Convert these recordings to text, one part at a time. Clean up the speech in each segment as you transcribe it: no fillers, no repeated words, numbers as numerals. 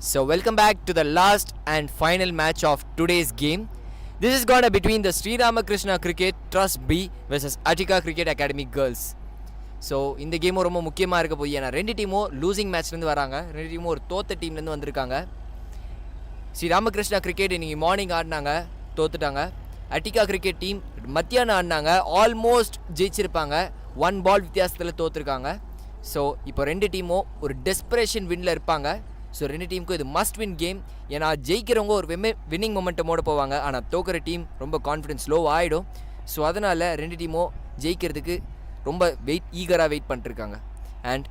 So welcome back to the last and final match of today's game. This is gonna between the Sri Ramakrishna Cricket Trust B versus Attica Cricket Academy Girls. So இந்த கேமும் ரொம்ப முக்கியமாக இருக்க போய் ஏன்னா ரெண்டு டீமும் losing மேட்ச்லேருந்து வராங்க. ரெண்டு டீமும் ஒரு தோத்த டீம்லேருந்து வந்திருக்காங்க. ஸ்ரீ ராமகிருஷ்ணா கிரிக்கெட் இன்றைக்கி மார்னிங் ஆடினாங்க, தோத்துட்டாங்க. அட்டிகா கிரிக்கெட் டீம் மத்தியானம் ஆடினாங்க, ஆல்மோஸ்ட் ஜெயிச்சிருப்பாங்க, 1 பால் வித்தியாசத்தில் தோற்றுருக்காங்க. ஸோ இப்போ ரெண்டு டீமும் ஒரு டெஸ்பரேஷன் வின்னில் இருப்பாங்க. ஸோ ரெண்டு டீமுக்கும் இது மஸ்ட் வின் கேம். ஏன்னா ஜெயிக்கிறவங்க ஒரு வின்னிங் மொமெண்டமோட போவாங்க, ஆனால் தோக்கிற டீம் ரொம்ப கான்ஃபிடன்ஸ் லோ ஆகிடும். ஸோ அதனால் ரெண்டு டீமும் ஜெயிக்கிறதுக்கு ரொம்ப ஈகராக வெயிட் பண்ணிட்டுருக்காங்க. And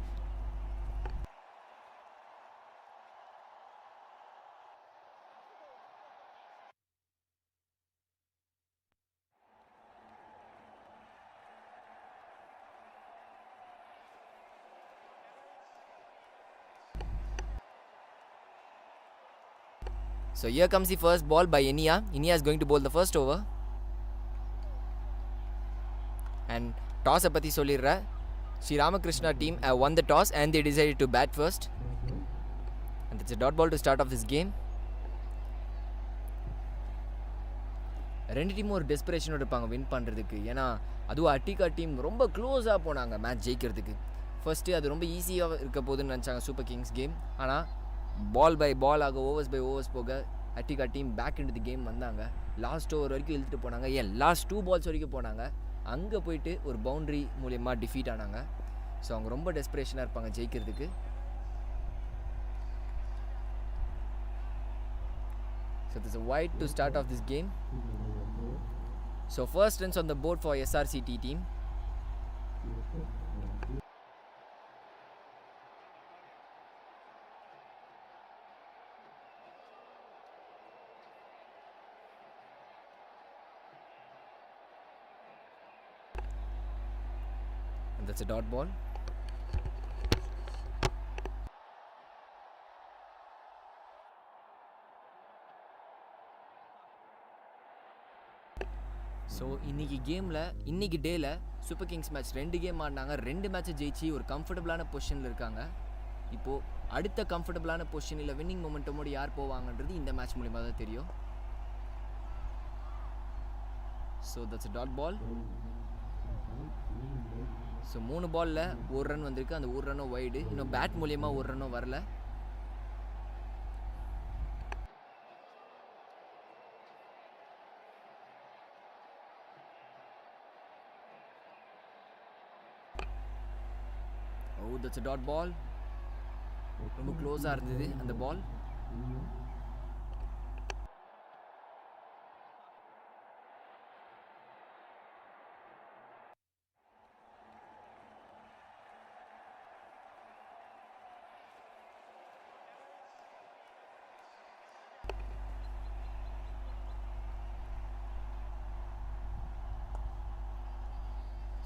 so here comes the first ball by Inia. Inia is going to bowl the first over. And toss பற்றி சொல்லிடுறேன். Sri Ramakrishna team have won the toss and they decided to bat first. And it's a dot ball to start off this game. ரெண்டு டீமும் ஒரு டெஸ்பரேஷனோடு இருப்பாங்க win பண்ணுறதுக்கு. ஏன்னா அதுவும் Attica team ரொம்ப க்ளோஸாக போனாங்க மேட்ச் ஜெயிக்கிறதுக்கு. ஃபர்ஸ்ட்டு அது ரொம்ப ஈஸியாக இருக்க போகுதுன்னு நினச்சாங்க சூப்பர் கிங்ஸ் கேம். ஆனால் பால் பை பால் ஆக ஓவர்ஸ் பை ஓவர்ஸ் போக Attika team back into the game வந்தாங்க. லாஸ்ட் ஓவர் வரைக்கும் இழுத்துட்டு போனாங்க, லாஸ்ட் 2 balls வரைக்கும் போனாங்க. அங்கே போயிட்டு ஒரு பவுண்ட்ரி மூலயமா டிஃபீட் ஆனாங்க. ஸோ அவங்க ரொம்ப டெஸ்பரேஷனாக இருப்பாங்க ஜெயிக்கிறதுக்கு. So there's a wide to start off this game. So first runs on the board for SRCT team. And that's a dot ball. So இன்னைக்கு டேயில் சூப்பர் கிங்ஸ் மேட்ச் 2 கேம் ஆடினாங்க. 2 மேட்சை ஜெயிச்சு ஒரு கம்ஃபர்டபுளான பொசிஷனில் இருக்காங்க. இப்போது அடுத்த கம்ஃபர்டபுளான பொசிஷனில் வின்னிங் மொமெண்டமோடு யார் போவாங்கன்றது இந்த மேட்ச் மூலிமா தான் தெரியும். So that's a dot ball. So 3 பாலில் 1 ரன் வந்திருக்கு. அந்த 1 ரன்னும் வைடு. இன்னும் பேட் மூலியமாக 1 ரன்னும் வரல. Oh, that's a dot ball. ரொம்ப க்ளோஸாக இருந்தது அந்த பால்.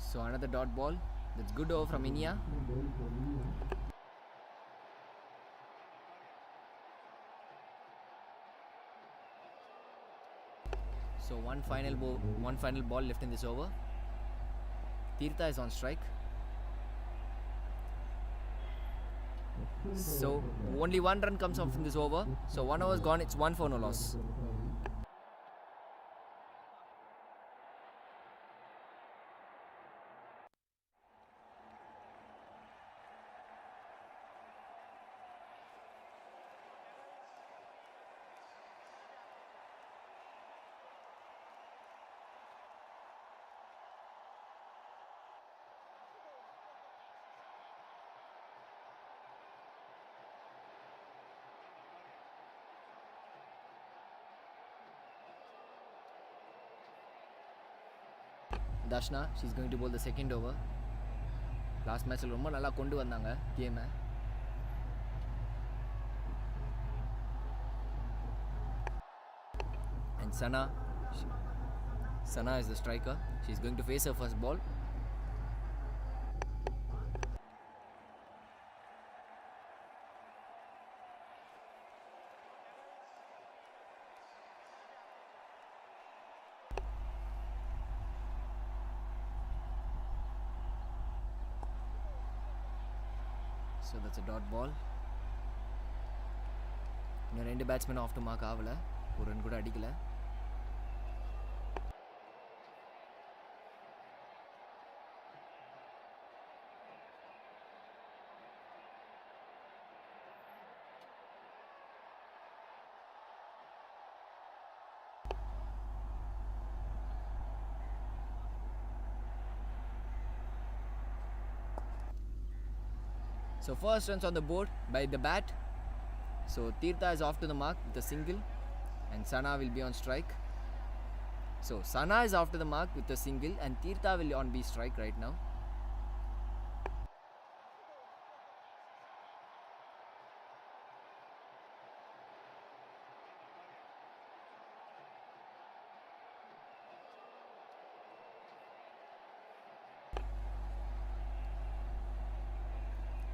So another dot ball. That's good over from Inia. So one final ball left in this over. Tirtha is on strike. So only 1 run comes up from this over. So 1 over is gone. It's 1 for no loss. Dashna, she's going to bowl the second over. Last match ரொம்ப நல்லா கொண்டு வந்தாங்க கேமை. And Sana is the striker. She's going to face her first ball. So that's a dot ball. இன்னும் 2 batsman of to mark ஆகலை, ஒரு run கூட அடிக்கலை. So first runs on the board by the bat. So Tirtha is off to the mark with a single and Sana will be on strike. So Sana is off to the mark with a single and Tirtha will on be strike right now.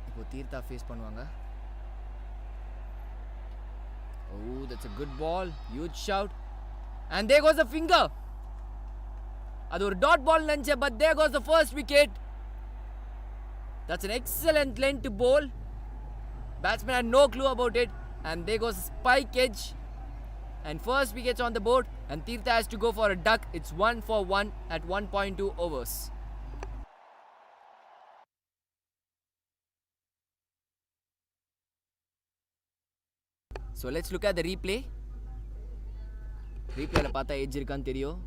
இப்போ Tirtha face பண்ணுவாங்க. Oh, that's a good ball. Huge shout. And there goes the finger. அது ஒரு dot ball நினைச்ச, but there goes the first wicket. That's an excellent length to bowl. Batsman had no clue about it. And there goes spike edge. And first wicket's on the board. And Tirtha has to go for a duck. It's 1 for 1 at 1.2 overs. So let's look at the replay. Replayல பார்த்தா edge இருக்கான்னு தெரியும்.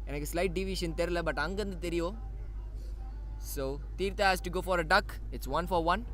எனக்கு slight deviation தெரியல, but அங்கேருந்து தெரியும். So Tirtha has to go for a duck. It's 1 for 1.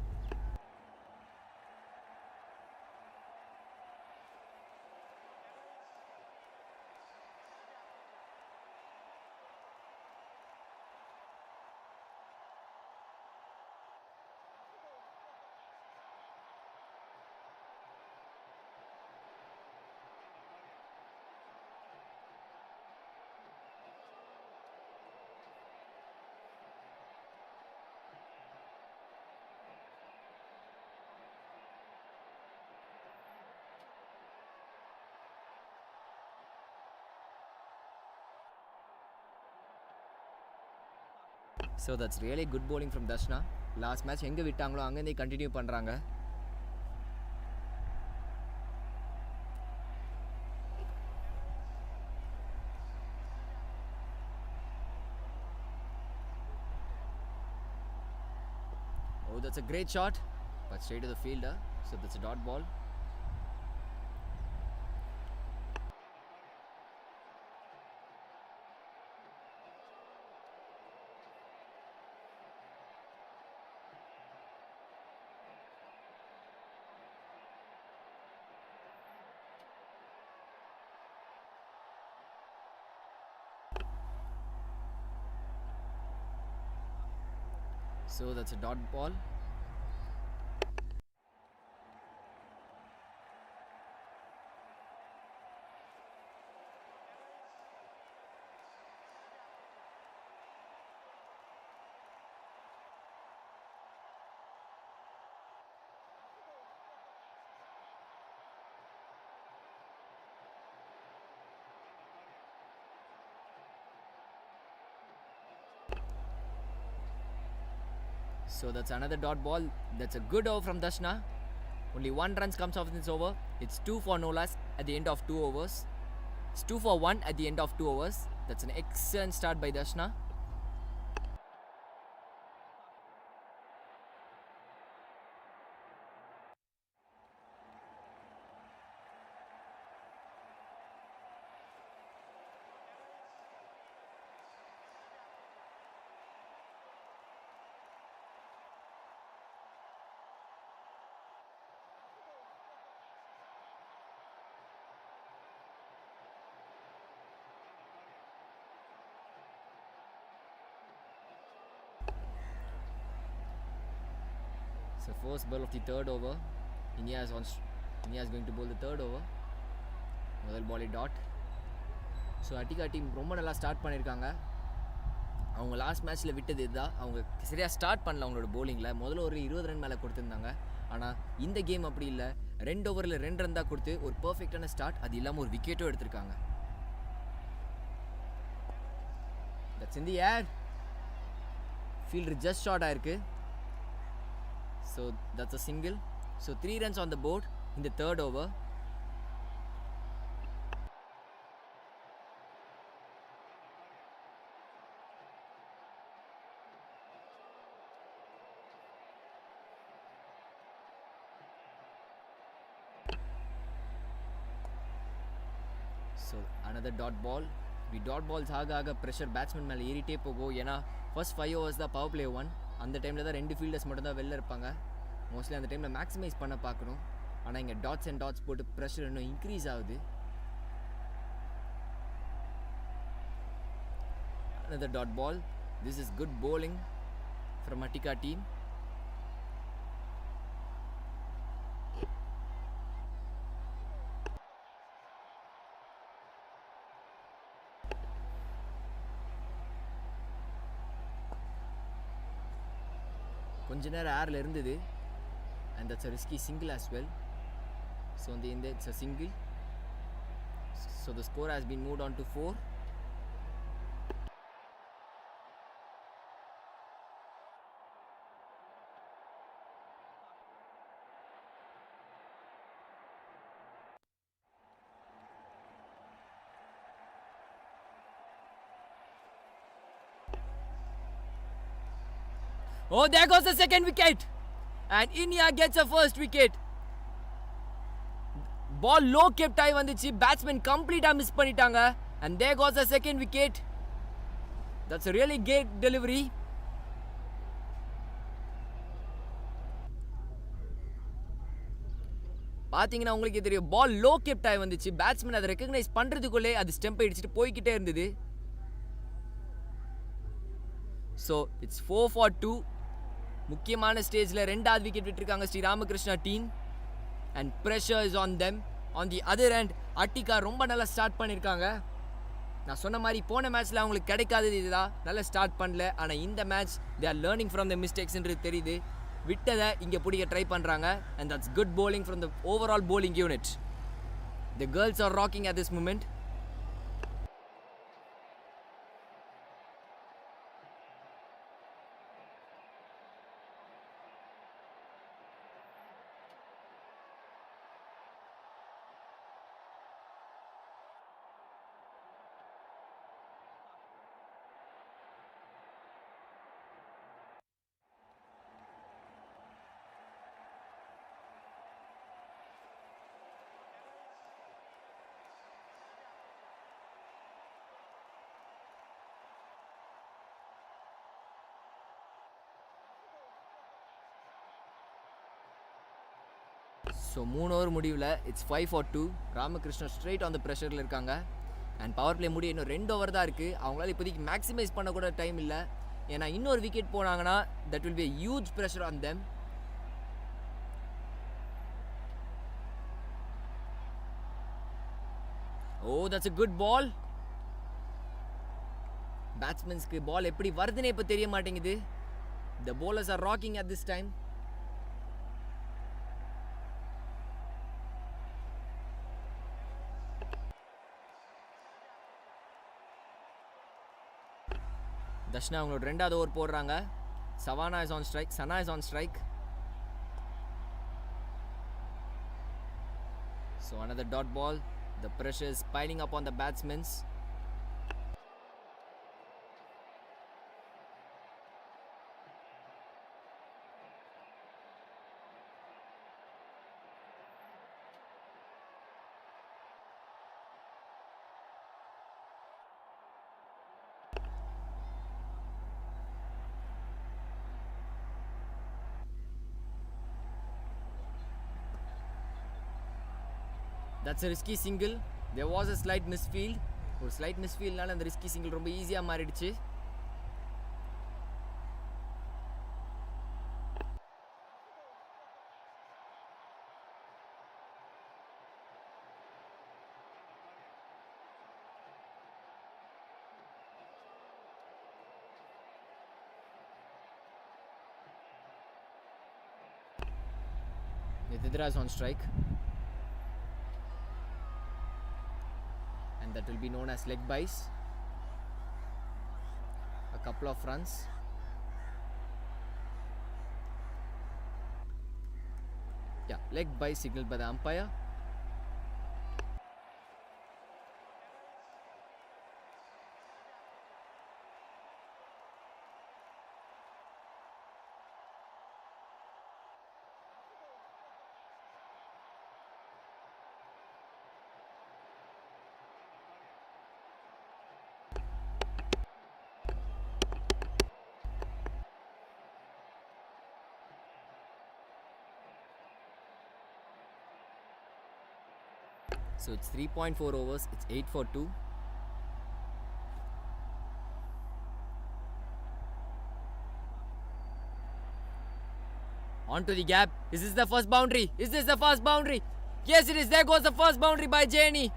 So that's really good bowling from Dashna. Last match எங்கே விட்டாங்களோ அங்கேருந்தே continue பண்ணுறாங்க. Oh, that's a great shot, but straight to the fielder. So that's a dot ball. So that's a dot ball. So that's another dot ball. That's a good over from Dashna. Only 1 run comes off this over. It's 2 for no loss at the end of 2 overs. It's 2 for 1 at the end of 2 overs. That's an excellent start by Dashna. So first ball of the third over. India is going to bowl the third over. முதல் ball dot. So Attika team ரொம்ப நல்லா start பண்ணியிருக்காங்க. அவங்க last மேட்ச்சில் விட்டது இதுதான். அவங்க சரியாக ஸ்டார்ட் பண்ணல அவங்களோட போலிங்கில். முதல்ல ஒரு 20 ரன் மேலே கொடுத்துருந்தாங்க. ஆனால் இந்த கேம் அப்படி இல்லை. 2 ஓவரில் 2 ரன் தான் கொடுத்து ஒரு பர்ஃபெக்டான ஸ்டார்ட். அது இல்லாமல் ஒரு விக்கெட்டும் எடுத்திருக்காங்க. That's in the air. Fielder just short ஆயிருக்கு. So that's a single. So 3 runs on the board in the third over. So another dot ball. இப்படி டாட் பால்ஸ் ஆக ப்ரெஷர் பேட்ஸ்மேன் மேலே ஏறிட்டே போகும். ஏன்னா ஃபர்ஸ்ட் 5 overs தான் பவர் பிளே 1. அந்த டைமில் தான் 2 ஃபீல்டர்ஸ் மட்டும் தான் வெளில இருப்பாங்க. மோஸ்ட்லி அந்த டைமில் மேக்ஸிமைஸ் பண்ண பார்க்கணும். ஆனால் இங்கே டாட்ஸ் அண்ட் டாட்ஸ் போட்டு ப்ரெஷர் இன்னும் இன்க்ரீஸ் ஆகுது. Another dot ball. This is good bowling from Attica team. கொஞ்ச நேரம் ஏரில் இருந்தது. And that's a risky single as well. So in the end it's a single. So the score has been moved on to 4. Oh, there goes the second wicket. And India gets a first wicket. Ball low kept ஆகி வந்துச்சு. Batsman completely miss பண்ணிட்டாங்க. And there goes the second wicket. That's a really great delivery. பார்த்தீங்கன்னா உங்களுக்கு தெரியும், பால் low kept ஆகி வந்துச்சு. Batsman அதை recognise பண்ணுறதுக்குள்ளே அது ஸ்டெம்பை அடிச்சுட்டு போய்கிட்டே இருந்தது. So it's 4 for 2. முக்கியமான ஸ்டேஜில் 2வது விக்கெட் விட்டுருக்காங்க Sri Ramakrishna team. And pressure is on them. On the other hand Attika ரொம்ப நல்லா ஸ்டார்ட் பண்ணியிருக்காங்க. நான் சொன்ன மாதிரி போன மேட்ச்சில் அவங்களுக்கு கிடைக்காதது இதுதான், நல்லா ஸ்டார்ட் பண்ணல. ஆனால் இந்த match they are learning from the மிஸ்டேக்ஸ்ன்றது தெரியுது. விட்டதை இங்கே பிடிக்க ட்ரை பண்ணுறாங்க. And that's good bowling from the ஓவரால் bowling unit. The girls are rocking at this moment. So 3 over முடிவில் it's 5 for 2. Ramakrishna straight on the ப்ரெஷரில் இருக்காங்க. அண்ட் பவர் பிளே முடிய இன்னும் 2 ஓவர் தான் இருக்குது. அவங்களால இப்போதைக்கு மேக்ஸிமைஸ் பண்ணக்கூட டைம் இல்லை. ஏன்னா இன்னொரு விக்கெட் போனாங்கன்னா that will be a huge pressure on them. Oh, that's a good ball. பேட்ஸ்மேன்ஸ்க்கு பால் எப்படி வருதுன்னு இப்போ தெரிய மாட்டேங்குது. The bowlers are rocking at this time. Darshana அவங்களோட 2வது ஓவர் போடுறாங்க. Savannah is on strike. Sana is on strike. So another dot ball. The pressure is piling up on the batsmen. That's a risky single. There was a slight misfield. ஒரு slide மிஸ்ஃபீல்ட்னால அந்த risky single ரொம்ப ஈஸியாக மாறிடுச்சு. Nitidra is on strike. That will be known as leg byes. A couple of runs. Yeah, Leg by signaled by the umpire. So it's 3.4 overs, it's 8 for 2. Onto the gap. Is this the first boundary? Is this the first boundary? Yes, it is. There goes the first boundary by Janie.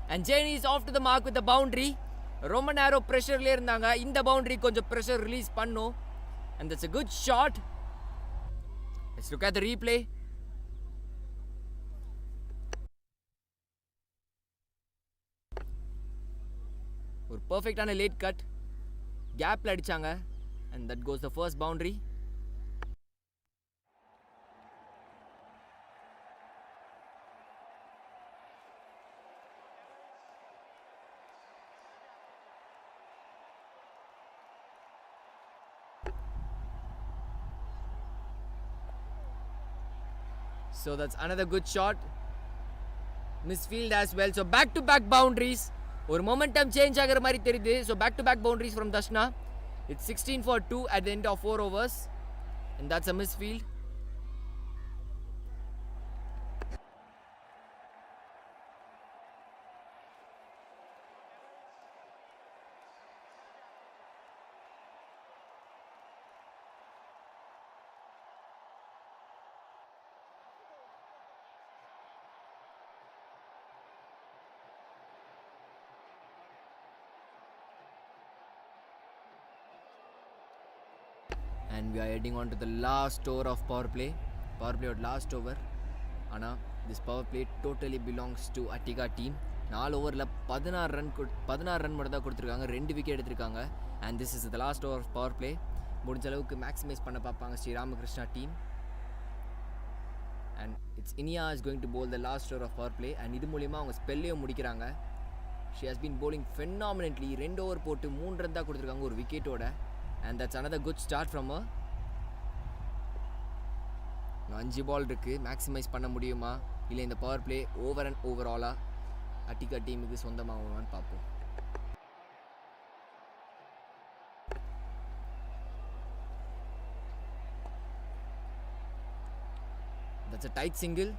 And Janie is off to the mark with the boundary. ரொம்ப நேரம் ப்ரெஷர்லேயே இருந்தாங்க. இந்த boundary கொஞ்சம் pressure release பண்ணும். And that's a good shot. Let's look at the replay. ஒரு பர்ஃபெக்டான late cut கேப்பில் அடித்தாங்க. And that goes the first boundary. So that's another good shot. Misfield as well. So back to back boundaries. ஒரு momentum change ஆகிற மாதிரி தெரியுது. So back to back boundaries from Dashna. It's 16 for 2 at the end of 4 overs. And that's a misfield. And we are heading on to the last over of power play. Power play or last over. ஆனால் this power play totally belongs to Attica team. 4 ஓவரில் 16 run மட்டும் தான் கொடுத்துருக்காங்க. 2 wicket எடுத்திருக்காங்க. And this is the last over of power play. முடிஞ்ச அளவுக்கு maximise பண்ண பார்ப்பாங்க Sri Ramakrishna team. And it's Inia is going to bowl the last over of power play. And இது மூலிமா அவங்க ஸ்பெல்லையும் முடிக்கிறாங்க. She has been bowling phenomenally. 2 over போட்டு 3 run தான் கொடுத்துருக்காங்க ஒரு விக்கெட்டோட. And that's another good start from her. 5 பால் இருக்குது. மேக்ஸிமைஸ் பண்ண முடியுமா இல்லை இந்த பவர் பிளே ஓவர் அண்ட் ஓவராலாக அட்டிகா டீமுக்கு சொந்தமாகுமான்னு பார்ப்போம். That's a tight single.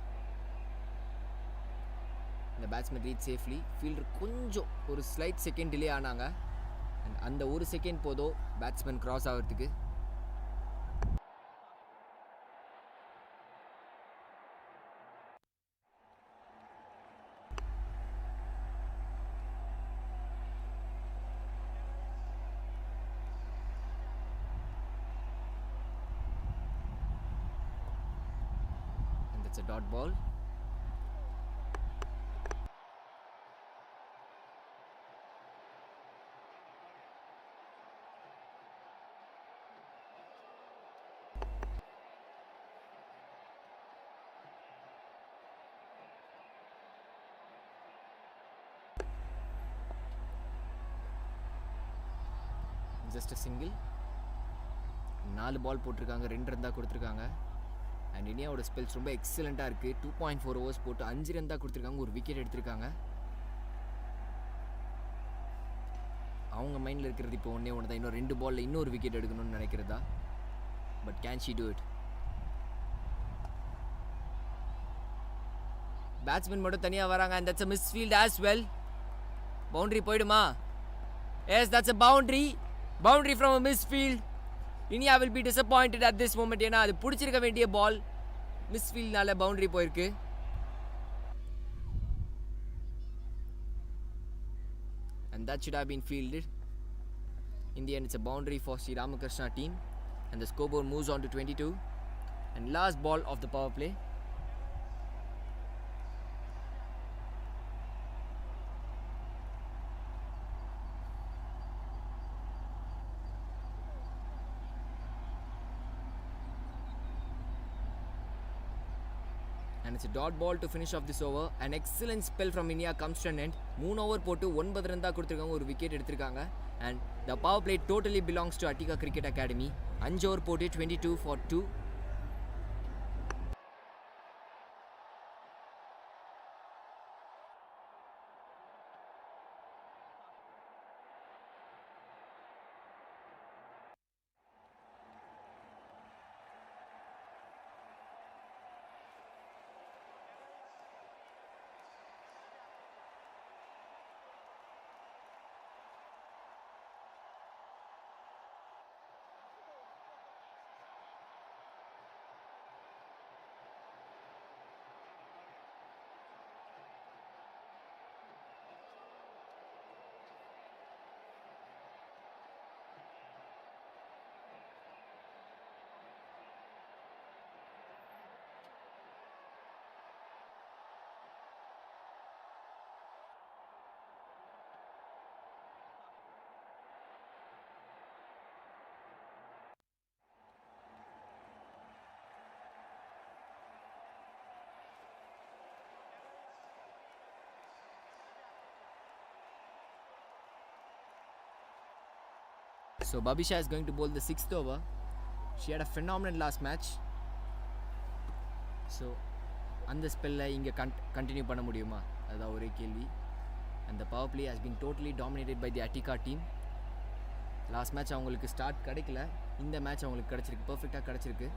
இந்த பேட்ஸ்மேன் ரீச் சேஃப்லி. ஃபீல்டர் கொஞ்சம் ஒரு ஸ்லைட் செகண்ட் டிலே ஆனாங்க. அந்த ஒரு செகண்ட் போதும் பேட்ஸ்மேன் கிராஸ் ஆகிறதுக்கு. And that's a dot ball. Just single. 4 பால் போட்டிருக்காங்க. 2 ரன் தான் கொடுத்துருக்காங்க. அண்ட் இனியாவோட ஸ்பெல்ஸ் ரொம்ப எக்ஸலண்ட்டாக இருக்குது. 2.4 ஓவர்ஸ் போட்டு 5 ரன் தான் கொடுத்துருக்காங்க. ஒரு விக்கெட் எடுத்திருக்காங்க. அவங்க மைண்டில் இருக்கிறது இப்போ ஒன்றே தான், இன்னும் 2 பாலில் இன்னொரு விக்கெட் எடுக்கணும்னு நினைக்கிறதா. But can she do it? Batsman மட்டும் தனியாக வராங்க. And that's a misfield as well. Boundary போயிடுமா? Yes, that's a boundary. Boundary from a misfield. Inia will be disappointed at this moment. ஏன்னா அது பிடிச்சிருக்க வேண்டிய பால் மிஸ்ஃபீல்ட்னால பவுண்டரி போயிருக்கு. And that should have been fielded. In the end, it's a boundary for Sri Ramakrishna team. And the scoreboard moves on to 22. And last ball of the power play. and it's a dot ball to finish off this over. An excellent spell from India comes to an end. 3 over போட்டு 9 run தான் கொடுத்திருக்காங்க, ஒரு wicket எடுத்திருக்காங்க. And the power play totally belongs to Attica Cricket Academy. 5 over போட்டு 22 for 2. So Babisha is going to bowl the 6th over. She had a phenomenal last match. So அந்த ஸ்பெல்ல இங்கே continue பண்ண முடியுமா, அதுதான் ஒரே கேள்வி. And the power play has been totally dominated by the Attica team. Last match அவங்களுக்கு start கிடைக்கல, இந்த மேட்ச் அவங்களுக்கு கிடச்சிருக்கு, பர்ஃபெக்டாக கிடச்சிருக்கு.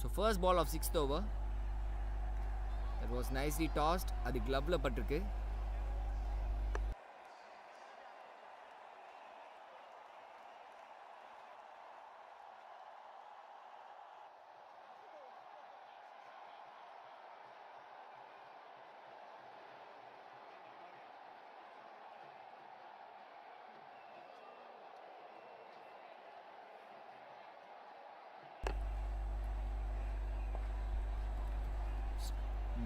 So first ball of 6th over, that was nicely tossed, அது glove-ல பட்டிருக்கு.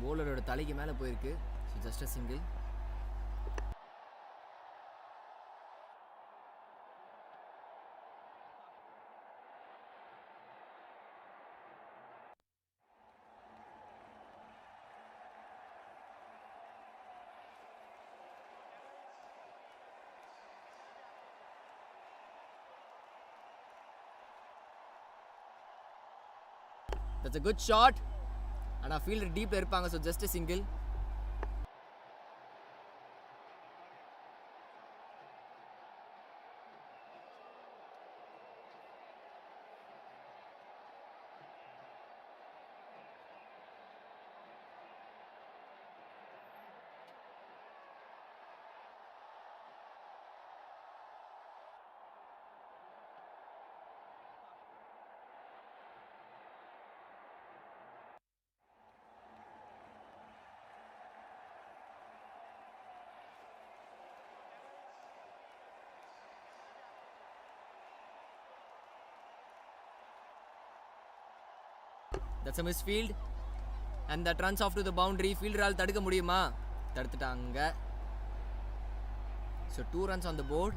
bowler-ஓட தலைக்கு மேலே போயிருக்கு. So just a single. That's a good shot. ஆனால் ஃபீல்டர் டீப்பில் இருப்பாங்க. So just single. That's a misfield and that runs off to the boundary. Fielder-ஆல் தடுக்க முடியுமா? தடுத்துட்டாங்க. So 2 runs on the board.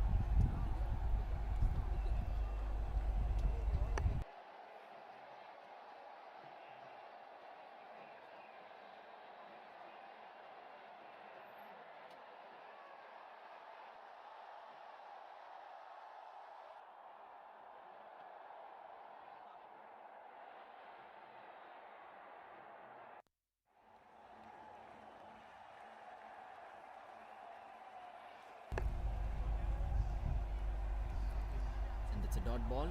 It's a dot ball.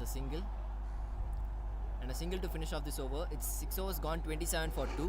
A single and a single to finish off this over. It's 6 overs gone, 27 for 2.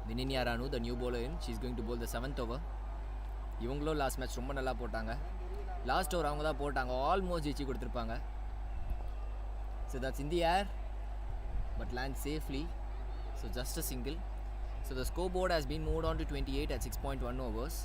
Vinini Aranu, the new bowler in, she's going to bowl the 7th over. இவங்களும் last match ரொம்ப நல்லா போட்டாங்க. Last over அவங்க தான் போட்டாங்க, almost ஜெயிச்சு கொடுத்துருப்பாங்க. So that's in the air but lands safely. So just a single. So the scoreboard has been moved on to 28 at 6.1 overs.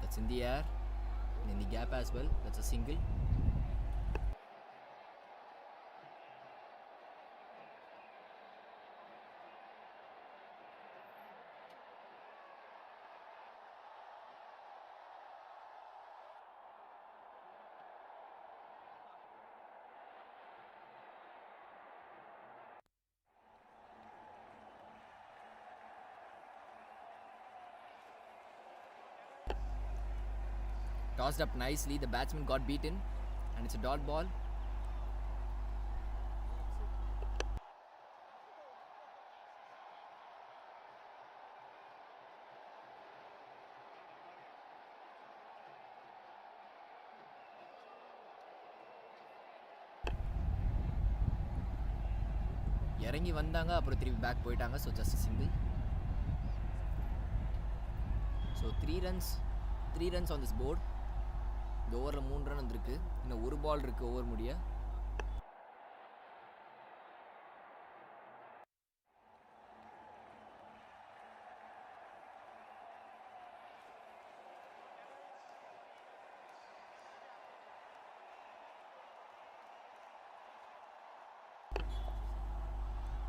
That's in the air and in the gap as well. That's a single. Tossed up nicely, the batsman got beaten and it's a dot ball. இறங்கி வந்தாங்க, அப்புறம் திருப்பி back போயிட்டாங்க. So just single. So three runs on this board. இந்த ஓவரில் 3 run வந்துருக்கு, இன்னும் ஒரு பால் இருக்குது ஓவர் முடிய.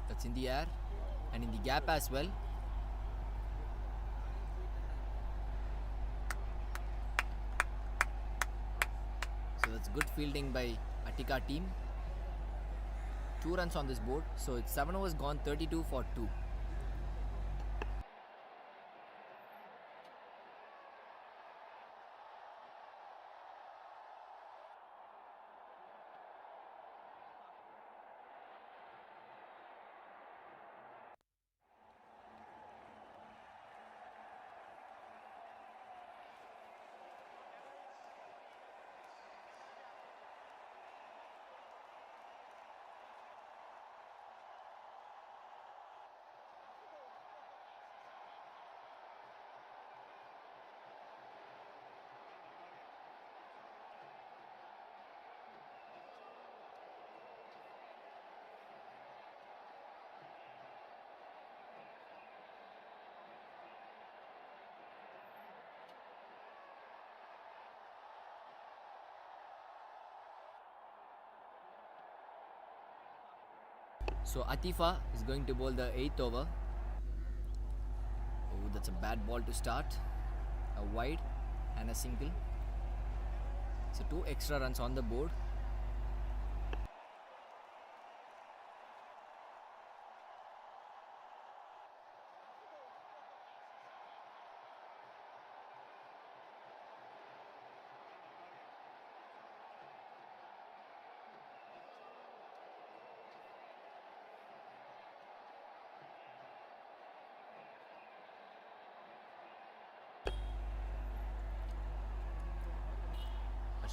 That's in the air and in the gap as well. So that's good fielding by Attica team. 2 runs on this board. So it's 7 overs gone, 32 for 2. So Atifa is going to bowl the 8th over. Oh, that's a bad ball to start. A wide and a single. So 2 extra runs on the board.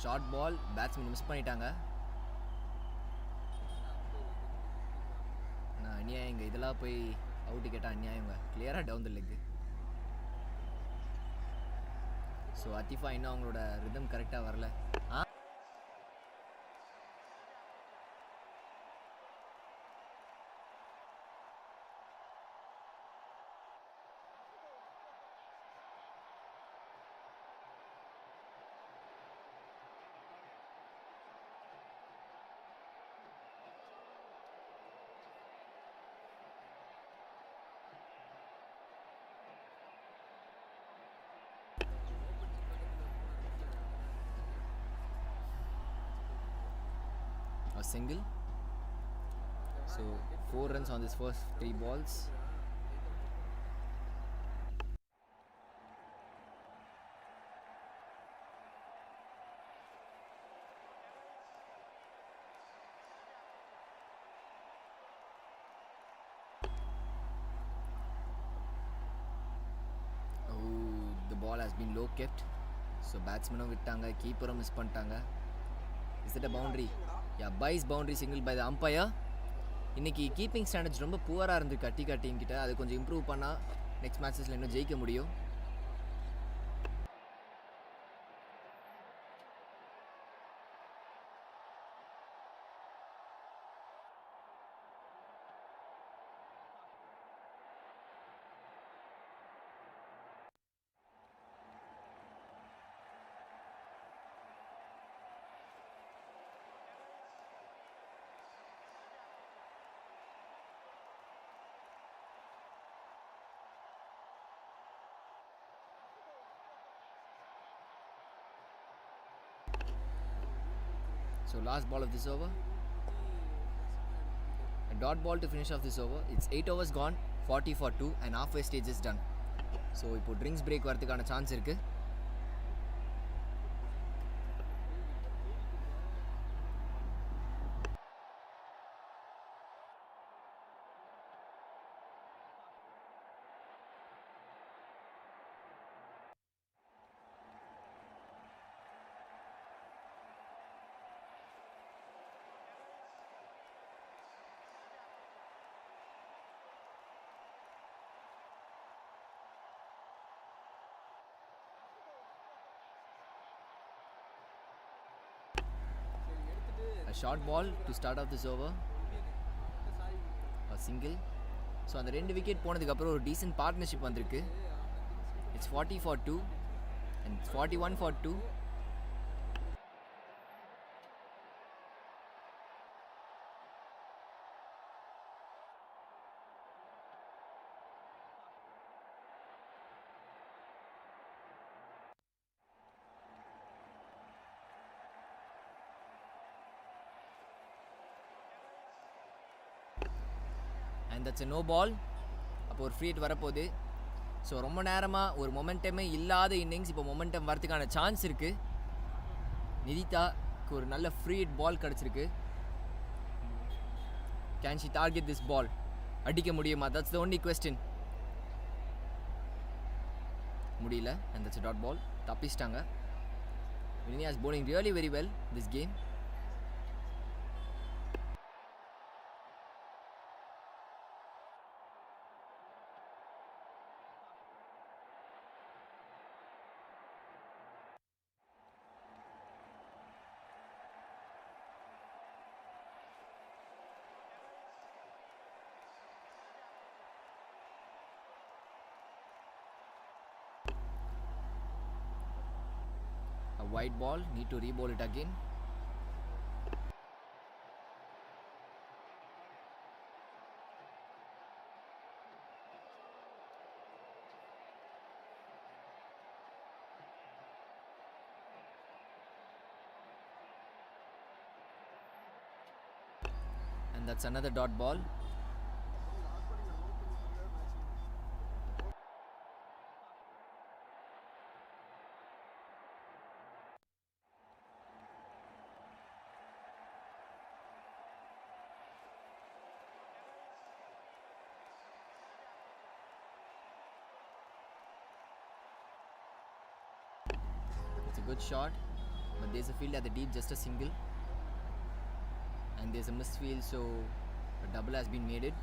Short ball, batsman miss பண்ணிட்டாங்க. நான் அநியாயங்க, இதெல்லாம் போய் out கேட்டால் அநியாயங்க. கிளியராக down the leg. So Athifa இன்னும் அவங்களோட ரிதம் கரெக்டாக வரல. A single. So 4 runs on this first 3 balls. The ball has been low kept. So batsman விட்டாங்க, keeper miss பண்ணிட்டாங்க. Is it a boundary? Yeah, Bai's boundary signaled by the umpire. இன்னைக்கு keeping standards ரொம்ப புவராக இருந்திருக்கு Attica team கிட்ட. அது கொஞ்சம் improve பண்ணால் next மேட்சஸில் இன்னும் ஜெயிக்க முடியும். So last ball of this over. A dot ball to finish off this over. It's 8 overs gone, 40 for 2 and halfway stage is done. So இப்போ drinks break வரதுக்கான சான்ஸ் இருக்கு. A short ball to start off this over. A single. So அந்த 2 wicket போனதுக்கப்புறம் ஒரு decent partnership வந்திருக்கு. It's 40 for 2 and 41 for 2. And that's a no ball. அப்போ ஒரு free hit வரப்போகுது. ஸோ ரொம்ப நேரமாக ஒரு மொமெண்டமே இல்லாத இன்னிங்ஸ் இப்போ மொமெண்டம் வரதுக்கான சான்ஸ் இருக்குது. நிதிதாக்கு ஒரு நல்ல ஃப்ரீ ஹிட் பால் கிடச்சிருக்கு. Can she target this ball? அடிக்க முடியுமா? That's the only question. முடியல. And that's dot ball. தப்பிச்சிட்டாங்க. வில்னியா is bowling really very well this game. A wide ball, need to re-bowl it again. And that's another dot ball. It's a good shot, but there's a field at the deep, just a single. And there's a missed field, so a double has been made.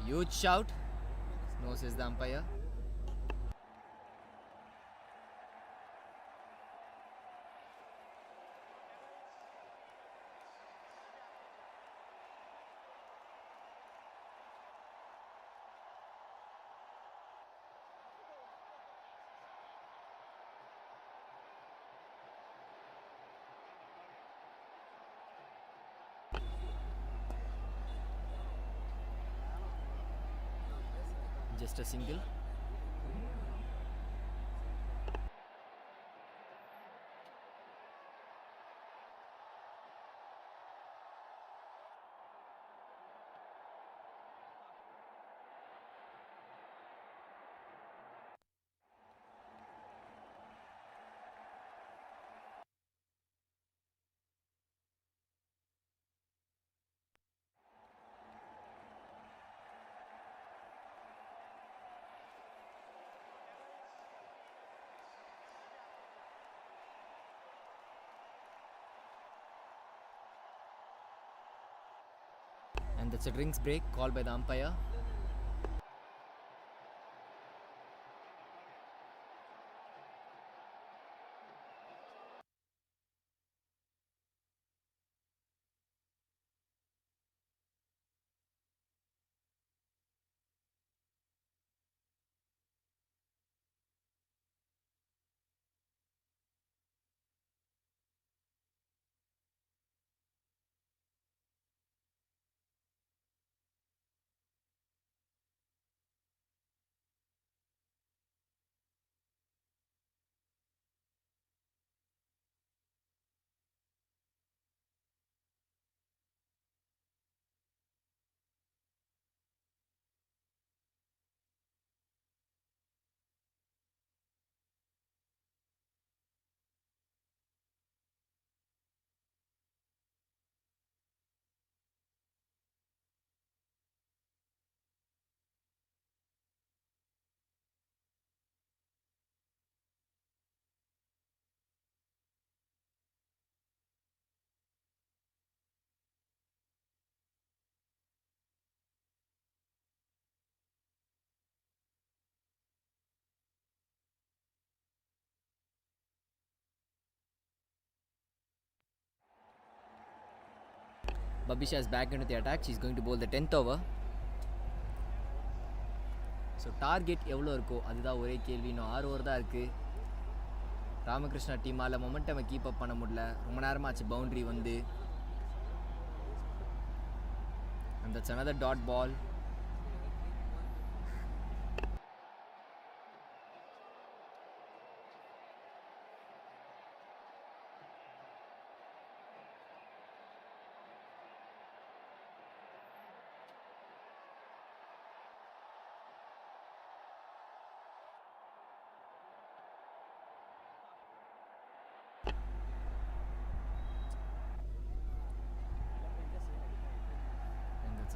Huge shout. No, says the umpire. Just a single. And that's a drinks break called by the umpire. Babisha is back into the attack. She's going to bowl the 10th over. So target எவ்வளோ இருக்கோ அதுதான் ஒரே கேள்வி. இன்னும் 6 over தான் இருக்குது. Ramakrishna டீமால் மொமெண்டமை keep up பண்ண முடியல. ரொம்ப நேரமாச்சு பவுண்ட்ரி வந்து. And that's another dot ball.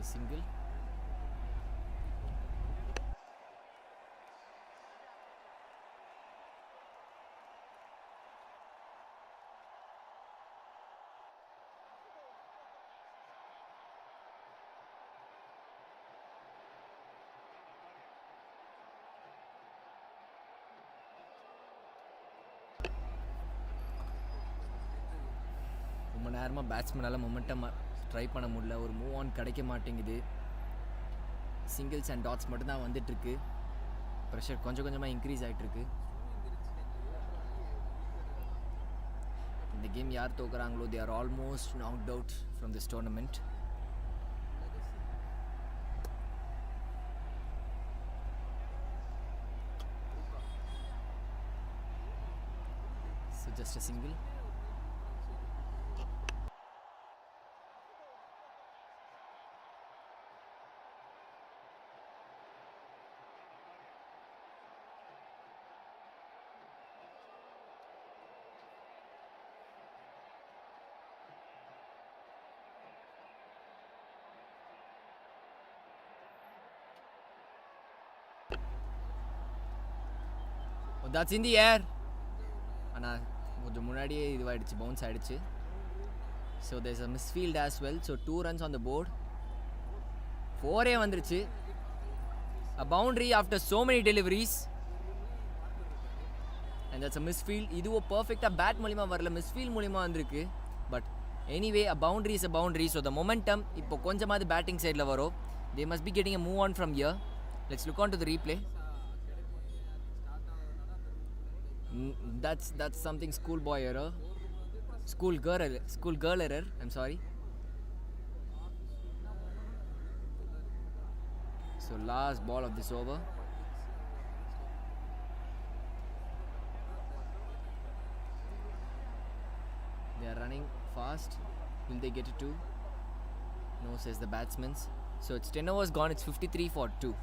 A single. ரொம்ப நேரமாக பேட்ஸ்மேனால் மொமெண்டம் ட்ரை பண்ண முடியல. ஒரு மூவ் ஆன் கிடைக்க மாட்டேங்குது. சிங்கிள்ஸ் அண்ட் டாட்ஸ் மட்டும்தான் வந்துட்டுருக்கு. ப்ரெஷர் கொஞ்சம் கொஞ்சமாக இன்க்ரீஸ் ஆகிட்டுருக்கு. இந்த கேம் யார் தோக்குறாங்களோ they are almost knocked out from this tournament. So just a single. That's in the air. ஆனால் கொஞ்சம் முன்னாடியே இதுவாகிடுச்சு, பவுன்ஸ் ஆகிடுச்சு. So there's a misfield as well. ஸோ 2 runs on the board. 4 வந்துருச்சு. A boundary after so many deliveries. And that's a misfield. இதுவும் பர்ஃபெக்டாக bad மூலிமா வரல, மிஸ்ஃபீல்ட் மூலிமா வந்திருக்கு. But anyway a boundary is a boundary. So the momentum இப்போ கொஞ்சமாவது பேட்டிங் சைடில் வரும். They must be getting a move on from here. Let's look on to the replay. That's something schoolboy error. Schoolgirl error. I'm sorry. So last ball of this over. They are running fast. Will they get it too? No, says the batsman. So it's 10 overs gone. It's 53 for 2.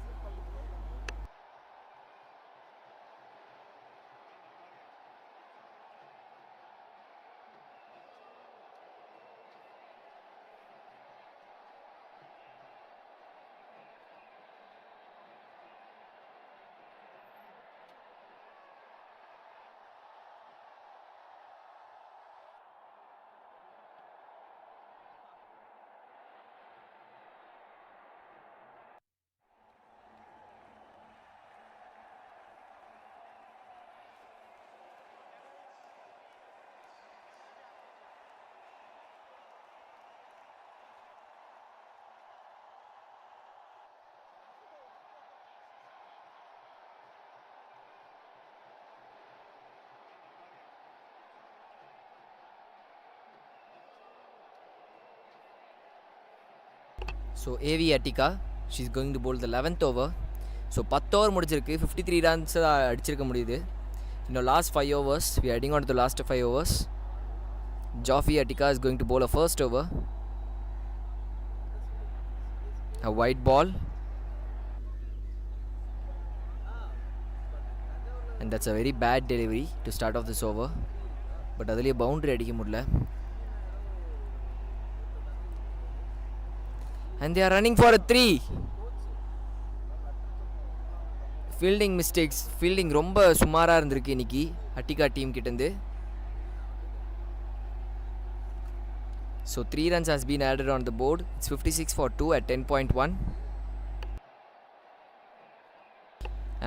So AV Attica, she's going to bowl the 11th over. So 10 over முடிச்சிருக்கு, 53 runs அடிச்சிருக்க முடியுது. Last 5 overs, we are heading on to the last 5 overs. Joffy Attica is going to bowl a first over. A wide ball. And that's a very bad delivery to start off this over. But அதிலே boundary அடிக்க முடியல. And they are running for a 3. Fielding mistakes. Fielding ரொம்ப சுமாராக இருந்திருக்கு இன்னைக்கு Attica team கிட்டேருந்து. So 3 runs has been added on the board. It's 56 for 2 at 10.1.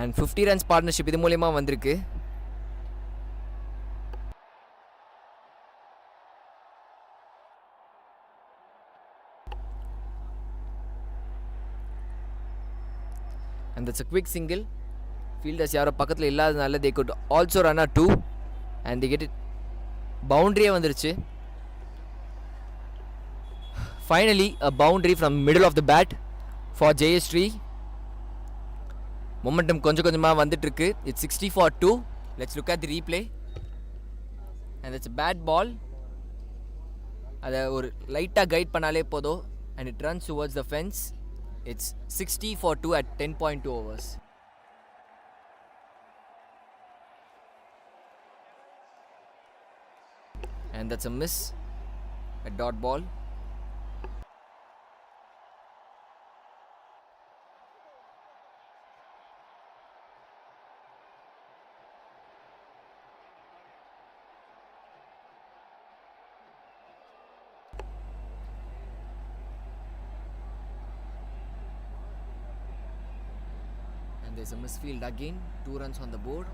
And 50 runs partnership இது மூலமா வந்திருக்கு. And that's a quick single. Fielders யாரோ பக்கத்தில் இல்லாதனால they could also run a 2 and they get it. Boundary வந்துருச்சு. Finally a boundary from middle of the bat for Jayashree. Momentum கொஞ்சம் கொஞ்சமாக வந்துட்டு இருக்கு. It's 60 for 2. Let's look at the replay. And it's a bad ball. அதை ஒரு லைட்டாக guide பண்ணாலே போதும். And it runs towards the fence. It's 60 for 2 at 10.2 overs. And that's a miss. A dot ball. There's a misfield again. 2 runs on the board.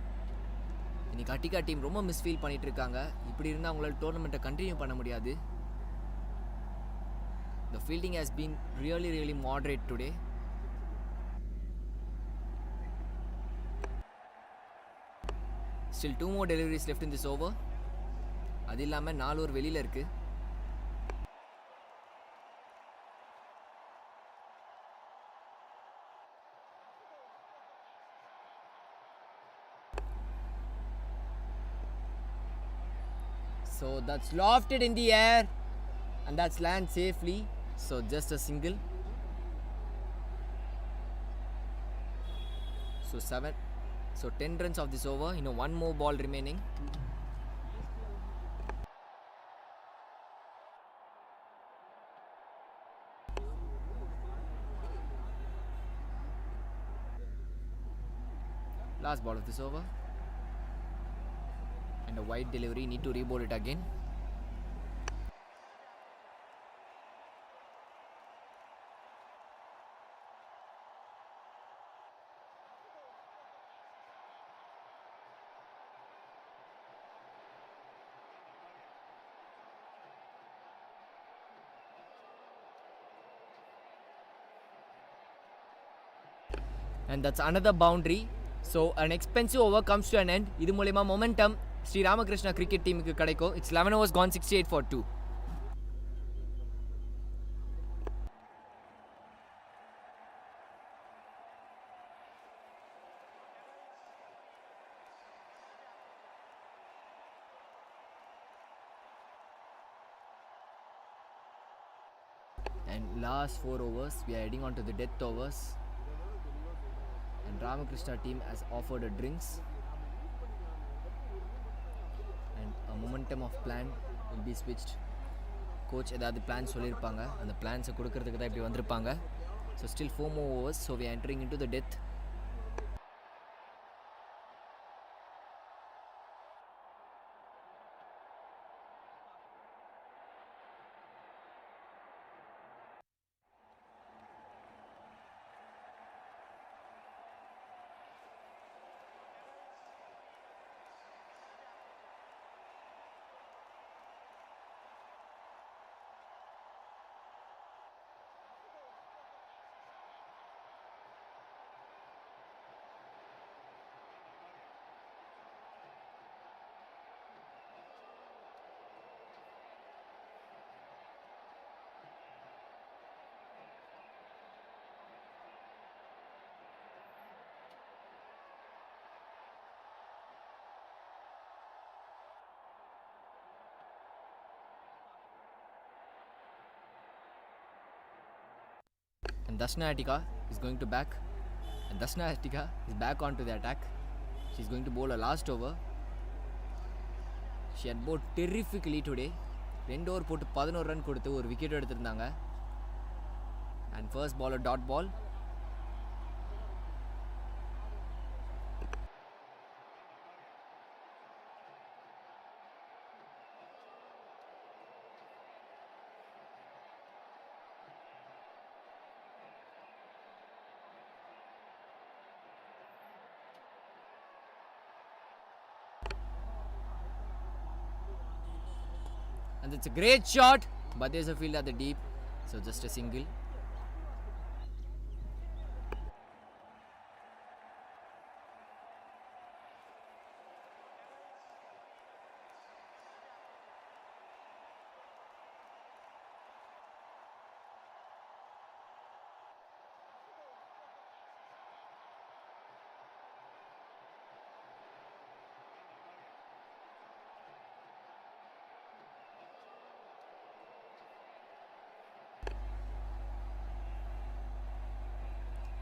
இன்னைக்கு Attica team ரொம்ப misfield பண்ணிட்டு இருக்காங்க. இப்படி இருந்தால் அவங்களால டோர்னமெண்ட்டை கண்டினியூ பண்ண முடியாது. The fielding has been really moderate today. Still 2 more deliveries left in this over. அது இல்லாமல் 4 ஓவர் வெளியில் இருக்கு. So that's lofted in the air and that's land safely. So just a single. So 10 runs of this over. One more ball remaining. Last ball of this over. And a wide delivery, need to rebowl it again. And that's another boundary. So an expensive over comes to an end. இது மூலமா momentum Sri Ramakrishna cricket team க்கு கிடைக்கும். It's 11 overs gone, 68 for 2. And last 4 overs, we are heading on to the death overs. And Ramakrishna team has offered a drinks. And a momentum of plan will be switched. Coach ஏதாவது plan சொல்லியிருப்பாங்க, அந்த பிளான்ஸை கொடுக்கறதுக்கு தான் இப்படி வந்திருப்பாங்க. So still 4 more overs, so we are entering into the death. And Dashna Attica is going to back. And Dashna Attica is back onto the attack. She's going to bowl a last over. She had bowled terrifically today. 2 over போட்டு 11 run கொடுத்து ஒரு wicket எடுத்திருந்தாங்க. And first ball a dot ball. And it's a great shot, but there's a field at the deep, so just a single.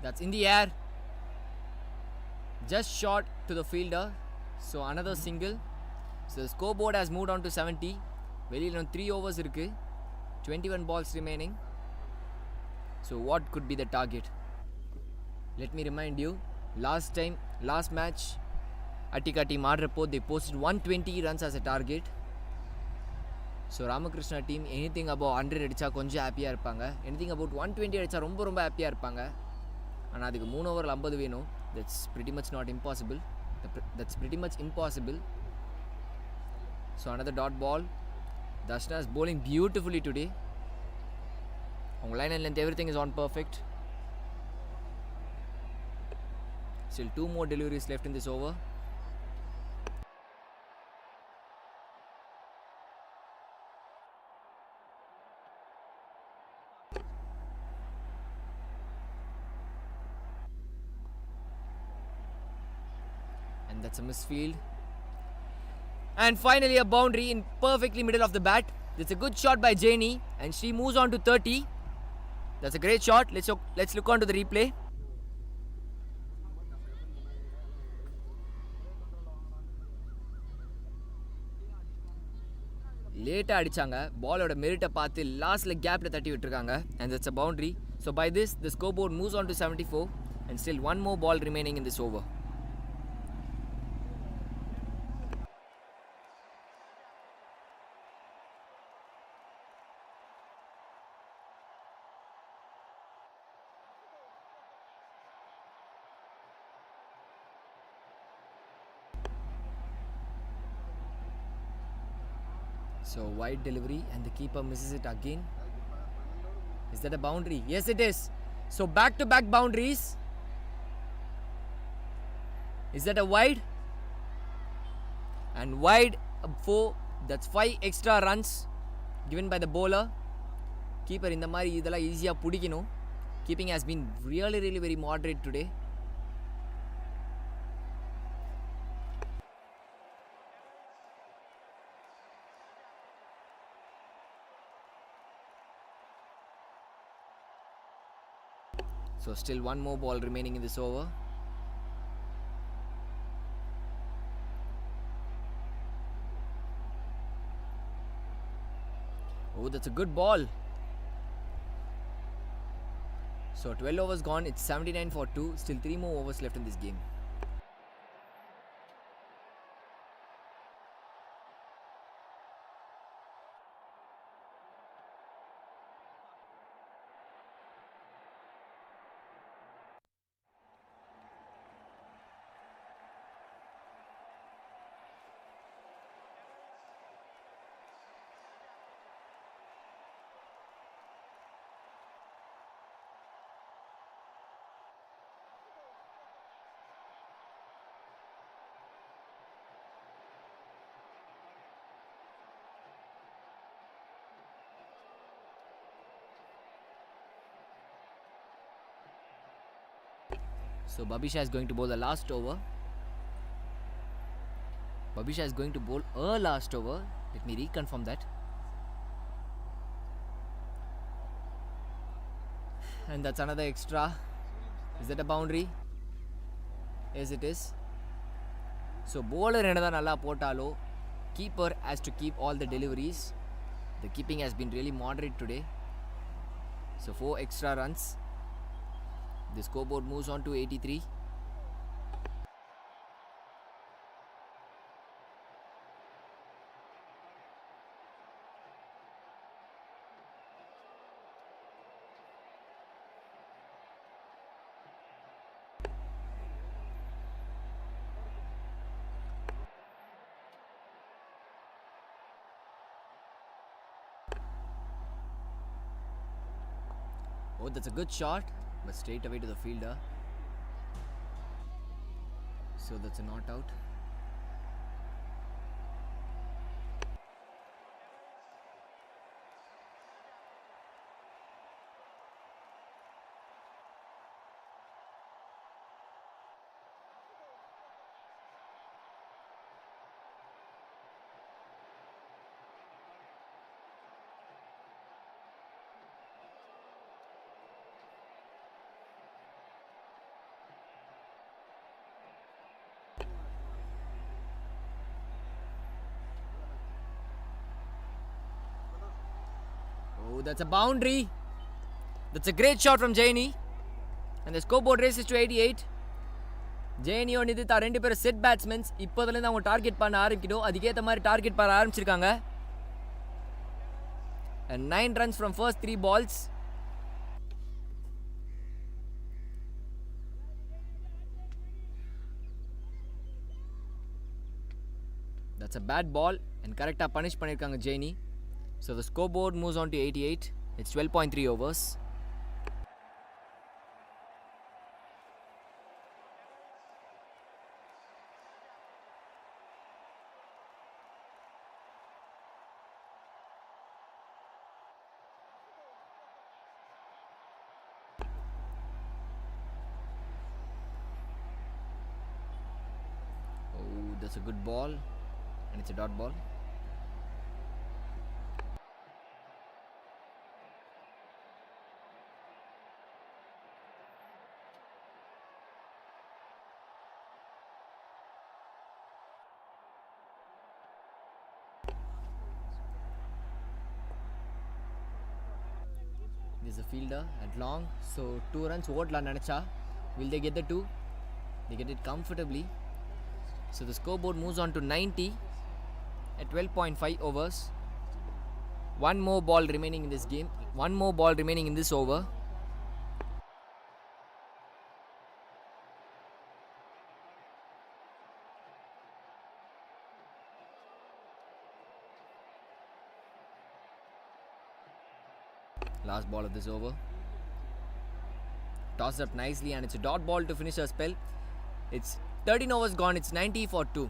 That's in the air, just short to the fielder, so another single. So the scoreboard has moved on to 70. வெளியில் 3 overs இருக்கு, 21 balls remaining. So what could be the target? Let me remind you, last match Attica team ஆடுறப்போ they posted 120 runs as a target. So Ramakrishna team anything above 100 அடிச்சா கொஞ்சம் ஹாப்பியாக இருப்பாங்க, anything about 120 அடிச்சா ரொம்ப ரொம்ப ஹாப்பியாக இருப்பாங்க. ஆனால் அதுக்கு 3 ஓவரில் 50 வேணும். That's pretty much impossible. So another dot ball. Dashna is bowling beautifully today. On line and length everything is on perfect. Still 2 more deliveries left in this over. That's a misfield. And finally a boundary in perfectly middle of the bat. It's a good shot by Janie and she moves on to 30. That's a great shot. Let's look on to the replay. லேட்டாக அடித்தாங்க, பாலோட மெரிட்டை பார்த்து லாஸ்ட்டில் கேப்பில் தட்டி விட்டுருக்காங்க. And that's a boundary. So by this the scoreboard moves on to 74 and still 1 more ball remaining in this over. So wide delivery and the keeper misses it again. Is that a boundary? Yes it is. So back to back boundaries. Is that a wide? And wide 4. That's 5 extra runs given by the bowler. Keeper இந்த மாதிரி இதெல்லாம் ஈஸியாக பிடிக்கணும். Keeping has been really very moderate today. So still one more ball remaining in this over. Oh, that's a good ball. So 12 overs gone. It's 79 for 2. Still 3 more overs left in this game. So Babisha is going to bowl the last over. Babisha is going to bowl a last over. Let me reconfirm that. And that's another extra. Is that a boundary? Yes, it is. So bowler enada nalla potalo, keeper has to keep all the deliveries. The keeping has been really moderate today. So 4 extra runs. The scoreboard moves on to 83. Oh, that's a good shot, but straight away to the fielder. So that's a not out. Oh, that's a boundary. That's a great shot from Jaini. And the scoreboard races to 88. ஜேனியோ நிதித்தா 2 பேரும் set batsmens. இப்போதுலேருந்து அவங்க target பண்ண ஆரம்பிக்கணும். அதுக்கேற்ற மாதிரி target பண்ண ஆரம்பிச்சிருக்காங்க. And 9 runs from first 3 balls. That's a bad ball and correctா punish பண்ணிருக்காங்க ஜேனி. So the scoreboard moves on to 88. It's 12.3 overs. Oh, that's a good ball and it's a dot ball. There's a fielder at long, so 2 runs ஓடலாம் நினைச்சா. Will they get the 2? They get it comfortably. So the scoreboard moves on to 90 at 12.5 overs. One more ball remaining in this game. One more ball remaining in this over. Last ball of this over. Tossed up nicely and it's a dot ball to finish a spell. It's 13 overs gone. It's 90 for 2.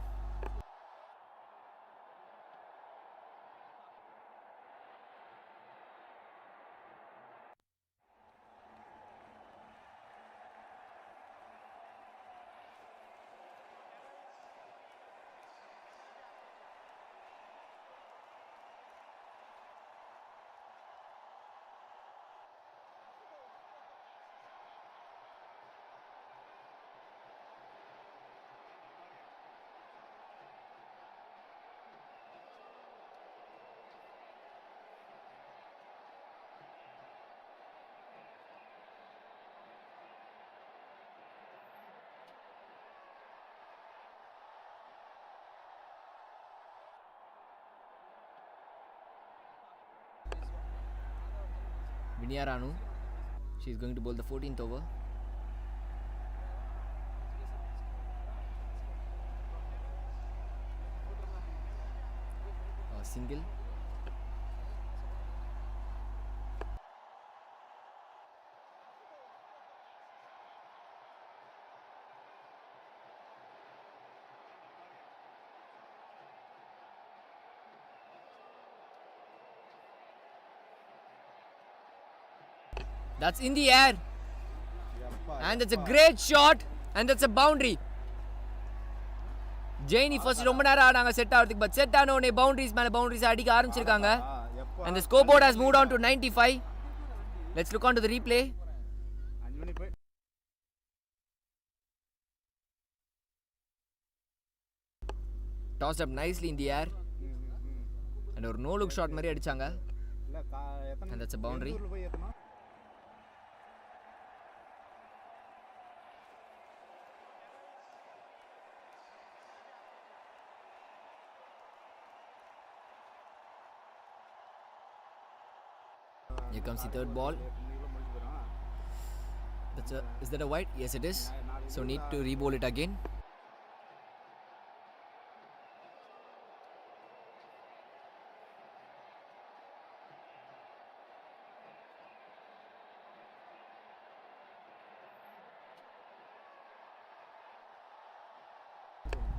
Vinya Ranu. She's going to bowl the 14th over. A single. That's in the air. And that's a great shot. And that's a boundary. Jaini first ரொம்ப நேரம் ஆனாங்க set ஆகிறதுக்கு, but set ஆன உடனே boundaries அடிக்க ஆரம்பிச்சிருக்காங்க. And the scoreboard has moved on to 95. Let's look on to the replay. Tossed up nicely in the air. And ஒரு no look shot மாதிரி அடிச்சாங்க. And that's a boundary. Here comes the third ball. Is that a wide? Yes, it is. So need to re-bowl it again.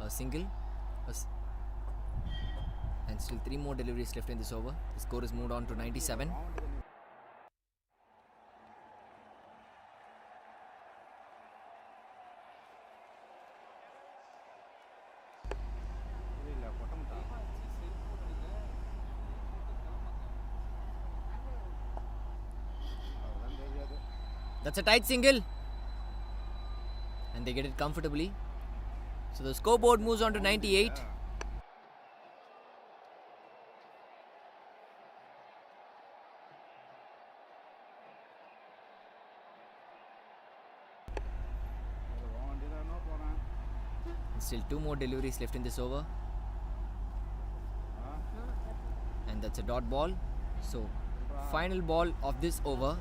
A single. And still 3 more deliveries left in this over. The score is moved on to 97. That's a tight single. And they get it comfortably. So the scoreboard moves on to 98. And still 2 more deliveries left in this over. And that's a dot ball. So final ball of this over.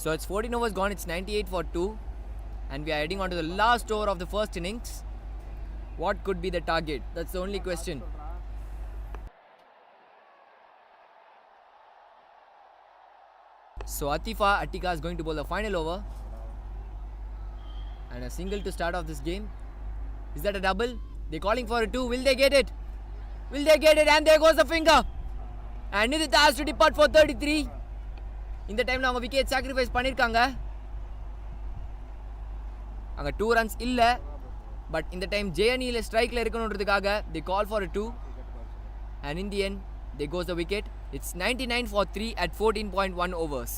So it's 14 overs gone, it's 98 for 2. And we are heading on to the last over of the first innings. What could be the target? That's the only question. So Attica is going to bowl the final over. And a single to start off this game. Is that a double? They're calling for a 2. Will they get it? Will they get it? And there goes the finger. And Nidita has to depart for 33. இந்த டைம்ல அவங்க wicket sacrifice பண்ணிருக்காங்க. அங்க 2 runs இல்ல, but இந்த time ஜெயனில ஸ்ட்ரைக்ல இருக்கணும்ன்றதுக்காக they call for a 2 and in the end there goes the wicket. It's 99 for 3 at 14.1 overs.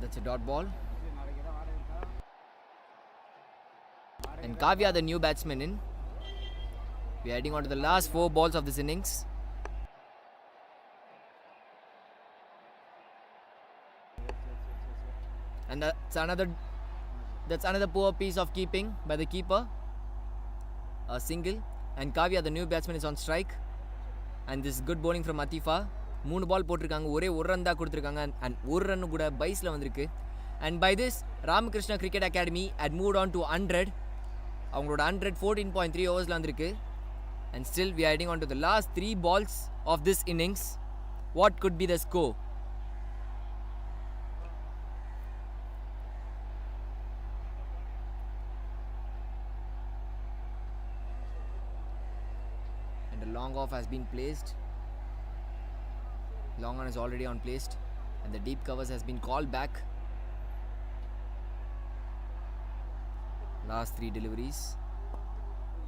That's a dot ball. And Kavya, the new batsman, in. We are heading on to the last 4 balls of this innings. And that's another poor piece of keeping by the keeper. A single. And Kavya, the new batsman, is on strike. And this is good bowling from Attica. 3 பால் போட்டிருக்காங்க, ஒரே ஒரு run தான் கொடுத்துருக்காங்க. And ஒரு run கூட பைஸில் வந்திருக்கு. And by this Ramakrishna cricket academy at move on to 100. அவங்களோட 100 14.3 ஓவர்ஸில் வந்திருக்கு. And still we are heading on to the last 3 balls of this innings. What could be the score? And a long off has been placed. Long on is already on placed. And the deep covers has been called back. Last 3 deliveries.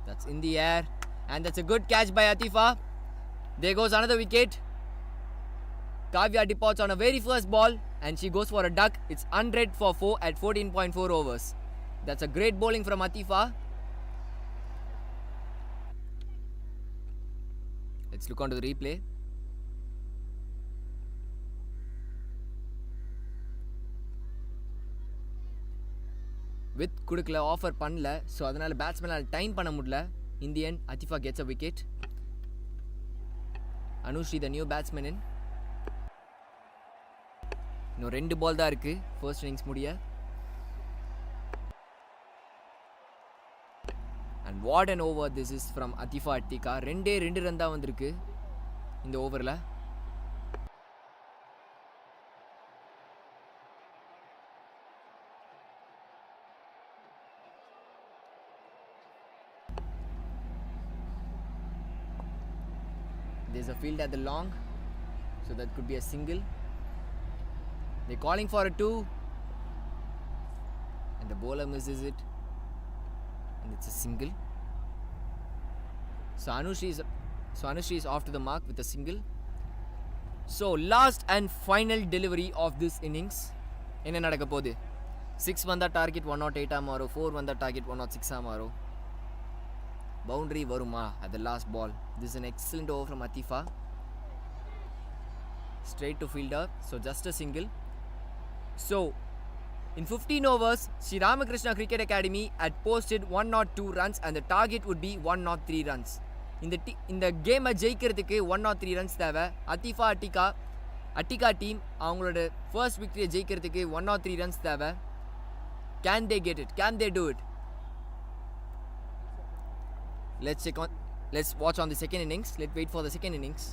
That's in the air. And that's a good catch by Atifa. There goes another wicket. Kavya departs on a very first ball and she goes for a duck. It's 100 for 4 at 14.4 overs. That's a great bowling from Atifa. Let's look onto the replay. With கொடுக்கல offer பண்ணல so அதனால் பேட்ஸ்மேனால் time பண்ண முடியல. In the end, Atifa gets a wicket. Anushri, the new batsman in. இன்னும் 2 பால் தான் இருக்கு first innings முடிய. And what an over this is from Atifa Attica. 2 run தான் வந்திருக்கு இந்த ஓவரில். There's a field at the long, so that could be a single. They're calling for a 2, and the bowler misses it, and it's a single. So Anushri is off to the mark with a single. So last and final delivery of this innings. என்ன நடக்க போகுது? 6 வந்தா target 108 மாறும், 4 வந்தா target 106 மாறும். Boundary varuma at the last ball. This is an excellent over from Atifa. Straight to fielder, so just a single. So in 15 overs, Sri Ramakrishna Cricket Academy had posted 102 runs and the target would be 103 runs. In the game ஜெயிக்கிறதுக்கு 103 runs தேவை. Attica team அவங்களோட first victory ஜெயிக்கிறதுக்கு 103 runs தேவை. Can they get it? Can they do it? Let's watch on the second innings. Let's wait for the second innings.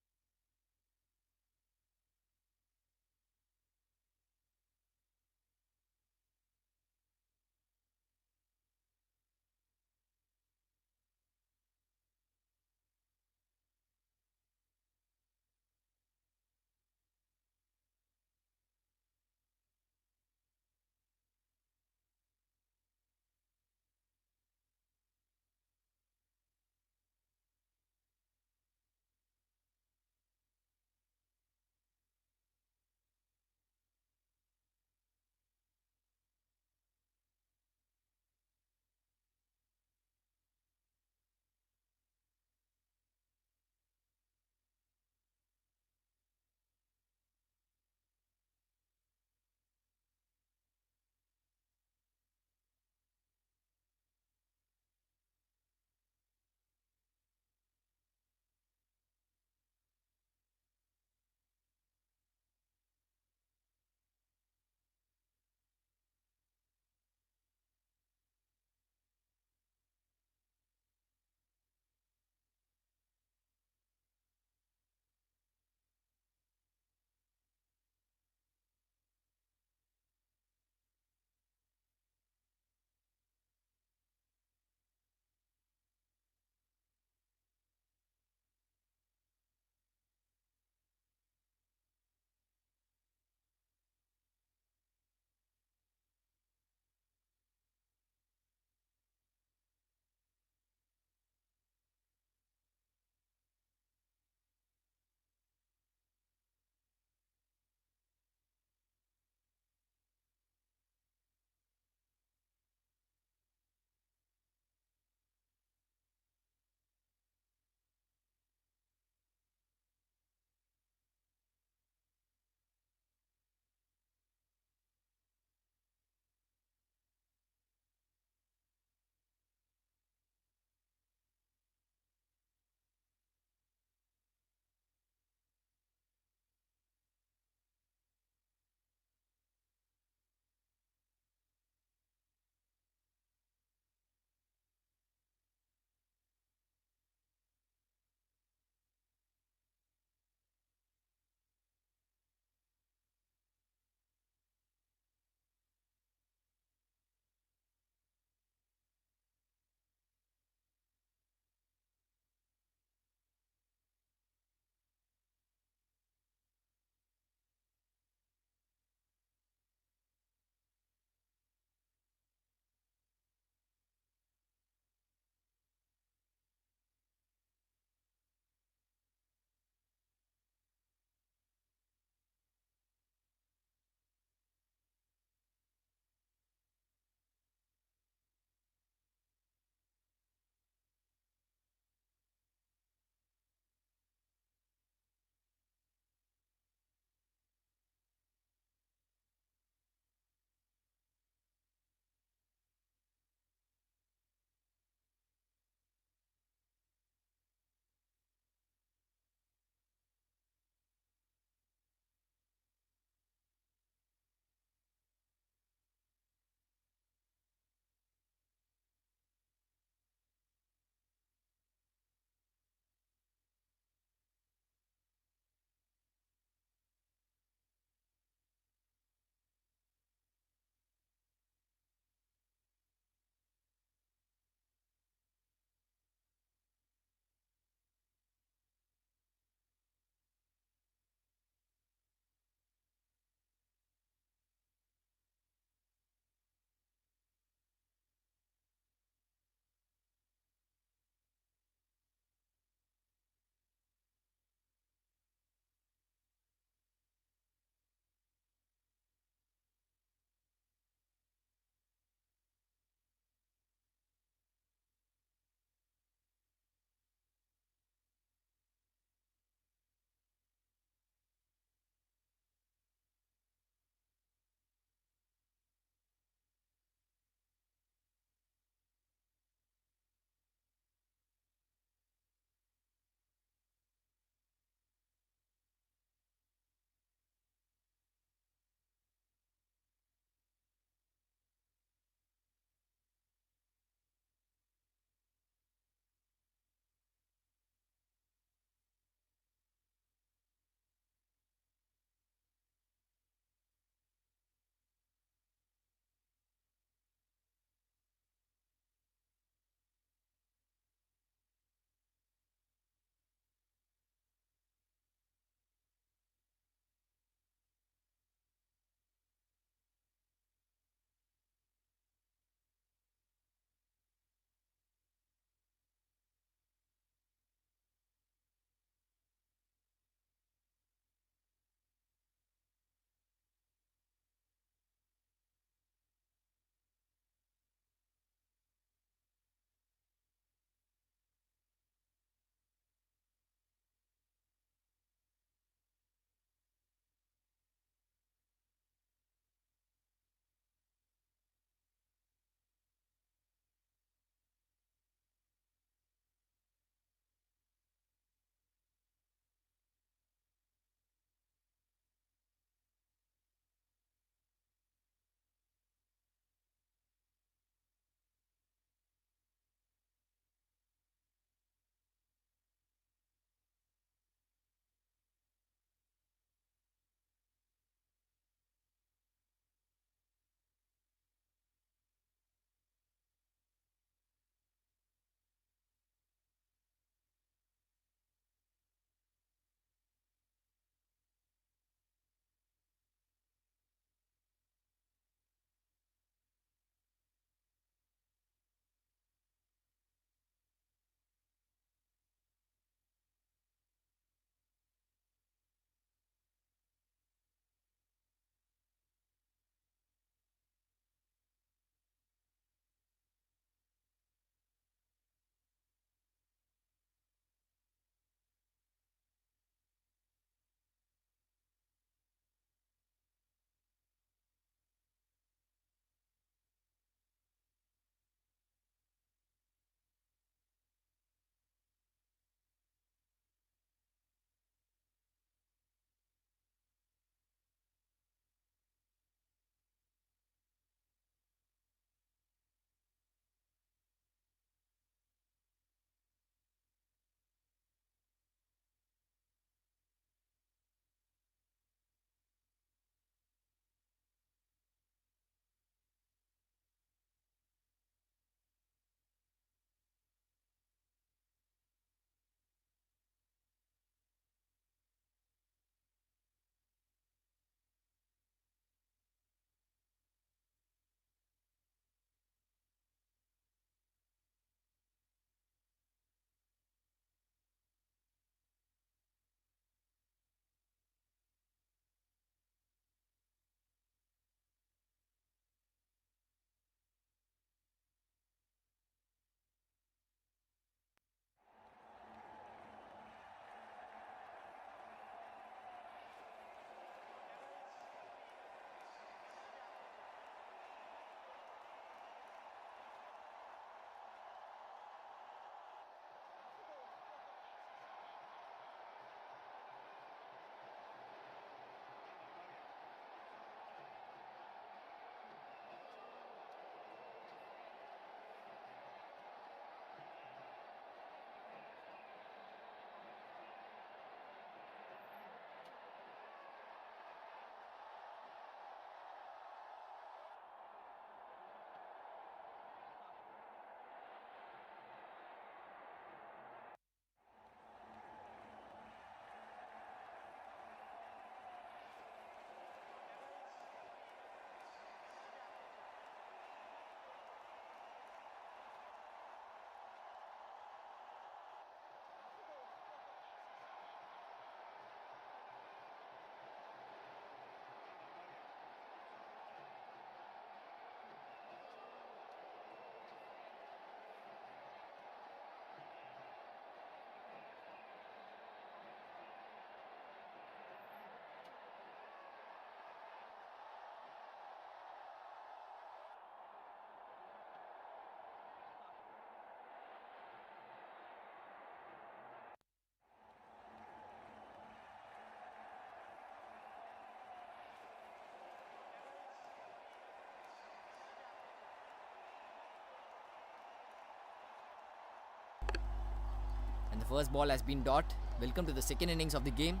The first ball has been dot. Welcome to the second innings of the game.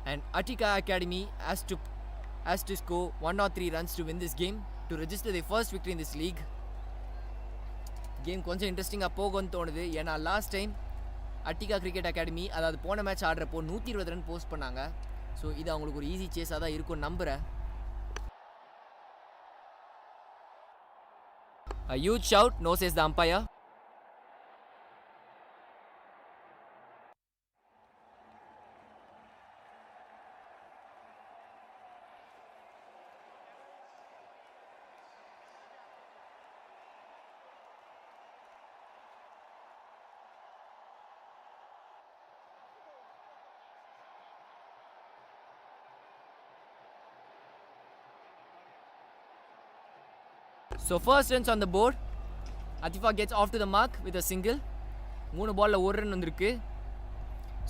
And Attica Academy has to score 103 runs to win this game to register their first victory in this league. Game கொஞ்சம் இன்ட்ரெஸ்டிங்காக போகும்னு தோணுது. ஏன்னா last time Attica cricket academy அதாவது போன match ஆடுறப்போ 120 run post பண்ணாங்க. So இது அவங்களுக்கு ஒரு ஈஸி சேஸாக தான் இருக்கும்னு நம்புகிறேன். A huge shout, no says the umpire. So first runs on the board. Attica gets off to the mark with a single. 3 பால்ல 1 ரன் வந்திருக்கு.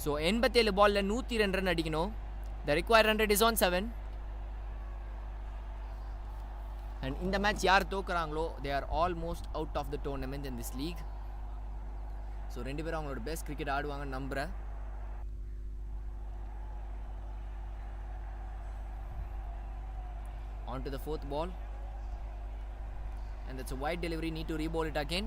ஸோ 87 பால்ல 102 ரன் அடிக்கணும். The required run rate is on 7. And இந்த match யார் தோக்குறாங்களோ they are almost out of the tournament in this league. So 2 பேரும் அவங்களோட best cricket ஆடுவாங்கன்னு நம்புகிறேன். On to the fourth ball. And that's a wide delivery, need to re-ball it again.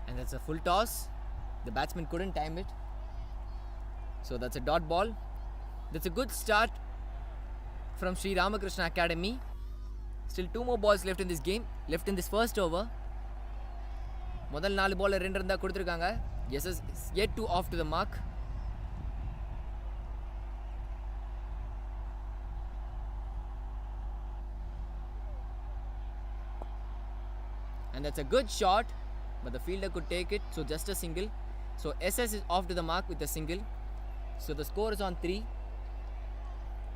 And that's a full toss. The batsman couldn't time it. So that's a dot ball. That's a good start from Sri Ramakrishna Academy. Still 2 more balls left in this game, left in this first over. முதல் 4 பால்ல 2 run தான் கொடுத்துருக்காங்க. Yes is yet to off to the mark. And that's a good shot, but the fielder could take it, so just a single. So SS is off to the mark with a single. So the score is on 3.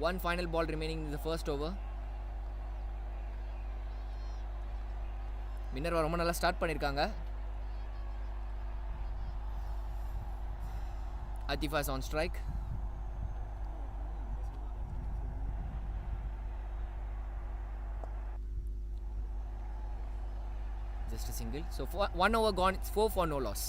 One final ball remaining in the first over. Minerva ரொம்ப நல்லா start பண்ணிருக்காங்க. Attica is on strike. Just a single. So 1 over gone, it's 4 for no loss.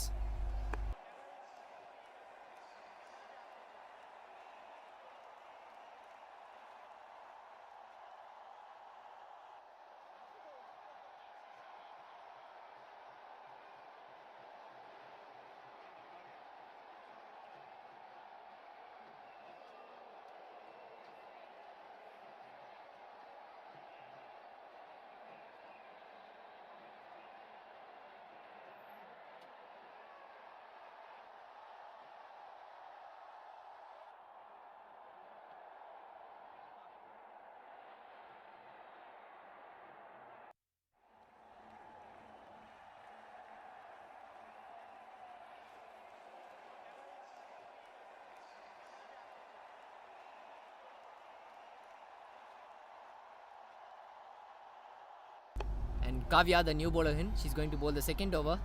And Kavya, the new bowler in, she's going to bowl the second over.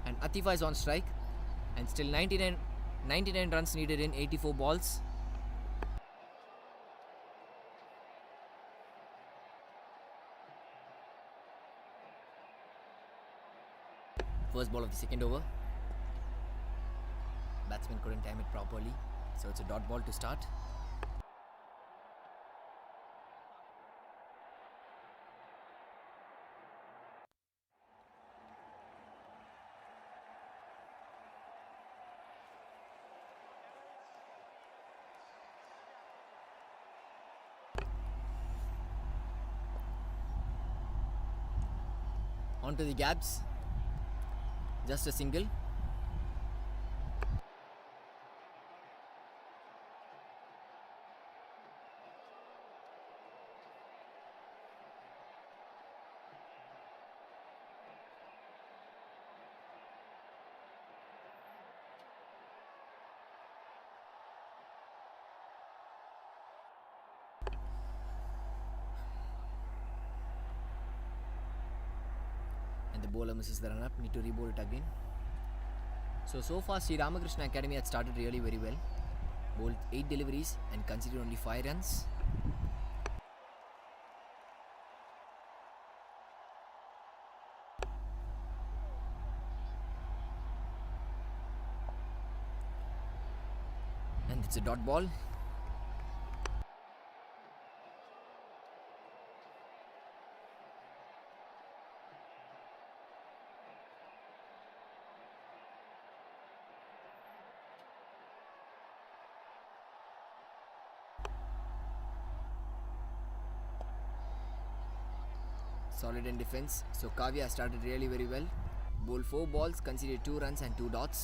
And Attica is on strike. And still 99 runs needed in 84 balls. First ball of the second over. Batsman couldn't time it properly, so it's a dot ball to start. Onto the gaps. Just a single. And the bowler misses the run-up. Need to re-bowl it again. So far Sri Ramakrishna Academy had started really very well. Bowled 8 deliveries and conceded only 5 runs. And it's a dot ball. Solid in defense. So Kavya started really very well. Bowled 4 balls, conceded 2 runs and 2 dots.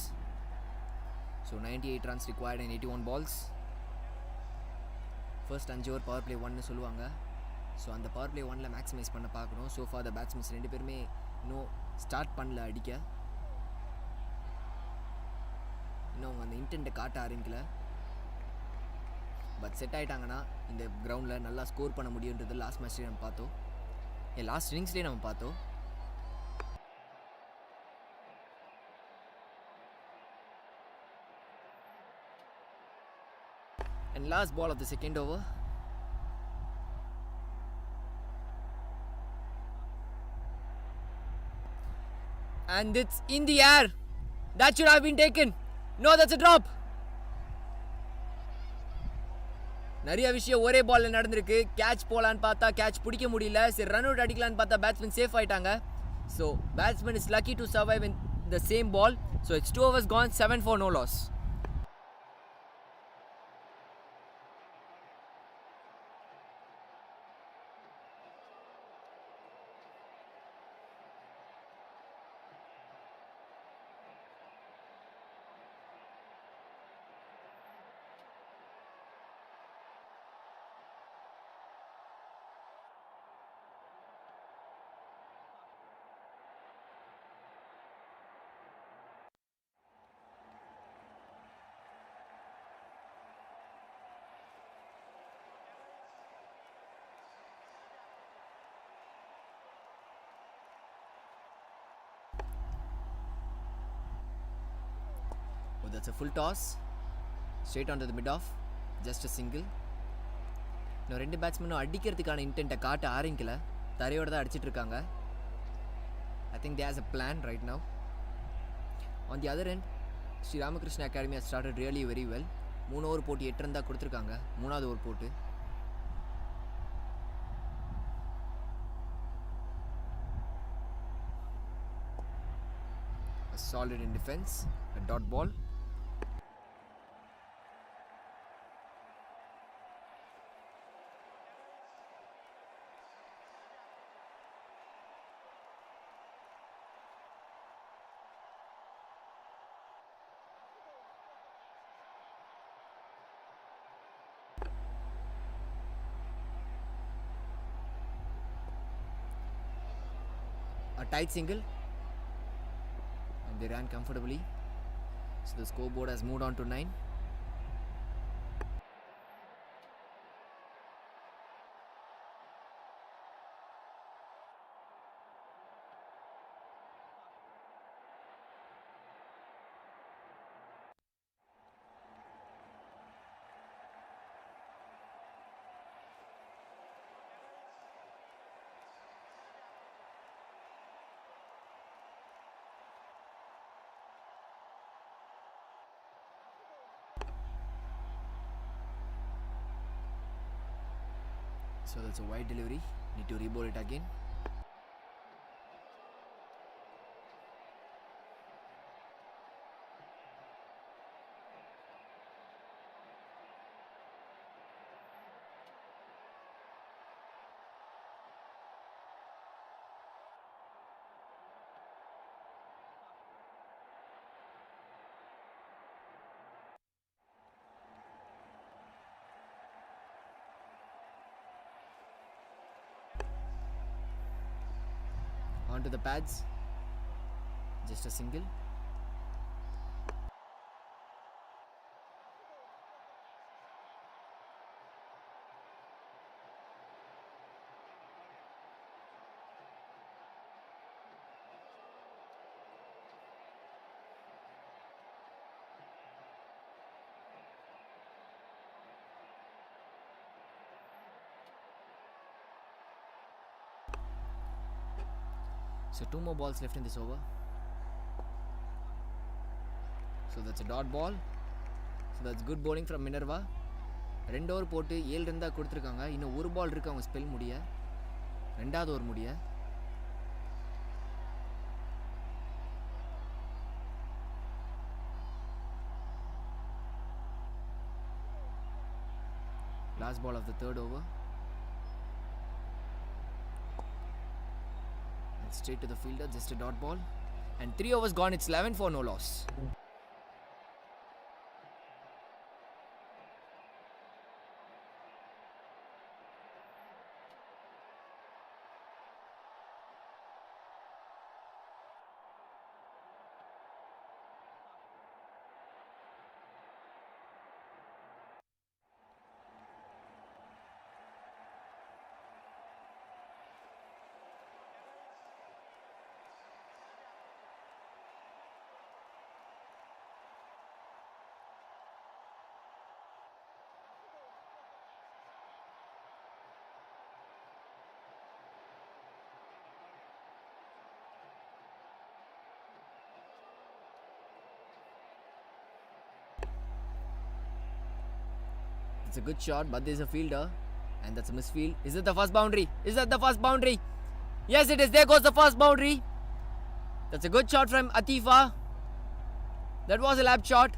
So 98 runs required in 81 balls. First 5 over power play 1 சொல்லுவாங்க. So அந்த power play 1ல maximise பண்ண பார்க்கணும். So for the batsmen 2 பேருமே இன்னும் start பண்ணல அடிக்க. இன்னும் அவங்க அந்த இன்டென்ட்டை காட்ட ஆரம்பிக்கல. பட் செட் ஆகிட்டாங்கன்னா இந்த கிரவுண்டில் நல்லா ஸ்கோர் பண்ண முடியுன்றது லாஸ்ட் மேட்ச்லேயே நம்ம பார்த்தோம். லாஸ்ட் இன்னிங்ஸ்லேயே நம்ம பார்த்தோம். And last ball of the second over. And it's in the air. That should have been taken. No, that's a drop. நிறைய விஷயம் ஒரே பால்ல நடந்திருக்கு. கேட்ச் போலான்னு பார்த்தா கேட்ச் பிடிக்க முடியல. சரி ரன் அவுட் அடிக்கலான்னு பார்த்தா பேட்ஸ்மேன் சேஃப் ஆயிட்டாங்க. So batsman is lucky to survive in the same ball. So it's 2 overs gone, 7 for no loss. That's a full toss straight onto the mid off, just a single. இன்னும் 2 பேட்ஸ்மேனும் அடிக்கிறதுக்கான இன்டென்ட்டை காட்ட ஆரம்பிக்கல. தரையோட தான் அடிச்சிட்டு இருக்காங்க. I think they has a plan right now. On the other end, Sri Ramakrishna Academy has started really very well. 3 over போட்டு 8 run தான் கொடுத்துருக்காங்க. 3வது ஓவர் போட்டு a solid in defense, a dot ball. A tight single and they ran comfortably. So the scoreboard has moved on to 9. So that's a wide delivery. Need to re-bowl it again. Onto the pads, just a single. So 2 more balls left in this over. So that's a dot ball. So that's good bowling from Minerva. 2 over போட்டு 7 run தான் கொடுத்துருக்காங்க. இன்னும் ஒரு பால் இருக்குது அவங்க spell முடிய, ரெண்டாவது over முடிய. Last ball of the third over. And straight to the fielder, just a dot ball. And 3 overs gone, it's 11 for no loss. It's a good shot, but there's a fielder, and that's a misfield. Is it the first boundary? Is that the first boundary? Yes, it is. There goes the first boundary. That's a good shot from Attica. That was a lap shot,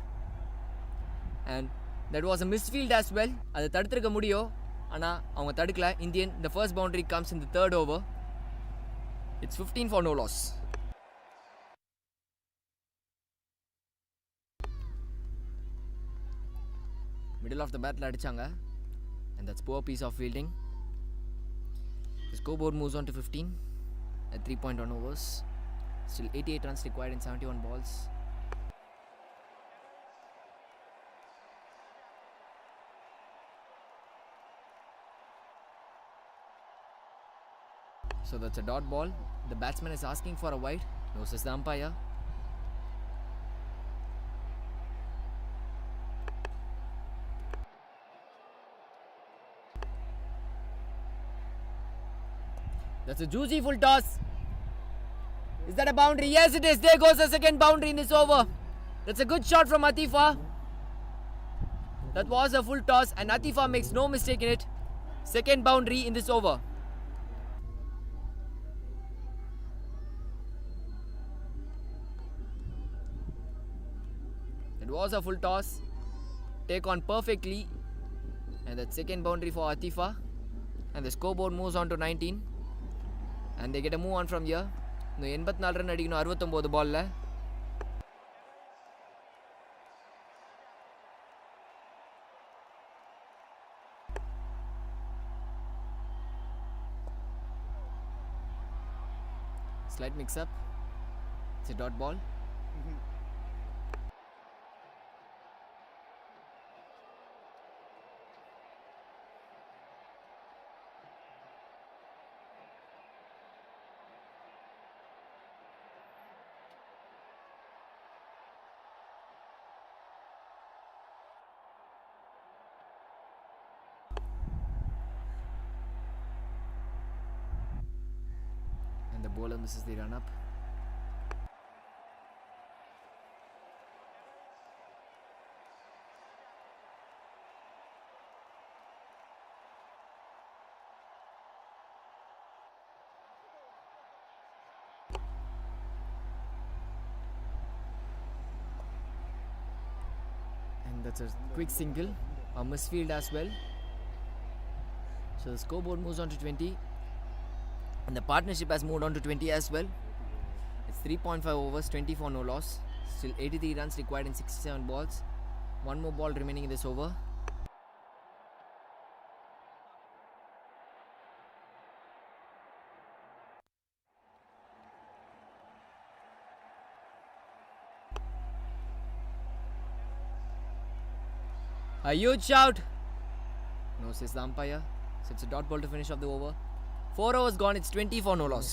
and that was a misfield as well. அது தடுத்திருக்க முடியும், ஆனால் அவங்க தடுக்கல. Indian, the first boundary comes in the third over. It's 15 for no loss. Middle of the battle அடிச்சாங்க, and that's poor piece of fielding. The scoreboard moves on to 15 at 3.1 overs. Still 88 runs required in 71 balls. So that's a dot ball. The batsman is asking for a wide. No, says the umpire. That's a juicy full toss. Is that a boundary? Yes, it is. There goes the second boundary in this over. That's a good shot from Attica. That was a full toss, and Attica makes no mistake in it. Second boundary in this over. It was a full toss. Take on perfectly. And that second boundary for Attica. And the scoreboard moves on to 19. And they get a move on from here. No, 84 run அடிக்கணும் 69 பால்ல. Slight mix up. It's a dot ball. The bowler misses the run up. And that's a quick single, a misfield as well. So the scoreboard moves on to 20. And the partnership has moved on to 20 as well. It's 3.5 overs, 24 no loss. Still 83 runs required in 67 balls. One more ball remaining in this over. A huge shout. No, says the umpire. So it's a dot ball to finish off the over. 4 overs gone, it's 20 for no loss.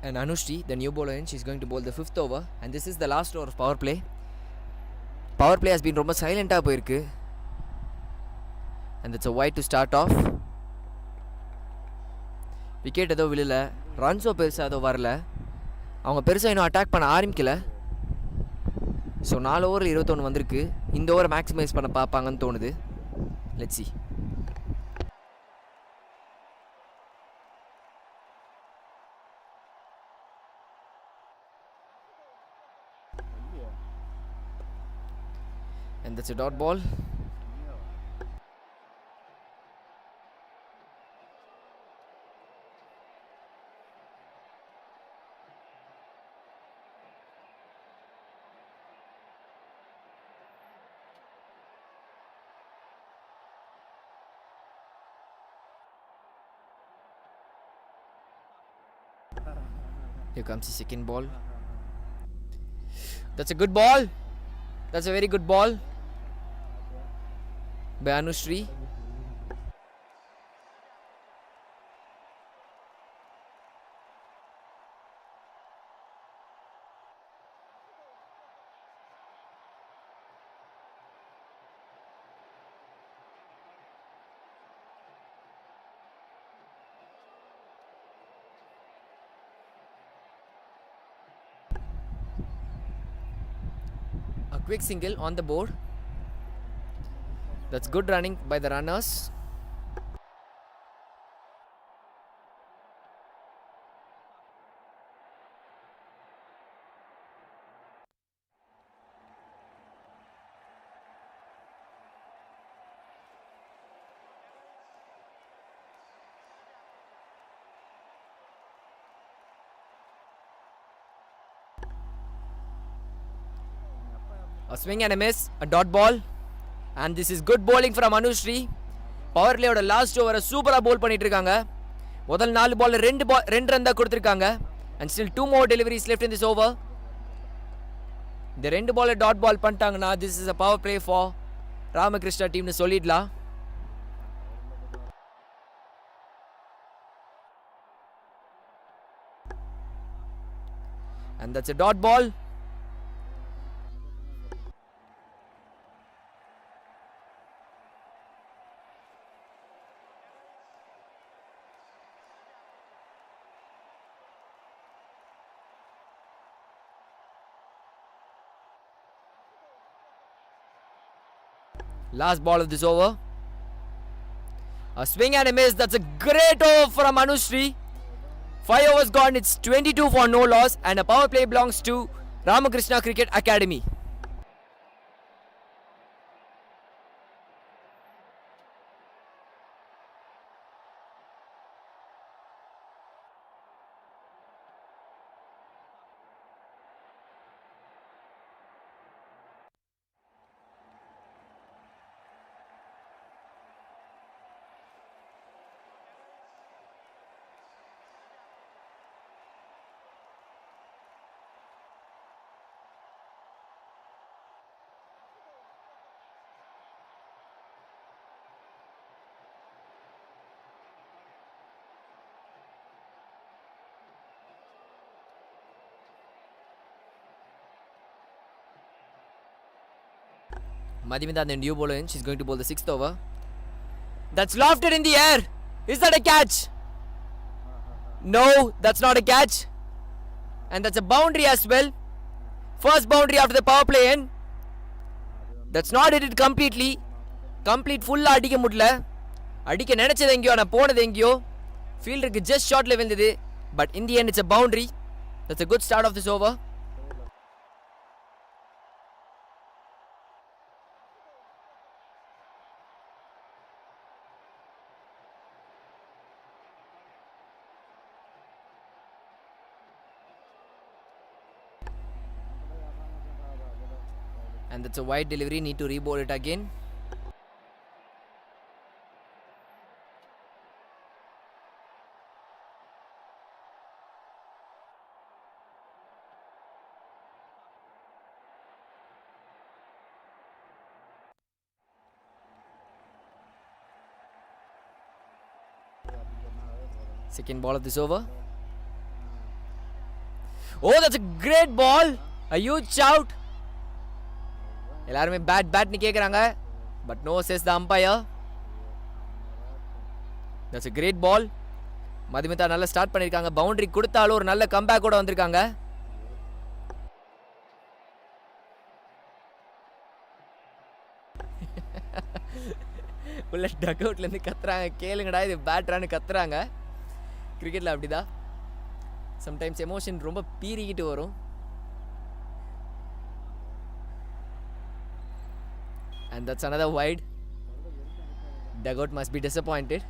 And Anushri, the new bowler, she's going to bowl the 5th over. And this is the last over of power play. Power play has been ரொம்ப சைலண்டாக போயிருக்கு. And it's a wide to start off. Wicket ஏதோ விழல, ரன்ஸோ பெருசாக ஏதோ வரல. அவங்க பெருசாக இன்னும் அட்டாக் பண்ண ஆரம்பிக்கல. ஸோ 4 ஓவரில் 21 வந்திருக்கு. இந்த ஓவரை மேக்ஸிமைஸ் பண்ண பார்ப்பாங்கன்னு தோணுது. Let's see. And that's a dot ball. Here comes the second ball. That's a good ball. That's a very good ball by Anushri. A quick single on the board. That's good running by the runners. A swing and a miss, a dot ball. And this is good bowling from Anushri. Power play oda last over super bowl பண்ணிட்டு இருக்காங்க. முதல் 4 பால்ல 2 run தான் கொடுத்திருக்காங்க. And still 2 more deliveries left in this over. இந்த 2 பால்ல dot பால் பண்ணிட்டாங்கன்னா this is a power play for Ramakrishna team னு சொல்லிடலாம். And that's a dot ball. Last ball of this over. A swing and a miss. That's a great over from Anushri. 5 overs gone. It's 22 for no loss. And a power play belongs to Ramakrishna Cricket Academy. Madhimita, the new bowler, she's going to bowl the 6th over. That's lofted in the air. Is that a catch? No, that's not a catch. And that's a boundary as well. First boundary after the power play end. That's not hit it completely. Complete full அடிக்க முடியல. அடிக்க நினைச்சது எங்கயோ ஆனா போனது எங்கயோ. ஃபீல்டருக்கு just short level இருந்தது. But in the end it's a boundary. That's a good start of this over. And that's a wide delivery. Need to re-bowl it again. Second ball of this over. Oh, that's a great ball. A huge shout. எல்லாருமே bad னு கேக்குறாங்க. But no says the umpire. That's a great ball. Madhumitha நல்லா start பண்ணிருக்காங்க. Boundary கொடுத்தாலும் ஒரு நல்ல comeback கூட வந்திருக்காங்க. உள்ள டக் அவுட்ல இருந்து கத்துறாங்க, கேளுங்கடா இது பேட்டரான்னு கத்துறாங்க. கிரிக்கெட்ல அப்படிதான் சம்டைம்ஸ் எமோஷன் ரொம்ப பீறிக்கிட்டு வரும். And that's another wide. Dugout must be disappointed.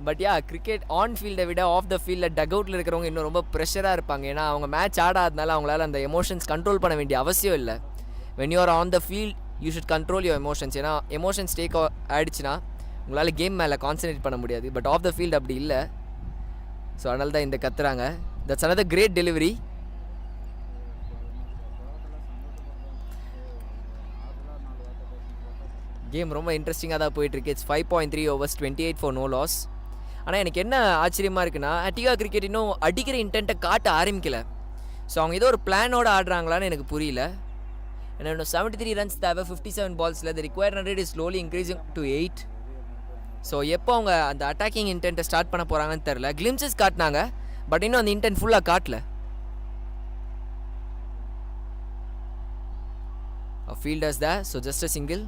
But yeah cricket on ஃபீல்டை விட ஆஃப் த ஃபீல்டில் டக் அவுட்டில் இருக்கிறவங்க இன்னும் ரொம்ப ப்ரெஷராக இருப்பாங்க. ஏன்னா அவங்க மேட்ச் ஆடாதனால அவங்களால அந்த எமோஷன்ஸ் கண்ட்ரோல் பண்ண வேண்டிய அவசியம் இல்லை. When you are on the field you should control your emotions. ஏன்னா எமோஷன்ஸ் டேக் ஆகிடுச்சுன்னா உங்களால் கேம் மேலே கான்சன்ட்ரேட் பண்ண முடியாது. பட் ஆஃப் த ஃபீல்டு அப்படி இல்லை. ஸோ அதனால தான் இந்த கத்துறாங்க. That's another great delivery. Game ரொம்ப இன்ட்ரெஸ்டிங்காக தான் போயிட்டுருக்கு. It's 5.3 overs 28 for no loss. ஆனால் எனக்கு என்ன ஆச்சரியமாக இருக்குன்னா அட்டிகா கிரிக்கெட் இன்னும் அடிக்கிற இன்டென்ட்டை காட்ட ஆரம்பிக்கல. ஸோ அவங்க ஏதோ ஒரு பிளானோட ஆடுறாங்களான்னு எனக்கு புரியல. ஏன்னா இன்னும் 73 runs தேவை 57 balls. The required run rate is slowly increasing to 8. So எப்போ அவங்க அந்த அட்டாக்கிங் இன்டென்ட்டை ஸ்டார்ட் பண்ண போகிறாங்கன்னு தெரில. கிளிம்சஸ் காட்டினாங்க, பட் இன்னும் அந்த இன்டென்ட் ஃபுல்லாக காட்டல. Fielders there, so just a single.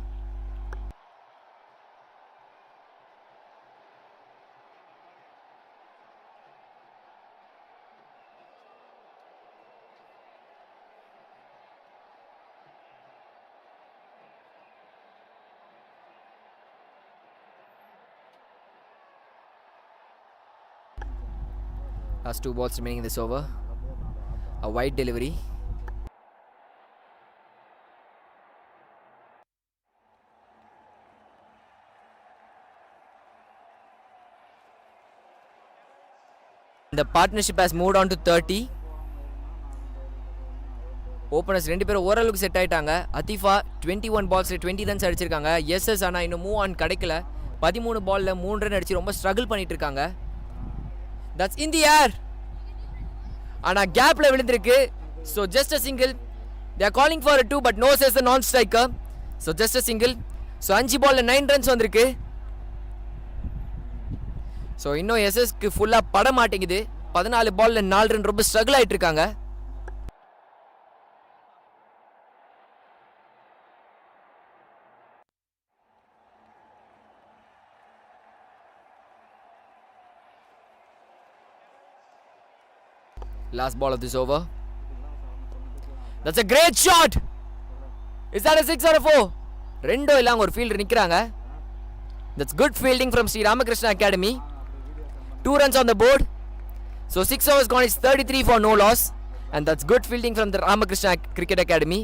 Last 2 balls remaining in this over. A wide delivery. The partnership has moved on to 30. Openers 2 பேரும் ஓரளவுக்கு செட் ஆயிட்டாங்க. அத்திஃபா 21 balls 20 runs அடிச்சிருக்காங்க. எஸ்எஸ் ஆனால் இன்னும் மூவ் ஆன் கிடைக்கல. 13 ball 3 run அடிச்சு ரொம்ப ஸ்ட்ரகிள் பண்ணிட்டு இருக்காங்க. That's in the air. ஆனா கேப்ல விழுந்திருக்கு. So just a single. They are calling for a 2 but no says the non striker. So just a single. So 5 ball 9 runs வந்திருக்கு. So இன்னும் எஸ்எஸ்க்கு ஃபுல்லா பட மாட்டேங்குது. 14 ball 4 run ரொம்ப ஸ்ட்ரகிள் ஆயிட்டு இருக்காங்க. Last ball of this over. That's a great shot. Is that a 6 or a 4? ரெண்டோ இல்ல அங்க ஒரு ஃபீல்டர் நிக்கறாங்க. That's good fielding from Sri Ramakrishna Academy. 2 runs on the board. So 6 overs gone is 33 for no loss. And that's good fielding from the Ramakrishna Cricket Academy.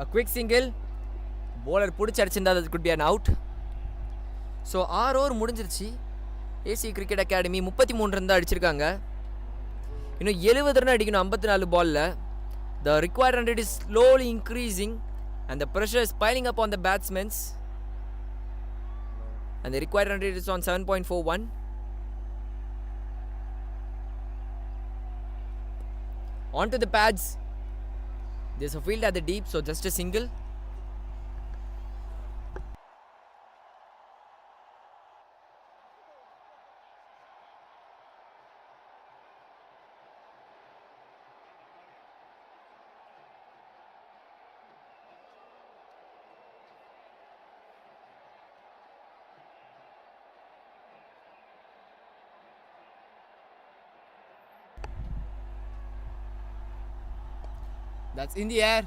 A quick single. Bowler புடிச்சு அடிச்சிருந்தா அது could be an out. So 6 over முடிஞ்சிருச்சு. AC cricket academy 33 run தான் அடிச்சிருக்காங்க. இன்னும் 70 run அடிக்கணும் 54 பாலில். The required run rate is slowly increasing and the pressure is piling up on the batsmen. And the required run rate is on 7.41. On to the pads. There's a field at the deep, so just a single. That's in the air.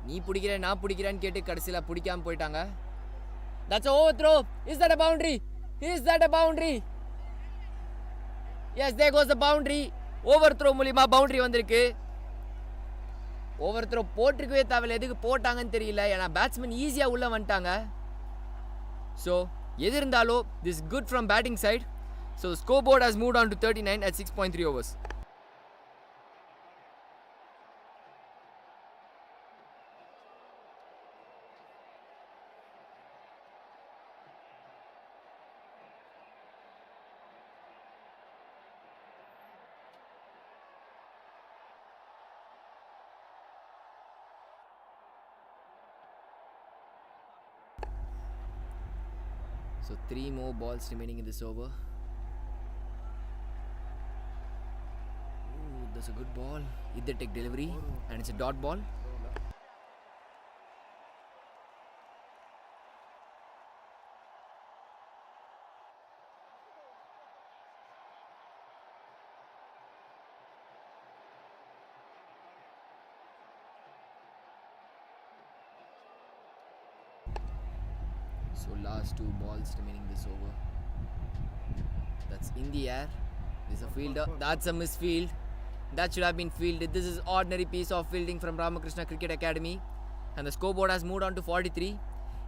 நீ பிடிக்கிற நான் பிடிக்கிறேன்னு கேட்டு கடைசியில் பிடிக்காம போயிட்டாங்க. That's an overthrow. Is that a boundary? Is that a boundary? Yes, there goes the boundary. Overthrow மூலியமா boundary வந்திருக்கு. ஓவர்த்ரோ போட்டிருக்கவே தேவையில்லை, எதுக்கு போட்டாங்கன்னு தெரியல. ஏன்னா பேட்ஸ்மேன் ஈஸியாக உள்ளே வந்துட்டாங்க. ஸோ எது இருந்தாலும் this good from batting side. So score board has moved on to 39 at 6.3 overs. So 3 more balls remaining in this over. Ooh, that's a good ball. Hit the take delivery and it's a dot ball. So last 2 balls remaining this over. That's in the air. There's a fielder. That's a misfield. That should have been fielded. This is ordinary piece of fielding from Ramakrishna Cricket Academy. And the scoreboard has moved on to 43.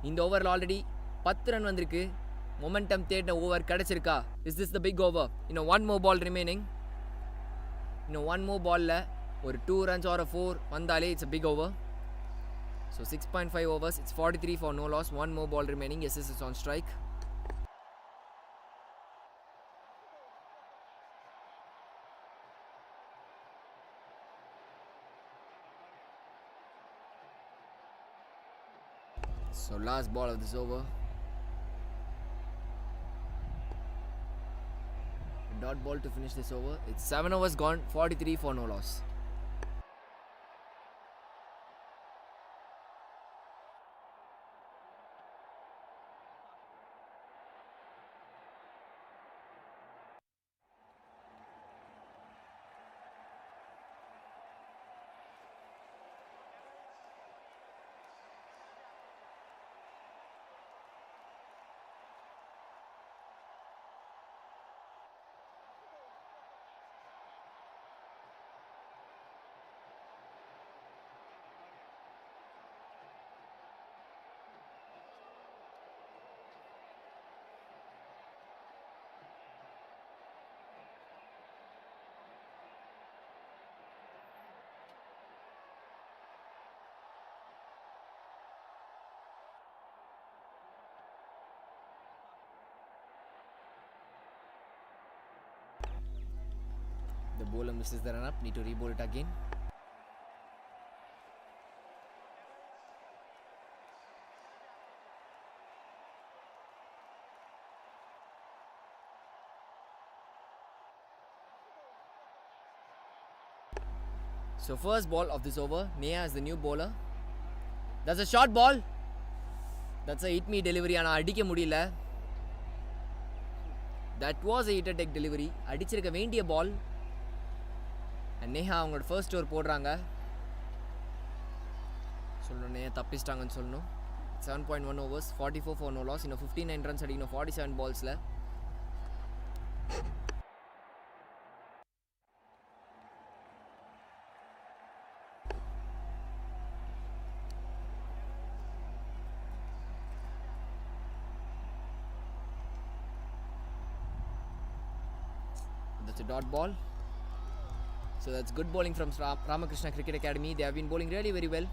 In the over already 10 run வந்திருக்கு. Momentum தேடின over கிடைச்சிருக்கா? Is this the big over? One more ball remaining. One more ball ஒரு 2 runs or a 4 வந்தாலே it's a big over. So 6.5 overs, it's 43 for no loss. 1 more ball remaining. SS is on strike. So last ball of this over. Dot ball to finish this over. It's 7 overs gone, 43 for no loss. The bowler misses the run up. Need to re-bowl it again. So first ball of this over. Neha is the new bowler. That's a short ball. That's a hit me delivery. ஆனால் அடிக்க முடியல. That was a hit and take delivery. அடிச்சிருக்க வேண்டிய ball. Neha அவங்களோட first over போடுறாங்க. சொல்லணும் நேஹா தப்பிச்சிட்டாங்கன்னு சொல்லணும். 7.1 overs, 44 for no loss. இன்னும் 59 runs அடிக்கணும் 47 balls. That's a dot ball. So that's good bowling from Ramakrishna Cricket Academy. They have been bowling really very well.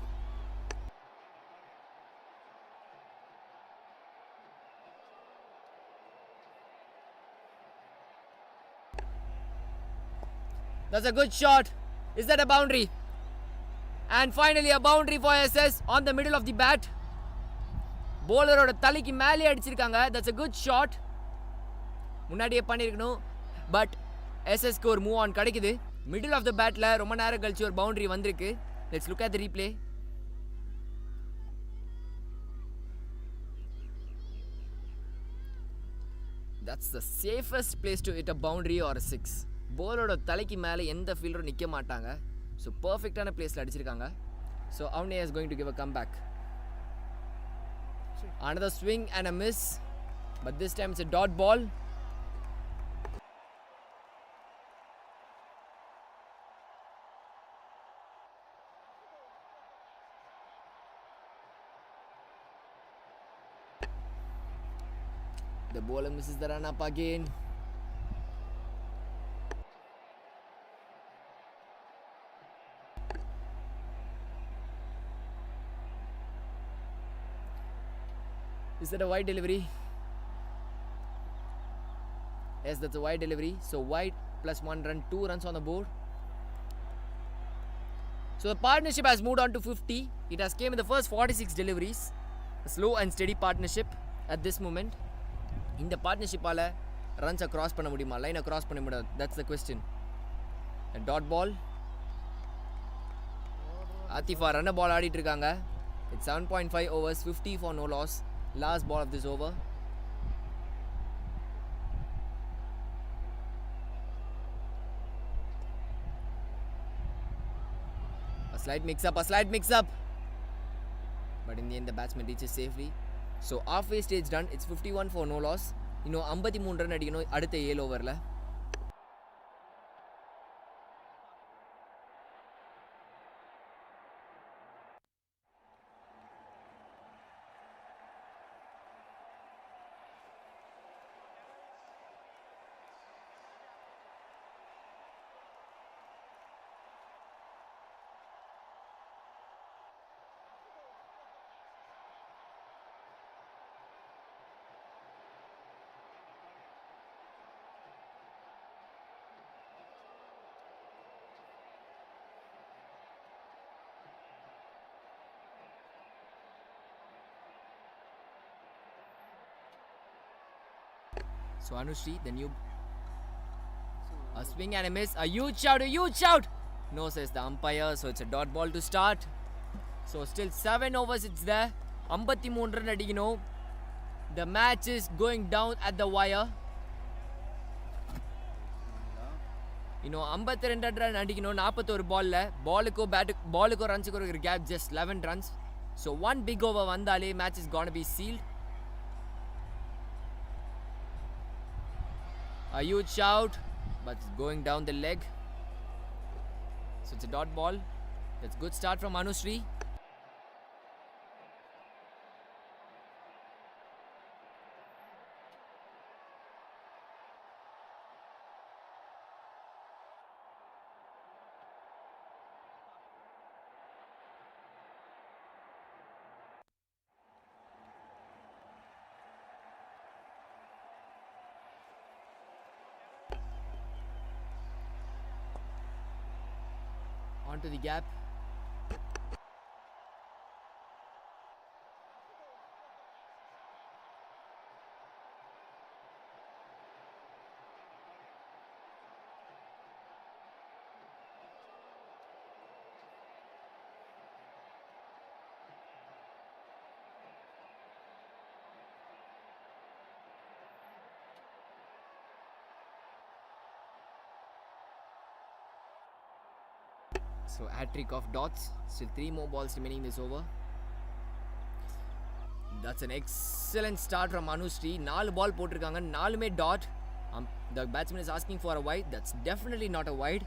That's a good shot. Is that a boundary? And finally a boundary for SS on the middle of the bat. Bowler oda thaliki மேலே அடிச்சிருக்காங்க. That's a good shot. முன்னாடியே பண்ணிருக்கணும். But SS க்கு ஒரு move on கிடைக்குது. Middle of the batல ரொம்ப நேரம் கழிச்சு ஒரு boundary வந்திருக்கு. Let's look at the replay. That's the safest place to hit a boundary or a six. Bowler தலைக்கு மேலே எந்த ஃபீல்டரும் நிற்க மாட்டாங்க. ஸோ பர்ஃபெக்டான பிளேஸில் அடிச்சிருக்காங்க. ஸோ அவனே is going to give a comeback. Another swing and a miss, but this time it's a dot ball. The bowler misses the run up again. Is that a wide delivery? Yes, that's a wide delivery. So wide plus 1 run, 2 runs on the board. So the partnership has moved on to 50. It has came in the first 46 deliveries. A slow and steady partnership at this moment. In the partnership ala runs cross பண்ண முடியுமா, line cross பண்ண முடியாது? That's the question. A dot ball. Attica run ball ஆடிட்டு இருக்காங்க. It's 7.5 overs, 50 for no loss. Last ball of this over. A slight mix up. But in the end the batsman reaches safely. So halfway stage done. It's 51 for no loss. You know 53 run அடிக்கணும் அடுத்த 7 ஓவரில். So Anushri, the new a swing and a miss, a huge shout. No, says the umpire. So it's a dot ball to start. So still 7 overs it's there. 53 run அடிக்கணும். The match is going down at the wire. You know 52 run அடிக்கணும் 41 பால்ல. பாலுக்கு ரன்ஸுக்கு ஒரு gap just 11 runs. So one big over வந்தாலே match is going to be sealed. A huge shout, but it's going down the leg. So it's a dot ball. That's good start from Anushri. Onto the gap. So hat-trick of dots. Still 3 more balls remaining this over. That's an excellent start from Anushri. 4 ball போட்டிருக்காங்க 4மே dot. The batsman is asking for a wide. That's definitely not a wide.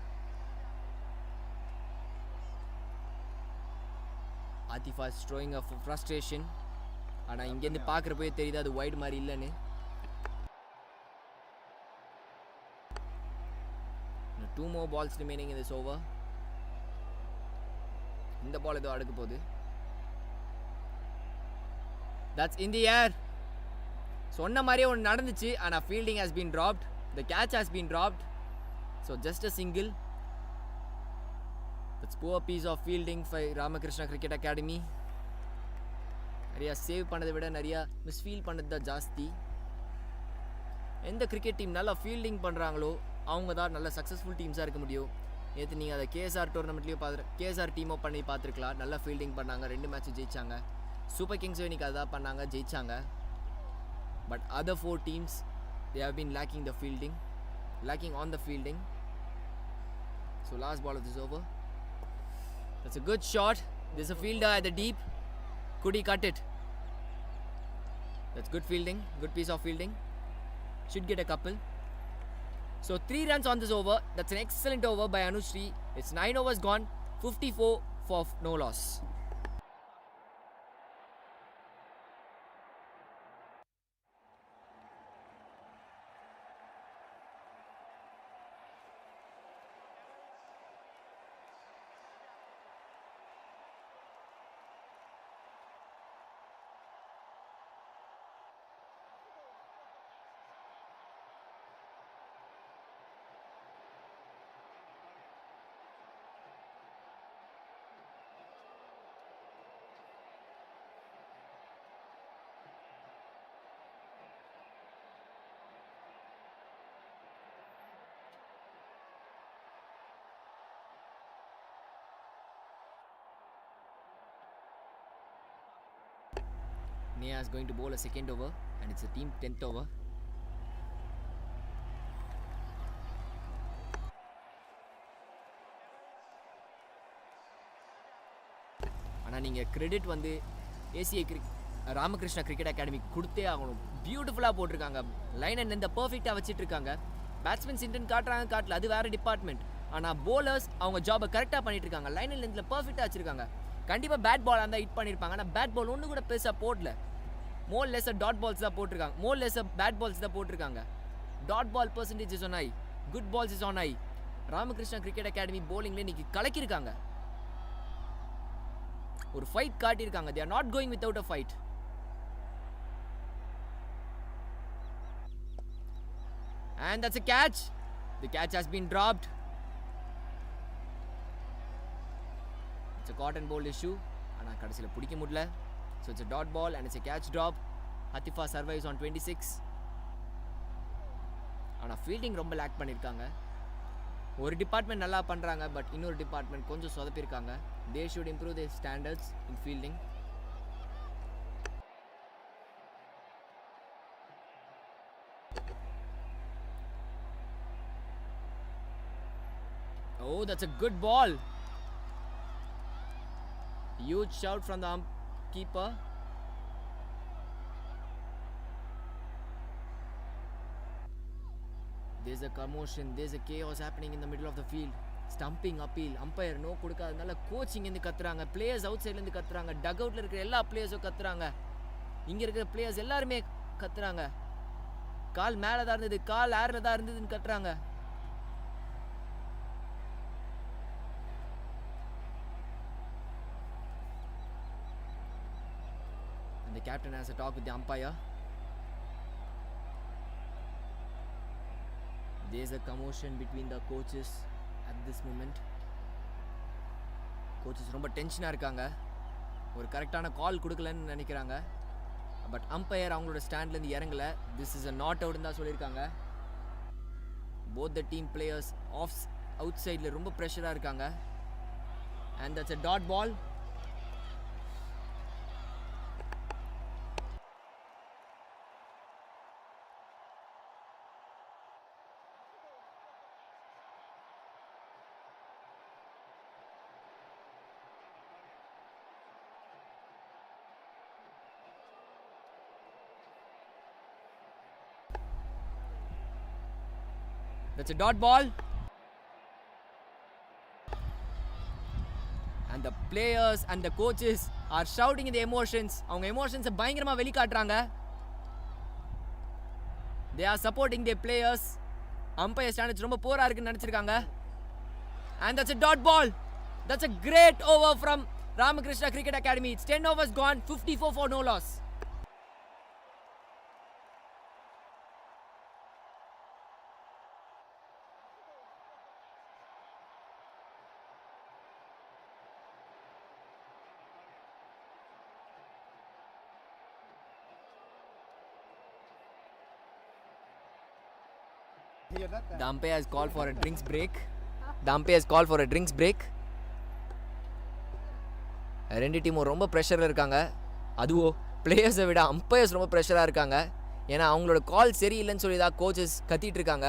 Attica is showing a frustration. ஆனால் இங்கேருந்து பார்க்குறப்பே தெரியுது அது wide மாதிரி இல்லைன்னு. 2 more balls remaining in this over. இந்த பால் ஏதோ அடுக்க போகுது. That's in the air. சொன்ன மாதிரியே ஒன்று நடந்துச்சு. ஆனால் fielding has been dropped. The catch has been dropped. So just a single. That's poor piece of fielding for Ramakrishna Cricket Academy. நிறையா சேவ் பண்ணதை விட நிறையா மிஸ்ஃபீல் பண்ணது தான் ஜாஸ்தி. எந்த கிரிக்கெட் டீம் நல்லா ஃபீல்டிங் பண்ணுறாங்களோ அவங்க தான் நல்ல சக்ஸஸ்ஃபுல் டீம்ஸாக இருக்க முடியும். நேற்று நீங்கள் அதை கேஎஸ்ஆர் டோர்னமெண்ட்லேயும் கேஎஸ்ஆர் டீமோ பண்ணி பார்த்துருக்கலாம். நல்லா ஃபீல்டிங் பண்ணாங்க, 2 மேட்ச் ஜெயிச்சாங்க. சூப்பர் கிங்ஸும் இன்றைக்கி அதான் பண்ணாங்க, ஜெயிச்சாங்க. But other 4 teams they have been lacking on the fielding. So last ball of this over. That's a good shot. There's a fielder at the deep. Could he cut it? That's good fielding, good piece of fielding. Should get a couple. So 3 runs on this over. That's an excellent over by Anushri. It's 9 overs gone, 54 for no loss. Nia is going to bowl a second over and it's a team 10th over. ஆனால் நீங்கள் credit வந்து Ramakrishna cricket academy கொடுத்தே ஆகணும். பியூட்டிஃபுல்லாக போட்டிருக்காங்க. Line and இந்த பர்ஃபெக்டாக வச்சுட்டு இருக்காங்க. பேட்ஸ்மேன்ஸ் இன்டென்ட் காட்டல, அது வேறு டிபார்ட்மெண்ட். ஆனால் போலர்ஸ் அவங்க ஜாபை கரெக்டாக பண்ணிட்டு இருக்காங்க. லைன் அண்ட் லென்த்தில் பர்ஃபெக்டாக வச்சிருக்காங்க. கண்டிப்பாக பேட் பாலாக இருந்தால் ஹிட் பண்ணியிருப்பாங்க. ஆனால் பேட் பால் ஒன்று கூட பெருசாக போடல. மோர் லெஸ்ஸர் டாட் பால்ஸ் தான் போட்டிருக்காங்க. மோர் லெஸ்ஸர் பேட் பால்ஸ் தான் போட்டிருக்காங்க. Dot ball percentage is on high, good balls is on high. Ramakrishna cricket academy போலிங்ல இன்னைக்கு கலக்கியிருக்காங்க. ஒரு ஃபைட் காட்டியிருக்காங்க. they are not going without a fight. And that's a catch. The catch has been dropped. It's a caught and bowled issue. ஆனால் கடைசியில் பிடிக்க முடியல. So it's a dot ball and it's a catch drop. Attica survives on 26. ஆனால் fielding ரொம்ப லேக் பண்ணியிருக்காங்க. ஒரு department நல்லா பண்ணுறாங்க, பட் இன்னொரு டிபார்ட்மெண்ட் கொஞ்சம் சொதப்பியிருக்காங்க. They should improve their standards in fielding. Oh, that's a good ball. Huge shout from the keeper. There's a commotion, there's a chaos happening in the middle of the field. Stumping appeal, umpire no கொடுக்காதனால coaching இருந்து கத்துறாங்க, players out சைடுல இருந்து கத்துறாங்க, டக் அவுட்ல இருக்கிற எல்லா பிளேயர்ஸும் கத்துறாங்க, இங்க இருக்கிற பிளேயர்ஸ் எல்லாருமே கத்துறாங்க. கால் மேல தான் இருந்தது, கால் ஏர்ல தான் இருந்ததுன்னு கத்துறாங்க. And the captain has a talk with the umpire. There's a commotion between the coaches at this moment. Coaches ரொம்ப டென்ஷனாக இருக்காங்க. ஒரு கரெக்டான கால் கொடுக்கலன்னு நினைக்கிறாங்க. பட் அம்பையர் அவங்களோட ஸ்டாண்ட்லேருந்து இறங்கலை. திஸ் இஸ் அ நாட் அவுட்னு தான் சொல்லியிருக்காங்க. போத் த டீம் பிளேயர்ஸ் அவுட் சைடில் ரொம்ப ப்ரெஷராக இருக்காங்க. And that's a dot ball. That's a dot ball. And the players and the coaches are shouting in the emotions. அவங்க emotions பயங்கரமா வெளிக்காட்டுறாங்க. They are supporting their players. Umpire standards ரொம்ப போரா இருக்குன்னு நினைச்சிருக்காங்க. And that's a dot ball. That's a great over from Ramakrishna Cricket Academy. It's 10 overs gone, 54 for no loss. The umpire has called for a drinks break. ரெண்டு டீமும் ரொம்ப ப்ரெஷரில் இருக்காங்க. அதுவும் பிளேயர்ஸை விட umpires ரொம்ப ப்ரெஷராக இருக்காங்க. ஏன்னா அவங்களோட கால் சரியில்லைன்னு சொல்லி தான் கோச்சஸ் கத்திட்டு இருக்காங்க.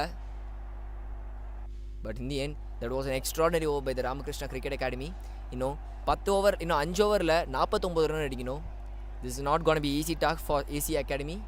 But in the end that was an extraordinary over by the Ramakrishna Cricket Academy. இன்னும் 10 ஓவர், இன்னும் 5 ஓவரில் 49 ரன் அடிக்கணும். This is not going to be easy task for AC Academy.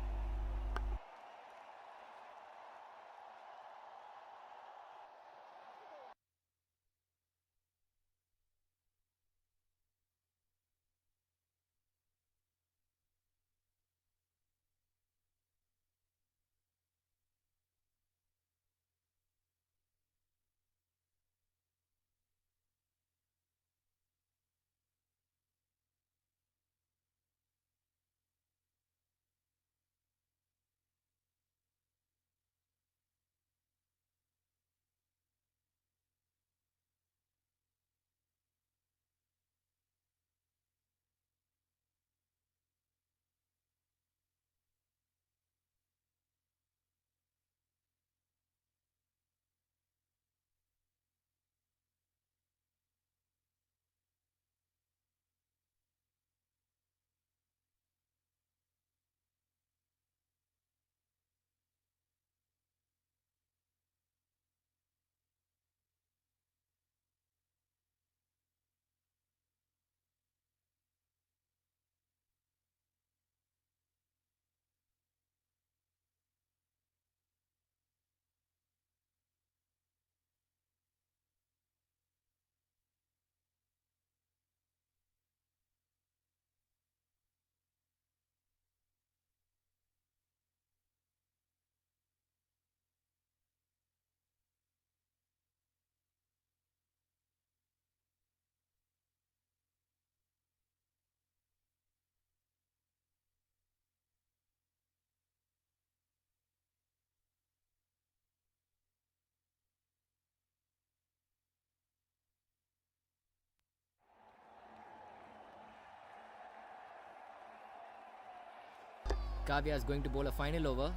Kavya is going to bowl a final over.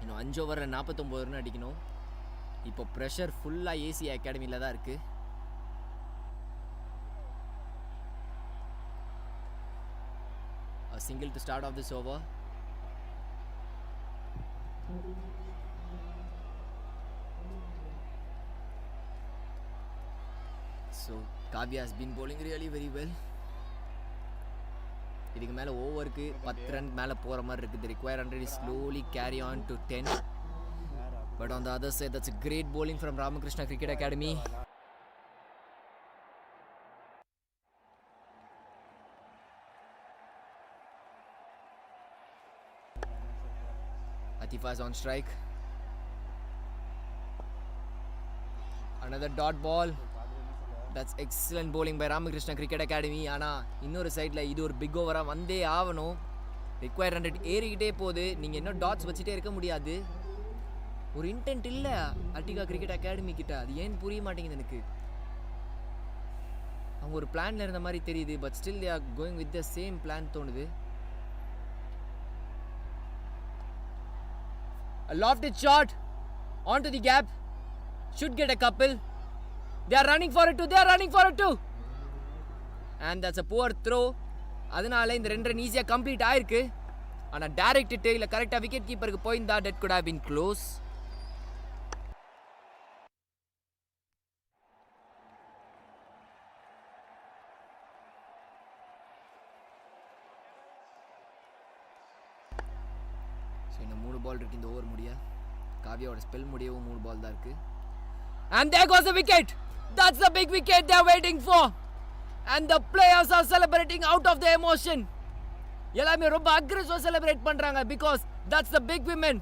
இன்னும் 5 ஓவரில் 49 run அடிக்கணும். இப்போ pressure ஃபுல்லாக AC அகாடமியில் தான் இருக்குது. A single to start off this over. So Kavya has been bowling really very well. இதுக்கு மேலே ஓவருக்கு 10 ரன் மேலே போகிற மாதிரி இருக்குது. The required 100 is slowly carry on to 10. But on the other side, that's a great bowling from Ramakrishna Cricket Academy. Attica is on strike. Another dot ball. That's excellent bowling by Ramakrishna Cricket Academy. ஆனால் இன்னொரு சைடில் இது ஒரு big ஓவராக வந்தே ஆகணும். Require 100 ஏறிக்கிட்டே போகுது. நீங்கள் இன்னும் டாட்ஸ் வச்சுட்டே இருக்க முடியாது. ஒரு இன்டென்ட் இல்லை அட்டிகா கிரிக்கெட் அகாடமி கிட்ட. அது ஏன் புரிய மாட்டேங்குது எனக்கு. அவங்க ஒரு பிளானில் இருந்த மாதிரி தெரியுது. But still they are going with the same plan தோணுது. A lofted shot onto the gap. Should get a couple. They are running for it too. And that's a poor throw. அதனால இந்த 2 ரன் ஈஸியாக complete ஆயிருக்கு. ஆனால் direct hit இல்லை, கரெக்டாக wicket கீப்பருக்கு போயிருந்தா that could have been close. So இன்னும் 3 பால் இருக்குது இந்த ஓவர் முடிய. காவியாவோட ஸ்பெல் முடியவும் 3 பால் தான் இருக்குது. And there goes the wicket. That's the big wicket they are waiting for. And the players are celebrating out of their emotion. எல்லாமே ரொம்ப அக்ரெசிவா celebrate பண்றாங்க because that's the big women.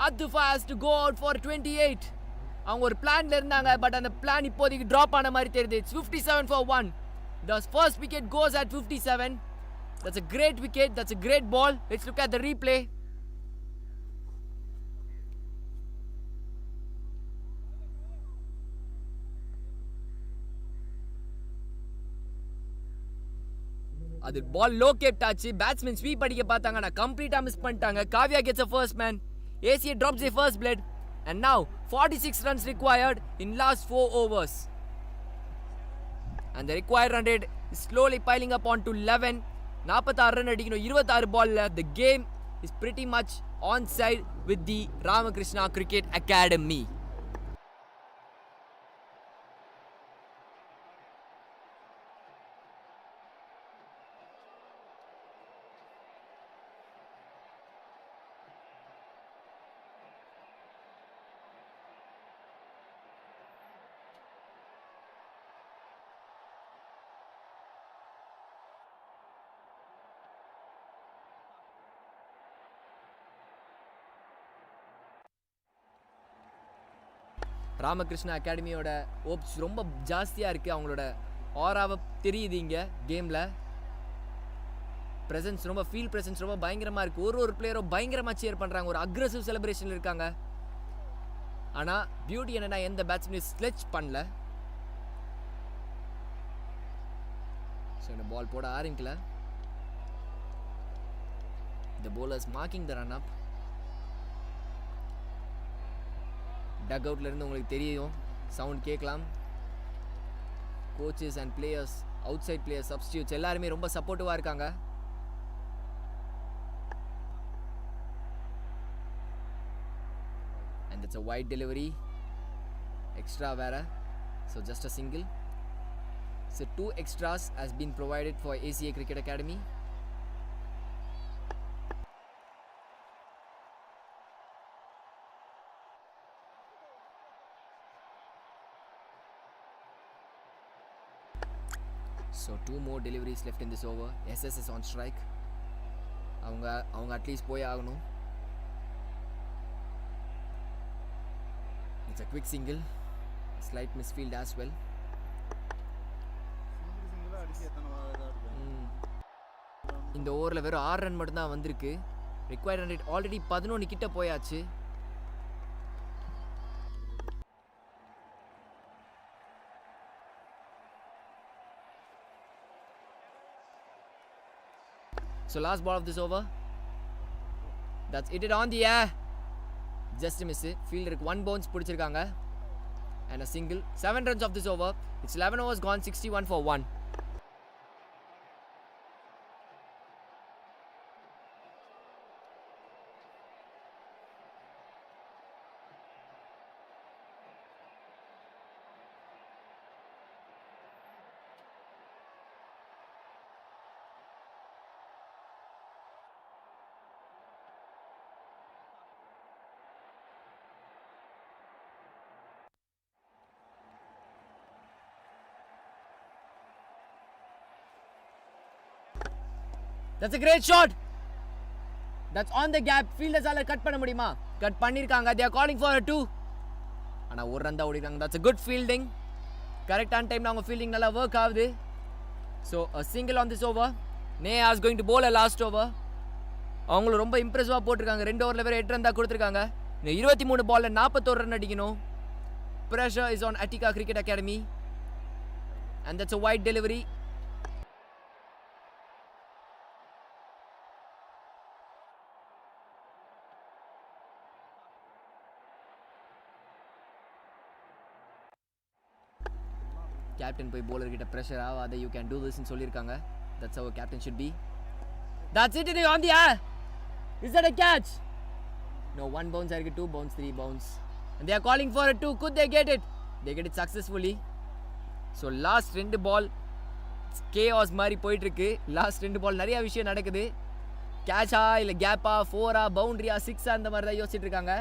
Attica has to go out for 28. அவங்க ஒரு பிளான்ல இருந்தாங்க, but அந்த plan இப்போதைக்கு drop ஆன மாதிரி தெரியுது. It's 57 for 1. The first wicket goes at 57. That's a great wicket. That's a great ball. Let's look at the replay. அது பால் லோ கேப்ட் ஆச்சு. பேட்ஸ்மேன் ஸ்வீப் அடிக்க பார்த்தாங்க, ஆனா கம்ப்ளீட்டா மிஸ் பண்ணிட்டாங்க. Kavya gets a first man. ACA drops a first blade. And now 46 runs required in last 4 overs. And the required run rate is slowly piling up onto 11. 46 run அடிக்கணும் 26 பால்ல. The game is pretty much on side with the Ramakrishna Cricket Academy. Ramakrishna அகாடமியோட hopes ரொம்ப ஜாஸ்தியாக இருக்குது. அவங்களோட ஆராவை தெரியுது இங்கே கேமில். ப்ரெசன்ஸ் ரொம்ப ஃபீல்ட் ப்ரெசன்ஸ் ரொம்ப பயங்கரமாக இருக்குது. ஒரு பிளேயரும் பயங்கரமாக சேர் பண்ணுறாங்க. ஒரு அக்ரெசிவ் செலிப்ரேஷனில் இருக்காங்க. ஆனால் பியூட்டி என்னென்னா எந்த பேட்ஸ்மேனையும் ஸ்லெச் பண்ணல. ஸோ இந்த பால் போட ஆரம்பிக்கல. The bowlers marking the run up. டக் அவுட்ல இருந்து உங்களுக்கு தெரியும், சவுண்ட் கேட்கலாம். Coaches and players, outside players, substitutes எல்லாருமே ரொம்ப சப்போர்ட்டிவாக இருக்காங்க. And it's a wide delivery, extra வேற. So just a single. So 2 extras has been provided for ACA Cricket Academy. So 2 more deliveries left in this over. SS is on strike. அவங்க at least போய் ஆகணும். It's a quick single. Slight misfield as well. இந்த ஓவரில் வெறும் 6 run மட்டும் தான் வந்திருக்கு. Required run rate already 11 கிட்ட போயாச்சு. So last ball of this over. That's hit it on the air. Just a miss. Fielder 1 bounce பிடிச்சிருக்காங்க. And a single. 7 runs of this over. It's 11 overs gone, 61 for 1. That's a great shot. That's on the gap. Fielders ஆல cut பண்ண முடியுமா? Cut பண்ணிருக்காங்க. They are calling for a 2. ஆனா ஒரு run தான் ஓடிறாங்க. That's a good fielding. Correct on time அவங்க fielding நல்லா work ஆகுது. So a single on this over. Neha is going to bowl a last over. அவங்கள ரொம்ப இம்ப்ரெசிவா போட்டுருக்காங்க. 2 ஓவர்ல வேற 8 ரன் தான் கொடுத்திருக்காங்க. 23 பால்ல 41 ரன் அடிக்கணும். Pressure is on Attica Cricket Academy. And that's a wide delivery. Captain போய் bowler கிட்ட pressure ஆவாத, you can do this ன்னு சொல்லிருக்காங்க. That's how a captain should be. That's it on the air. Is that a catch? No, 1 bounce ஆயிருக்கு, 2 bounce, 3 bounce. And they are calling for a 2. Could they get it? They get it successfully. So last 2 ball chaos மாதிரி போயிட்டு இருக்கு. Last 2 பால் நிறைய விஷயம் நடக்குது. கேட்சா இல்ல கேப்பா, 4ஆ, பவுண்டரியா, 6ஆ அந்த மாதிரி தான் யோசிச்சுட்டு இருக்காங்க.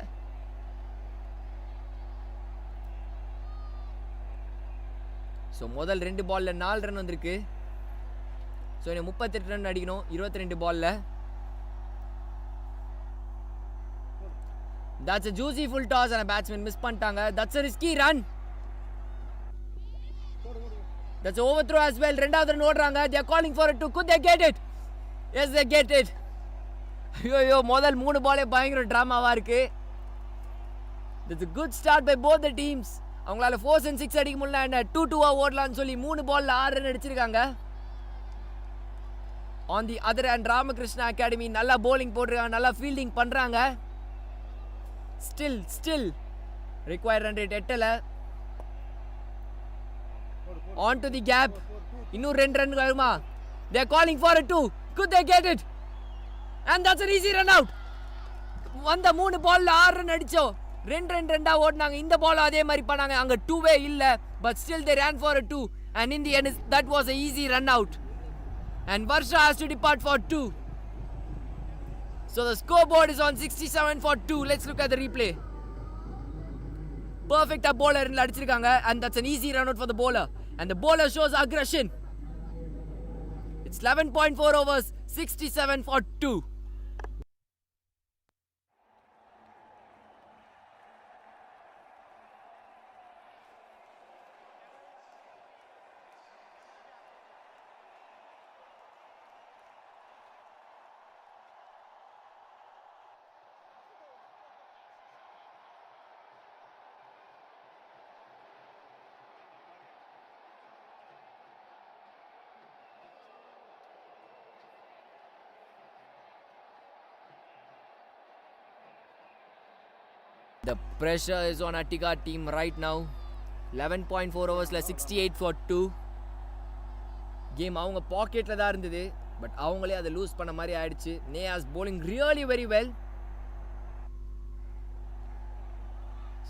ஸோ முதல் 2 பால்ல 4 ரன் வந்திருக்கு. ஸோ இன்னும் 38 ரன் அடிக்கணும் 22 பால்ல. That's a juicy full toss and a batsman miss பண்ணிட்டாங்க. That's a risky run. That's an overthrow as well. ரெண்டாவது ரன் ஓடுறாங்க. They are calling for it too. Could they get it? Yes, they get it. ஐயோ முதல் 3 பாலே பயங்கர டிராமாவா இருக்கு. That's a good start by both the teams. அவங்களால 4 and 6 அடிக்க முடியல and 2-2 ஓடலாம்னு சொல்லி 3 பால்ல 6 ரன் அடிச்சிருக்காங்க. On the other hand, Ramakrishna Academy நல்லா bowling போட்டுருக்காங்க, நல்லா ஃபீல்டிங் பண்றாங்க. Still required run rate எட்டல. On to the gap. இன்னும் 2 ரன் வருமா? They are calling for it too. Could they get it? And that's an easy run out. வந்த 3 பால்ல 6 run அடிச்சோம். 2 ரெண்டா ஓடுனாங்க. இந்த பால் அதே மாதிரி பண்ணாங்க. அங்க 2-வே இல்ல, but still they ran for a 2 and in the end that was a easy run out. And Varsha has to depart for 2. So the scoreboard is on 67 for 2. Let's look at the replay. Perfect bowler அடிச்சிருக்காங்க and that's an easy run out for the bowler. And the bowler shows aggression. It's 11.4 overs, 67 for 2. The pressure is on Attica team right now. 11.4 overs 68 for 2. Game அவங்க பாக்கெட்ல தான் இருந்தது, but அவங்களே அதை loose பண்ண மாதிரி ஆயிடுச்சு. Neha's bowling really very well.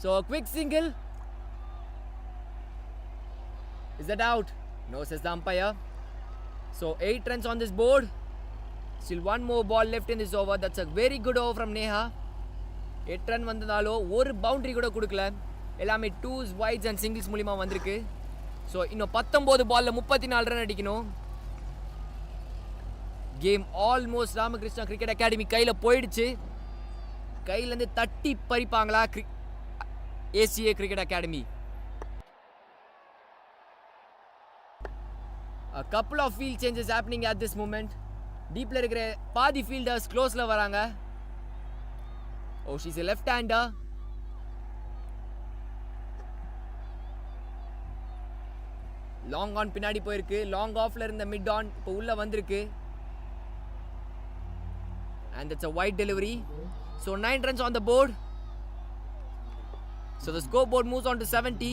So a quick single. Is that out? No, says the umpire. So 8 runs on this board. Still one more ball left in this over. That's a very good over from Neha. 8 run வந்ததாலும் ஒரு boundary கூட கொடுக்கல. எல்லாமே 2s, wides and singles மூலிமா வந்திருக்கு. So இன்னும் 19 பால்ல 34 run அடிக்கணும். Game almost Ramakrishna cricket academy கையில் போயிடுச்சு. கையிலேருந்து தட்டி பறிப்பாங்களா ACA cricket academy? A couple of field changes happening at this moment. டீப்ல இருக்கிற பாதி ஃபீல்டர்ஸ் க்ளோஸ்ல வராங்க. Oh, she's a left-hander. Long on பின்னாடி போயிருக்கு. Long offல இருந்த mid on இப்போ உள்ள வந்திருக்கு. And that's a wide delivery. So 9 runs on the board. So the scoreboard moves on to 70.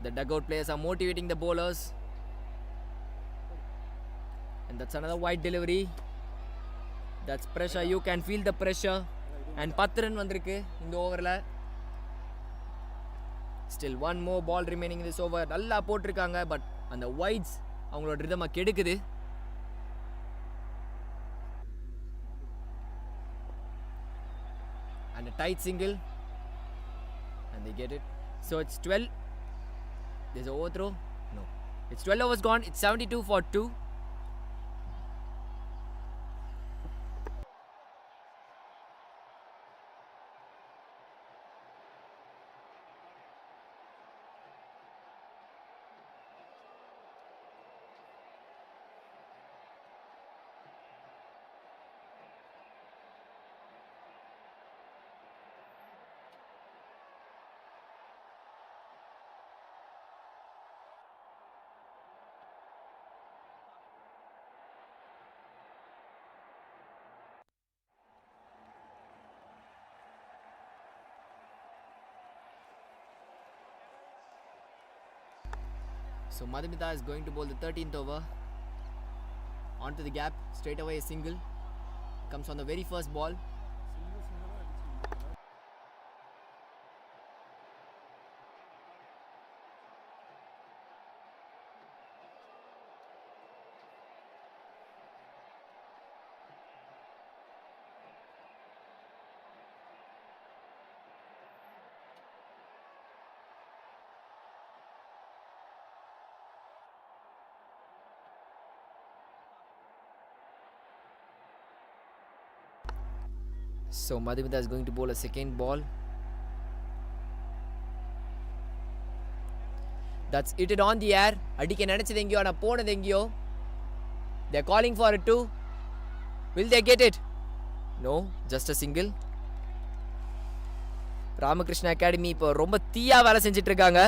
The dugout players are motivating the bowlers. And that's another wide delivery. That's pressure. You can feel the pressure. And 10 run வந்திருக்கு இந்த ஓவரில். Still one more ball remaining in this over. நல்லா போட்டிருக்காங்க, but அந்த வைட்ஸ் அவங்களோட ரிதமை கெடுக்குது. And a tight single. And they get it. So it's 12. There's an overthrow. No. It's 12 overs gone. It's 72 for 2. So Madhumita is going to bowl the 13th over. Onto the gap, straight away a single. Comes on the very first ball. So Madhumita is going to bowl a second ball. That's hit it on the air. அடிக்க நினைச்சது எங்கயோ ஆனா போனது எங்கயோ. They're calling for it too. Will they get it? No, just a single. Ramakrishna Academy இப்போ ரொம்ப தீயா வேலை செஞ்சிட்டு இருக்காங்க.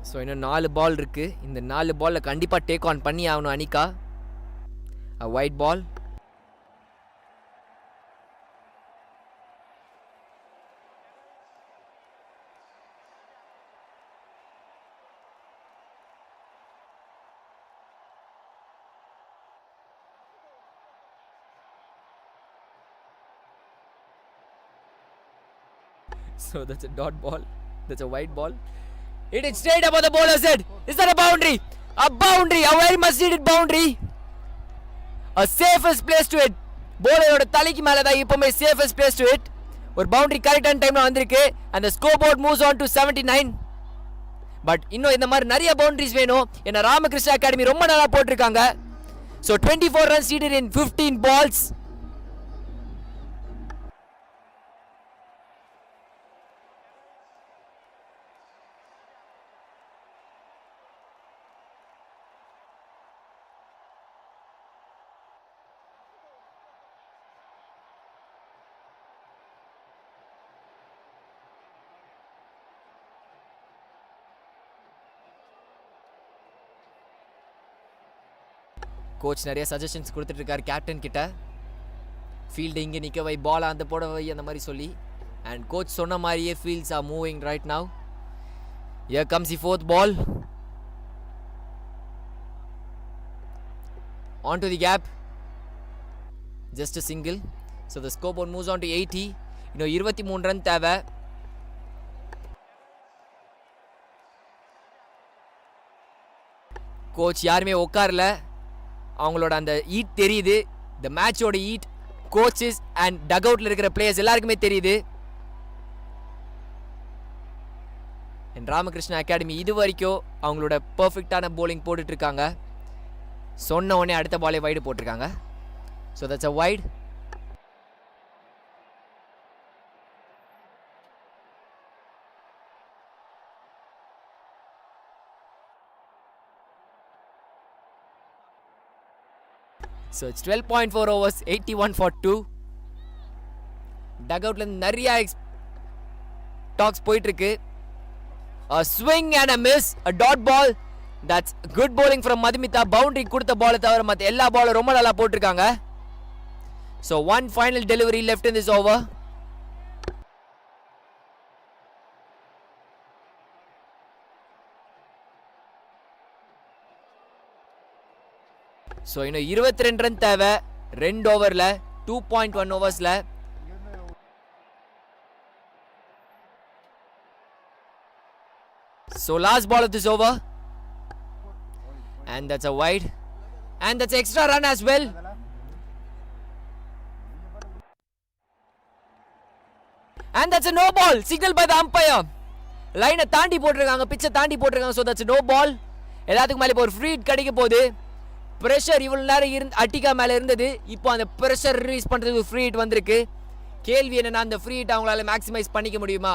ஸோ இன்னும் 4 பால் இருக்கு. இந்த 4 பாலில் கண்டிப்பாக டேக் ஆன் பண்ணி ஆகணும் Anika. A white ball. So that's a dot ball. That's a white ball. Hit it straight above the bowler's head. Is that a boundary? A boundary. A very much needed boundary. A safest place to hit. Bowler தலைக்கு மேல தான் இப்போமே safest place to hit. ஒரு boundary கரெக்டான டைம்ல வந்திருக்கு. And the scoreboard moves on to 79. But இன்னும் இந்த மாதிரி நிறைய பவுண்டரிஸ் வேணும். ஏன்னா ராமகிருஷ்ணா அகாடமி ரொம்ப நல்லா போட்டிருக்காங்க. So 24 runs needed in 15 balls. Coach நிறைய சஜஷன்ஸ் கொடுத்துட்டு இருக்காரு கேப்டன் கிட்ட. ஃபீல்டு இங்கே நிற்க வை, பால் அந்த போட வை, அந்த மாதிரி சொல்லி. அண்ட் கோச் சொன்ன மாதிரியே fields are moving right now. Here comes the fourth ball. Onto the gap. Just a single. So the scoreboard moves on to 80. இன்னும் 23 ரன் தேவை. கோச் யாருமே உட்காரல. அவங்களோட அந்த ஈட் தெரியுது. இந்த மேட்சோட ஈட் கோச்சஸ் அண்ட் டக் அவுட்ல இருக்கிற பிளேயர்ஸ் எல்லாருக்குமே தெரியுது. ராமகிருஷ்ணா அகாடமி இது வரைக்கும் அவங்களோட பர்ஃபெக்டான போலிங் போட்டுட்டு இருக்காங்க. சொன்ன உடனே அடுத்த பாலே வைடு போட்டிருக்காங்க. So that's a wide. So it's 12.4 overs, 81 for 2. டக்அவுட்ல நிறைய டாக்ஸ் போயிட்டு இருக்கு. A swing and a miss, a dot ball. That's good bowling from Madhumita. Boundary கொடுத்த பால் தவிர மற்ற எல்லா பாலும் ரொம்ப நல்லா போட்டிருக்காங்க. So one final delivery left in this over. So இன்னும் 22 ரன் தேவை 2 ஓவரில் 2.1 ஓவர்ஸில். So last ball of this over and that's a wide and that's extra run as well. And that's a no ball signal by the umpire. லைனை தாண்டி போட்டிருக்காங்க, பிச்சை தாண்டி போட்டிருக்காங்க. So that's a no ball. எல்லாத்துக்கும் மேலே இப்போ ஒரு ஃப்ரீ ஹிட் கிடைக்க போகுது. ப்ரெஷர் இவ்வளோ நேரம் அட்டிகா மேலே இருந்தது. இப்போ அந்த ப்ரெஷர் ரிலீஸ் பண்ணுறதுக்கு ஃப்ரீ ஹிட் வந்திருக்கு. கேள்வி என்னென்னா அந்த ஃப்ரீ ஹிட் அவங்களால மேக்ஸிமைஸ் பண்ணிக்க முடியுமா?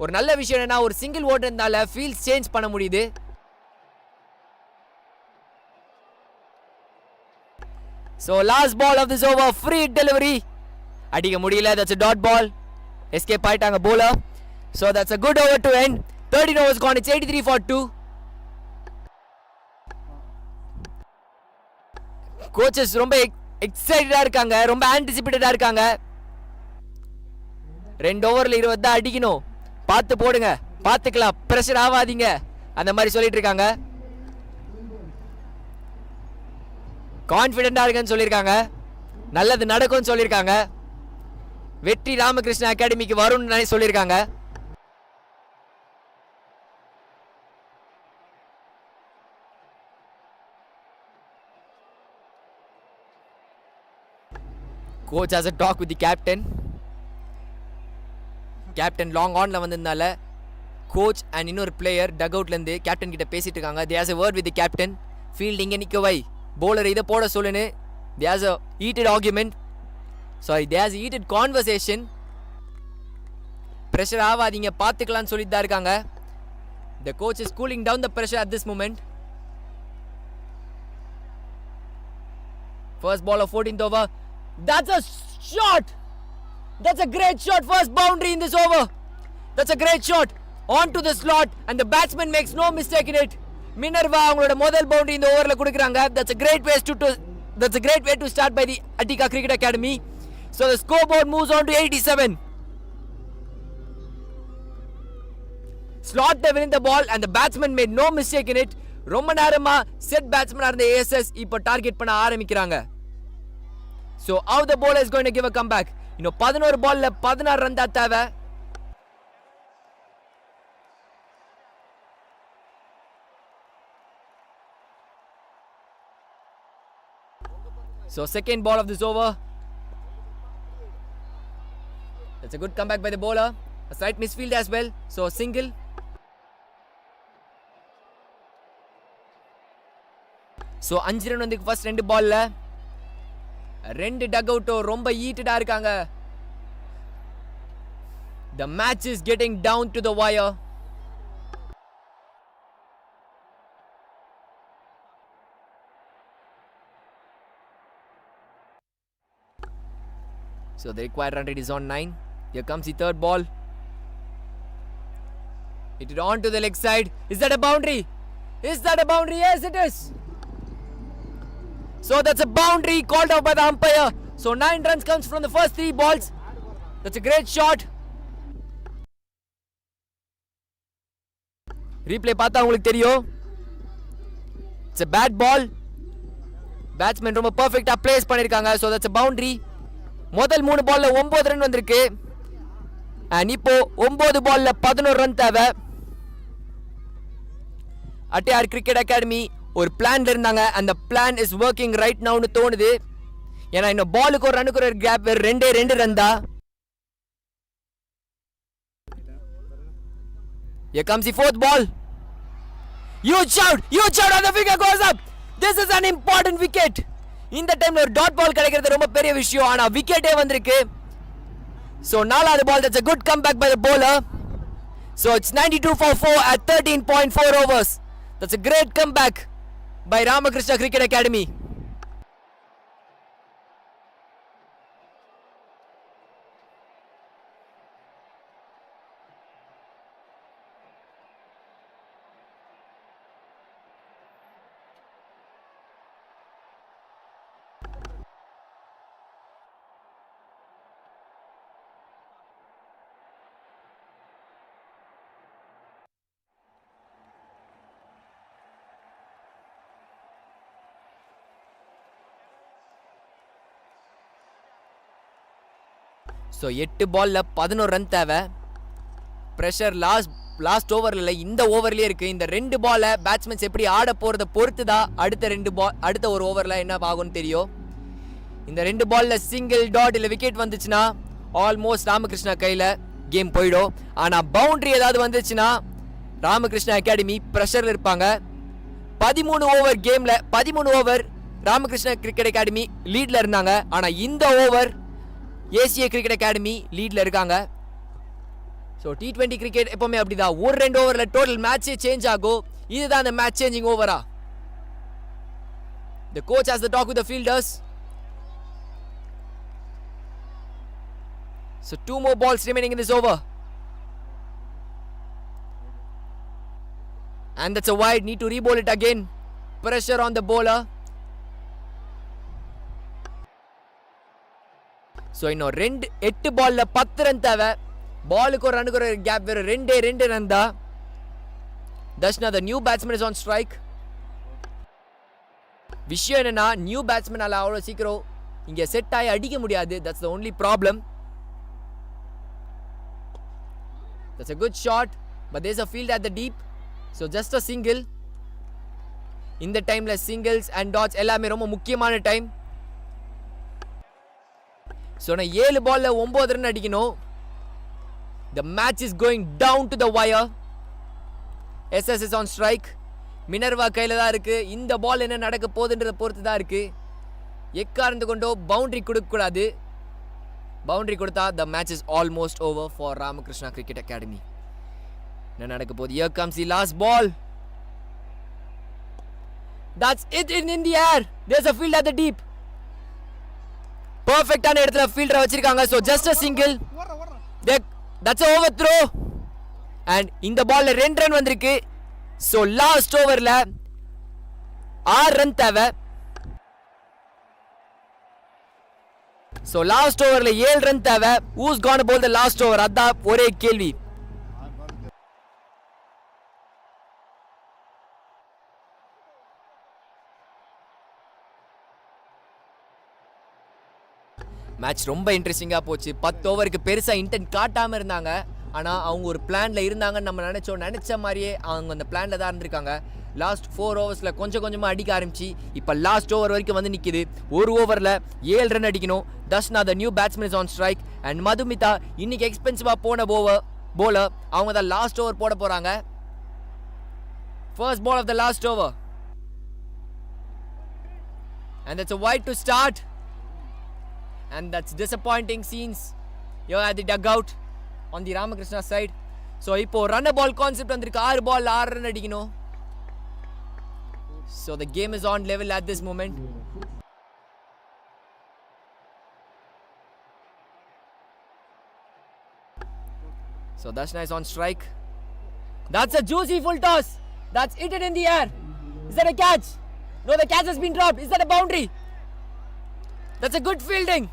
ஒரு நல்ல விஷயம் என்னென்னா ஒரு சிங்கிள் ஓட்டு இருந்தால ஃபீல்ட்ஸ் சேஞ்ச் பண்ண முடியுது. So last ball of this over free hit delivery அடிக்க முடியல. That's a dot ball. Escape ஆயிட்டாங்க bowler. So that's a good over to end. 13 overs gone. It's 83 for 2. Coaches ரொம்ப எக்ஸைட்டடா இருக்காங்க, ரொம்ப ஆன்டிசிபேட்டடா இருக்காங்க. 2 ஓவரில் 20 தான் அடிக்கணும், பார்த்து போடுங்க, பார்த்துக்கலாம், ப்ரெஷர் ஆகாதீங்க, அந்த மாதிரி சொல்லிட்டு இருக்காங்க. கான்ஃபிடென்டா இருக்குன்னு சொல்லியிருக்காங்க. நல்லது நடக்கும்னு சொல்லியிருக்காங்க. வெற்றி ராமகிருஷ்ணா அகாடமிக்கு வரும்னு சொல்லியிருக்காங்க. Coach has a talk with the captain. Captain long on la vandadnala coach and இன்னொரு player dugout ல இருந்து captain கிட்ட பேசிட்டு இருக்காங்க. They has a word with the captain. Field இங்க நிக்க வை, bowler இத போட சொல்லுன்னு. They has a heated argument. Sorry, they has a heated conversation. Pressure ஆவாதீங்க, பாத்துக்கலாம்னு சொல்லிட்டு தான் இருக்காங்க. The coach is cooling down the pressure at this moment. First ball of 14th over. That's a shot. That's a great shot. First boundary in this over. That's a great shot. On to the slot and the batsman makes no mistake in it. Minerva அவங்களோட முதல் boundary இந்த ஓவர்ல கொடுக்கறாங்க. That's a great way to start by the Attica Cricket Academy. So the scoreboard moves on to 87. Slot they win the ball and the batsman made no mistake in it. ரொம்ப நேரமா set பேட்ஸ்மனா இருந்த ASS இப்போ target பண்ண ஆரம்பிக்கறாங்க. So how the bowler is going to give a comeback? இன்னும் 11 பால்ல 16 run தான் தேவை. So second ball of this over. That's a good comeback by the bowler. A slight misfield as well. So single. So 5 run வந்து first 2 பால்ல. 2 டக் ரொம்ப ஹீட்டடா இருக்காங்க. The match is getting down to the wire. So the required run rate is on 9. Here comes the third ball. Hit it on to the leg side. Is that a boundary? Is that a boundary? Yes, it is. So that's a boundary called out by the umpire. So 9 runs comes from the first 3 balls. That's a great shot. Replay பார்த்தா உங்களுக்கு தெரியும். It's a bad ball. Batsman ரொம்ப perfectா place பண்ணிருக்காங்க. So that's a boundary. முதல் 3 பால்ல 9 run வந்திருக்கு. And இப்போ 9 பால்ல 11 ரன் தேவை. Attica Cricket Academy ஒரு பிளான்ல இருந்தாங்க. அந்த பிளான் இஸ் வர்க்கிங் ரைட் நவுன்னு தோணுது. ஏன்னா இன்னும் பாலுக்கு ஒரு ரன்னுக்கு ஒரு கேப், 2 ரன் தான். Here comes the fourth ball. Huge shout and the wicket goes up. This is an important wicket. இந்த டைம்ல ஒரு டாட் பால் கிடைக்கிறது ரொம்ப பெரிய விஷயம். ஆனா விக்கெட்டே வந்திருக்கு. So நாலாவது பால், that's a good comeback by the bowler. So it's 92 for 4 at 13.4 overs. That's a great comeback by Ramakrishna Cricket Academy. So 8 பால்ல 11 ரன் தேவை. ப்ரெஷர் லாஸ்ட் ஓவரில் இல்லை, இந்த ஓவர்லேயே இருக்குது. இந்த 2 பாலை பேட்ஸ்மேன்ஸ் எப்படி ஆட போகிறத பொறுத்து தான் அடுத்த ஒரு ஓவரில் என்ன ஆகும்னு தெரியும். இந்த 2 பாலில் சிங்கிள் டாட் இல்லை விக்கெட் வந்துச்சுன்னா ஆல்மோஸ்ட் ராமகிருஷ்ணா கையில் கேம் போயிடும். ஆனால் பவுண்ட்ரி ஏதாவது வந்துச்சுன்னா ராமகிருஷ்ணா அகாடமி ப்ரெஷரில் இருப்பாங்க. 13 ஓவர் கேமில் 13 ஓவர் ராமகிருஷ்ணா கிரிக்கெட் அகாடமி லீடில் இருந்தாங்க. ஆனால் இந்த ஓவர் ஏசிய கிரிக்கெட் அகாடமி லீட்ல இருக்காங்க. ஸோ T20 கிரிக்கெட் எப்பவுமே அப்படிதான், 1-2 ஓவரில் டோட்டல் மேட்சே சேஞ்ச் ஆகும். இதுதான் அந்த மேட்ச் சேஞ்சிங் ஓவரா. The coach has the talk with the fielders. So 2 more balls remaining in this over. And that's a wide, need to re-bowl it again. Pressure on the bowler. So இன்னும் 8 பால்ல 10 run தேவை. பாலுக்கு ஒரு ரன்னுக்கு ஒரு gap, வேறு 2 run தான். தர்ஷனா த new batsman is on strike. விஷயம் என்னன்னா, நியூ பேட்ஸ்மேனால அவ்வளோ சீக்கிரம் இங்கே செட் ஆகி அடிக்க முடியாது. That's the only problem. That's a good shot, but there's a field at the deep. So just a single. இந்த டைமில் சிங்கிள்ஸ் அண்ட் டாட்ஸ் எல்லாமே ரொம்ப முக்கியமான டைம். ஸோ நான் 7 பால்ல 9 ரன் அடிக்கணும். The match is going down to the wire. SS is on strike. Minerva கையில் தான் இருக்கு. இந்த பால் என்ன நடக்க போகுதுன்றதை பொறுத்து தான் இருக்கு. எக்காரணத்து கொண்டோ பவுண்டரி கொடுக்கக்கூடாது. பவுண்டரி கொடுத்தா the match is almost over for Ramakrishna Cricket Academy. என்ன நடக்க போகுது? Here comes the last ball. That's it in the air. There's a field at the deep. பர்ஃபெக்டான இடத்துல ஃபீல்டரை வச்சிருக்காங்க. So just a single. That's an overthrow. And இந்த பால்ல 2 run வந்திருக்கு. So last ஓவர்ல 6 ரன் தேவை. ஸோ லாஸ்ட் ஓவர்ல 7 ரன் தேவை. Who's gonna bowl the last over? அதான் ஒரே கேள்வி. மேட்ச் ரொம்ப இன்ட்ரெஸ்டிங்காக போச்சு. 10 ஓவருக்கு பெருசாக இன்டென்ட் காட்டாமல் இருந்தாங்க. ஆனால் அவங்க ஒரு பிளானில் இருந்தாங்கன்னு நம்ம நினச்ச மாதிரியே அவங்க அந்த பிளானில் தான் இருந்திருக்காங்க. லாஸ்ட் 4 ஓவர்ஸில் கொஞ்சம் கொஞ்சமாக அடிக்க ஆரம்பிச்சு இப்போ லாஸ்ட் ஓவர் வரைக்கும் வந்து நிற்கிது. ஒரு ஓவரில் 7 ரன் அடிக்கணும். Dashna the new batsman is on strike. And Madhumitha இன்னைக்கு எக்ஸ்பென்சிவாக போன போலர். அவங்க தான் லாஸ்ட் ஓவர் போட போகிறாங்க. First ball of the last over. And that's a wide to start. And that's disappointing scenes here at the dugout on the Ramakrishna side. So இப்போ run a ball concept வந்திருக்கு. 6 பால் 6 run அடிக்கணும். So the game is on level at this moment. So Dashna is on strike. That's a juicy full toss. That's hit it in the air. Is that a catch? No, the catch has been dropped. Is that a boundary? That's a good fielding.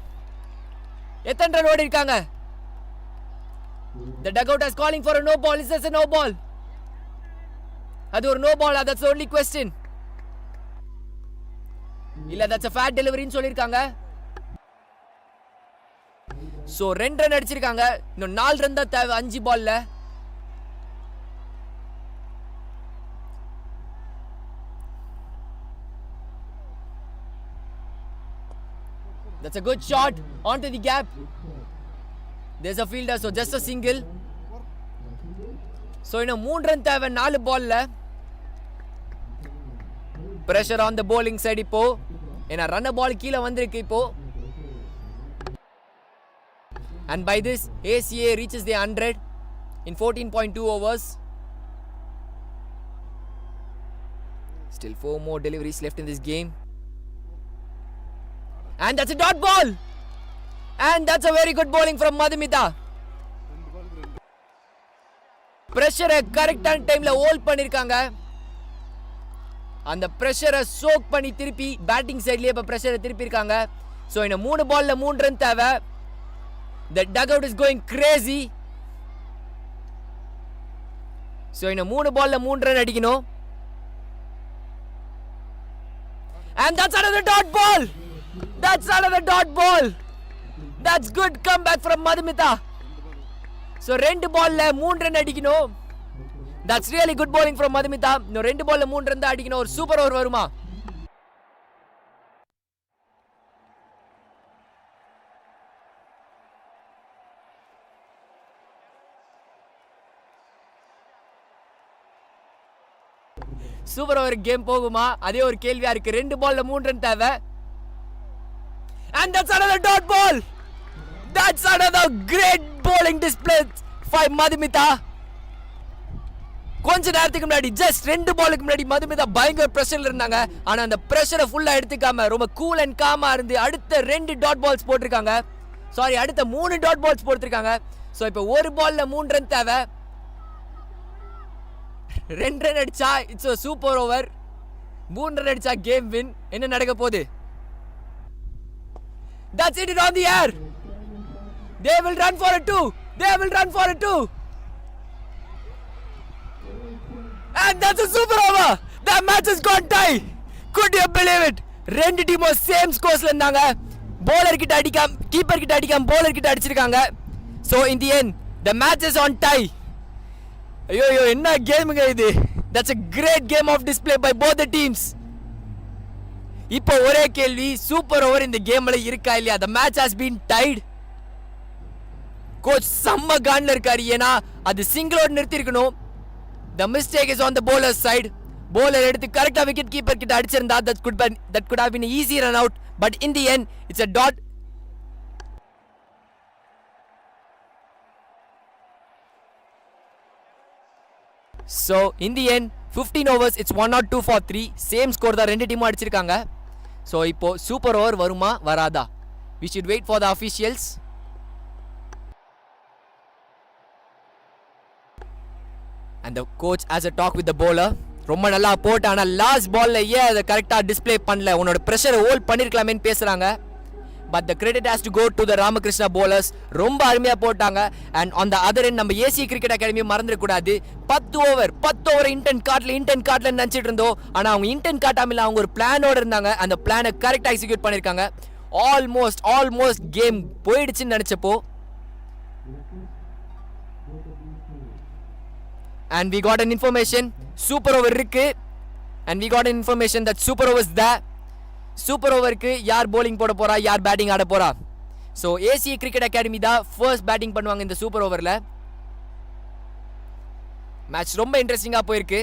எத்தனை run ஓடி இருக்காங்க? The dugout is calling for a no ball. Is this a no ball? அது ஒரு no ball. That's the only question. இல்ல that's a fat delivery ன்னு சொல்லிருக்காங்க. So 2 run அடிச்சிருக்காங்க. இன்னும் 4 ரன் தான் தேவை 5 பால்ல. That's a good shot onto the gap. There's a fielder, so just a single. So இன்னும் 3 ரன் தேவை 4 பால்ல. Pressure on the bowling side இப்போ. ஏன்னா ரன் பால் கீழே வந்திருக்கு இப்போ. And by this ACA reaches the 100 in 14.2 overs. Still 4 more deliveries left in this game. And that's a dot ball. And that's a very good bowling from Madhumita. Pressure கரெக்டான டைம்ல hold பண்ணிருக்காங்க. அந்த பிரஷரை choke பண்ணி திருப்பி batting சைட்லயே இப்ப பிரஷரை திருப்பி இருக்காங்க. சோ இந்த 3 பால்ல 3 ரன் தேவை. The dugout is going crazy. So இந்த 3 பால்ல 3 ரன் அடிக்கணும். And that's another dot ball. That's another dot ball. That's good comeback from Madhumita. So 2 பால்ல 3 ரன் அடிக்கணும். That's really good bowling from Madhumita. இன்னும் 2 பால்ல 3 ரன் தான் அடிக்கணும். ஒரு சூப்பர் ஓவர் வருமா? சூப்பர் ஓவர் கேம் போகுமா? அதே ஒரு கேள்வியா இருக்கு. 2 பால்ல 3 ரன் தேவை. And that's another dot ball. That's another great bowling display by Madhumita. கொஞ்ச நேரத்துக்கு முன்னாடி ஜஸ்ட் 2 பாலுக்கு முன்னாடி மதுமிதா பயங்கர பிரஷர்ல இருந்தாங்க. ஆனா அந்த பிரஷரை ஃபுல்லா எடுத்துக்காம ரொம்ப கூல் அண்ட் காமா இருந்து அடுத்த 2 டாட் பால்ஸ் போட்டிருக்காங்க. சாரி, அடுத்த 3 டாட் பால்ஸ் போட்டிருக்காங்க. சோ இப்போ ஒரு பால்ல 3 ரன் தேவை. 2 ரன் அடிச்சா it's a super over. 3 run அடிச்சா கேம் வின். என்ன நடக்க போகுது? That's it on the air. They will run for a 2. They will run for a 2. And that's a super over. The match has gone tie. Could you believe it? ரெண்டு டீமும் same ஸ்கோர்ஸ்ல இருந்தாங்க. bowler கிட்ட அடிக்காம keeper கிட்ட அடிக்காம bowler கிட்ட அடிச்சிருக்காங்க. So in the end the match is on tie. ஐயோ என்ன கேமுங்க இது? That's a great game of display by both the teams. இப்போ ஒரே கேள்வி, சூப்பர் ஓவர் இந்த கேம்ல இருக்கா இல்லையா? The match has been tied. Coach செம்ம கான்ல இருக்காரு, ஏன்னா அது சிங்கிளோட நிறுத்தி இருக்கணும். The mistake is on the bowler's side. Bowler எடுத்து கரெக்டா விக்கெட் கீப்பர் கிட்ட அடிச்சிருந்தா that could have been an easy run out, but in the end it's a dot. So in the end 15 overs it's 1 not 2 for 3, same score தான் ரெண்டு டீமும் அடிச்சிருக்காங்க. So இப்போ super over வருமா வராதா? We should wait for the officials. And the coach has a talk with the bowler. ரொம்ப நல்லா boat, ஆனா லாஸ்ட் பால்ல ஏன் அதை கரெக்டா டிஸ்ப்ளே பண்ணல, உன்னோட பிரஷரை ஹோல்ட் பண்ணிருக்கலாமேன்னு பேசுறாங்க. But the credit has to go to the Ramakrishna bowlers. ரொம்ப அருமையா போட்டாங்க. And on the other end நம்ம ஏசி கிரிக்கெட் அகாடமி மறந்துட கூடாது. 10 ஓவர் இன்டென்ட் கார்ட்ல நினைச்சிட்டு இருந்தோம். ஆனா அவங்க இன்டென்ட் காட்டாம இல்ல, அவங்க ஒரு பிளானோட இருந்தாங்க. அந்த பிளானை கரெக்டா எக்ஸிக்யூட் பண்ணிருக்காங்க. ஆல்மோஸ்ட் கேம் போயிடுச்சுன்னு நினைச்சப்போ and we got an information super over இருக்கு, and we got an information that super over is there. Super ஓவருக்கு யார் bowling போட போறா, யார் பேட்டிங் ஆட போறா? ஸோ ஏசிய கிரிக்கெட் அகாடமி தான் ஃபர்ஸ்ட் பேட்டிங் பண்ணுவாங்க இந்த சூப்பர் ஓவரில். மேட்ச் ரொம்ப இன்ட்ரெஸ்டிங்காக போயிருக்கு.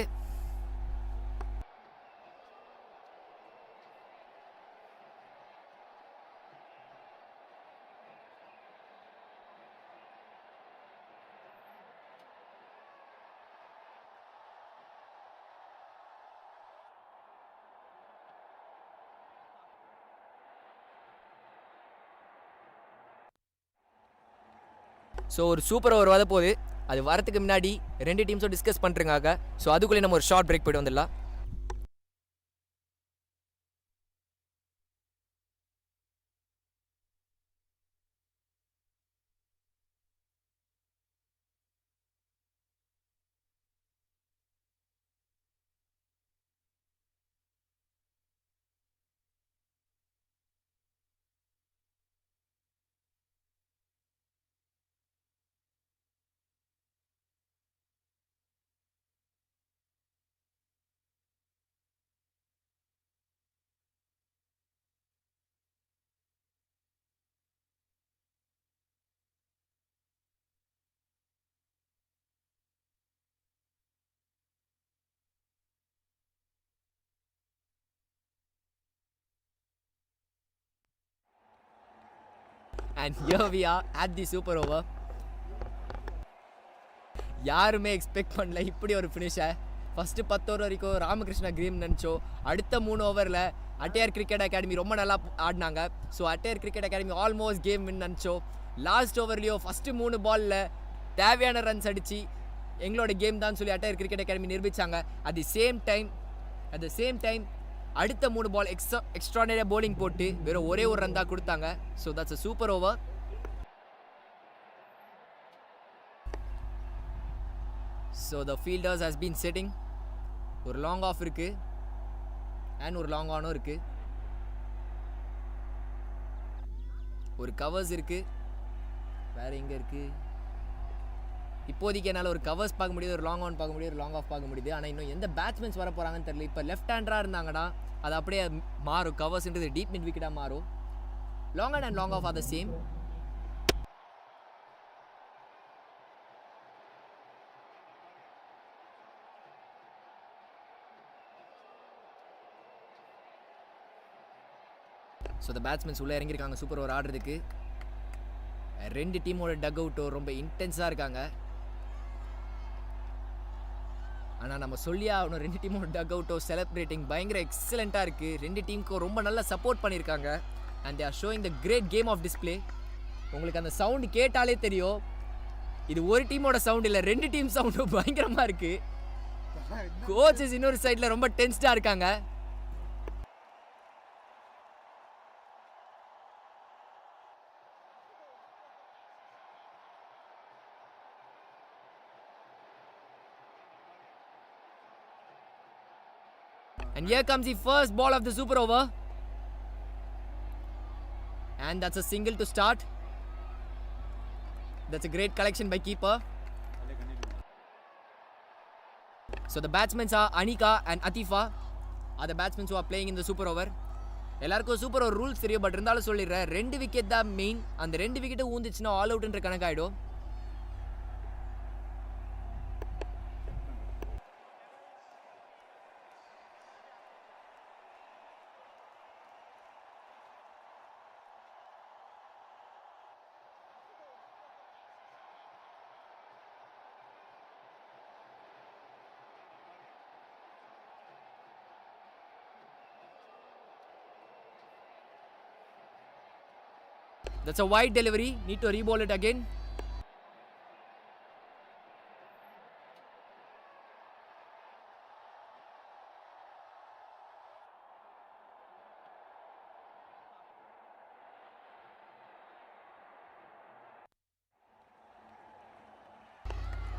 ஸோ ஒரு சூப்பர் ஓவர் வர போகுது. அது வரதுக்கு முன்னாடி ரெண்டு டீம்ஸும் டிஸ்கஸ் பண்ணுறாங்க. ஸோ அதுக்குள்ளே நம்ம ஒரு ஷார்ட் பிரேக் போய்ட்டு வந்துடலாம். And here we are at the super over. யாருமே எக்ஸ்பெக்ட் பண்ணல இப்படி ஒரு ஃபினிஷை. ஃபஸ்ட்டு 10 ஓவர் வரைக்கும் ராமகிருஷ்ணா கிரீம் நினச்சோம். அடுத்த 3 ஓவரில் அட்டையர் கிரிக்கெட் அகாடமி ரொம்ப நல்லா ஆடினாங்க. ஸோ அட்டையர் cricket academy almost game win நினச்சோம். லாஸ்ட் ஓவர்லேயோ ஃபஸ்ட்டு 3 பாலில் தேவையான ரன்ஸ் அடித்து எங்களோட கேம் தான் சொல்லி அட்டையர் கிரிக்கெட் அகாடமி நிரூபித்தாங்க. அட் தி சேம் டைம் அடுத்த 3 பால் எக்ஸ்ட்ரானரியாக bowling போட்டு வெறும் ஒரே ஒரு ரன் தான் கொடுத்தாங்க. So that's a super over. So the fielders has been setting. ஒரு லாங் ஆஃப் இருக்கு அண்ட் ஒரு லாங் ஆனும் இருக்கு. ஒரு கவர்ஸ் இருக்கு. வேற எங்க இருக்கு? இப்போதைக்கு என்னால் ஒரு கவர்ஸ் பார்க்க முடியுது, ஒரு லாங் ஆன் பார்க்க முடியுது, ஒரு லாங் ஆஃப் பார்க்க முடியுது. ஆனால் இன்னும் எந்த பேட்ஸ்மேன்ஸ் வர போகிறாங்கன்னு தெரியல. இப்போ லெஃப்ட் ஹேண்டராக இருந்தாங்கன்னா அது அப்படியே மாறும், கவர்ஸ்ன்றது டீப் மிட் விக்கெட்டாக மாறும். Long on and long off R the same. So the batsmen உள்ளே இறங்கியிருக்காங்க சூப்பர் ஓவர் ஆடுறதுக்கு. ரெண்டு டீமோட டக் அவுட்டோ ரொம்ப இன்டென்ஸாக இருக்காங்க. ஆனால் நம்ம சொல்லியா ஆகணும், ரெண்டு டீமோட டக் அவுட்டோ செலிப்ரேட்டிங் பயங்கர எக்ஸலண்ட்டாக இருக்குது. ரெண்டு டீமுக்கும் ரொம்ப நல்லா சப்போர்ட் பண்ணியிருக்காங்க. And they are showing the great game of display. உங்களுக்கு அந்த சவுண்டு கேட்டாலே தெரியும், இது ஒரு டீமோட சவுண்ட் இல்லை, ரெண்டு டீம் சவுண்டும் பயங்கரமாக இருக்குது. கோச்சஸ் இன்னொரு சைடில் ரொம்ப டென்ஸ்டாக இருக்காங்க. And here comes the first ball of the super over. And that's a single to start. That's a great collection by keeper. So the batsmen are Attica and Attica are the batsmen who are playing in the super over. எல்லாருக்கும் super ஒரு rules தெரியும், but இருந்தாலும் சொல்லிடுறேன். 2 wicket தான் main. அந்த 2 wicket ஊந்துச்சுன்னா all அவுட்ன்ற கணக்காயிடும். That's a wide delivery. Need to re-ball it again.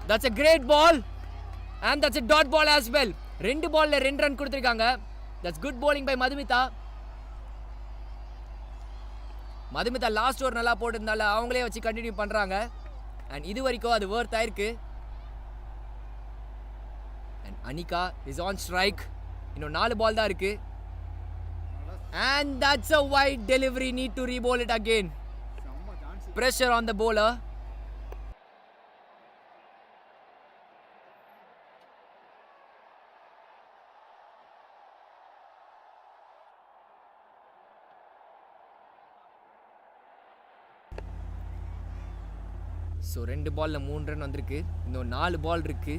That's a great ball. And that's a dot ball as well. 2 ball la 2 run கொடுத்திருக்காங்க. That's good bowling by Madhumita. Madhumita last over நல்லா போட்டிருந்தால அவங்களே வச்சு continue பண்ணுறாங்க. And இது வரைக்கும் அது Worth ஆயிருக்கு. And Anika is on strike. இன்னும் 4 பால் தான் இருக்கு. And that's a wide delivery. Need to ரீபால் it again. Pressure on the bowler. So 2 பால்ல 3 ரன் வந்திருக்கு. இன்னும் 4 பால் இருக்கு.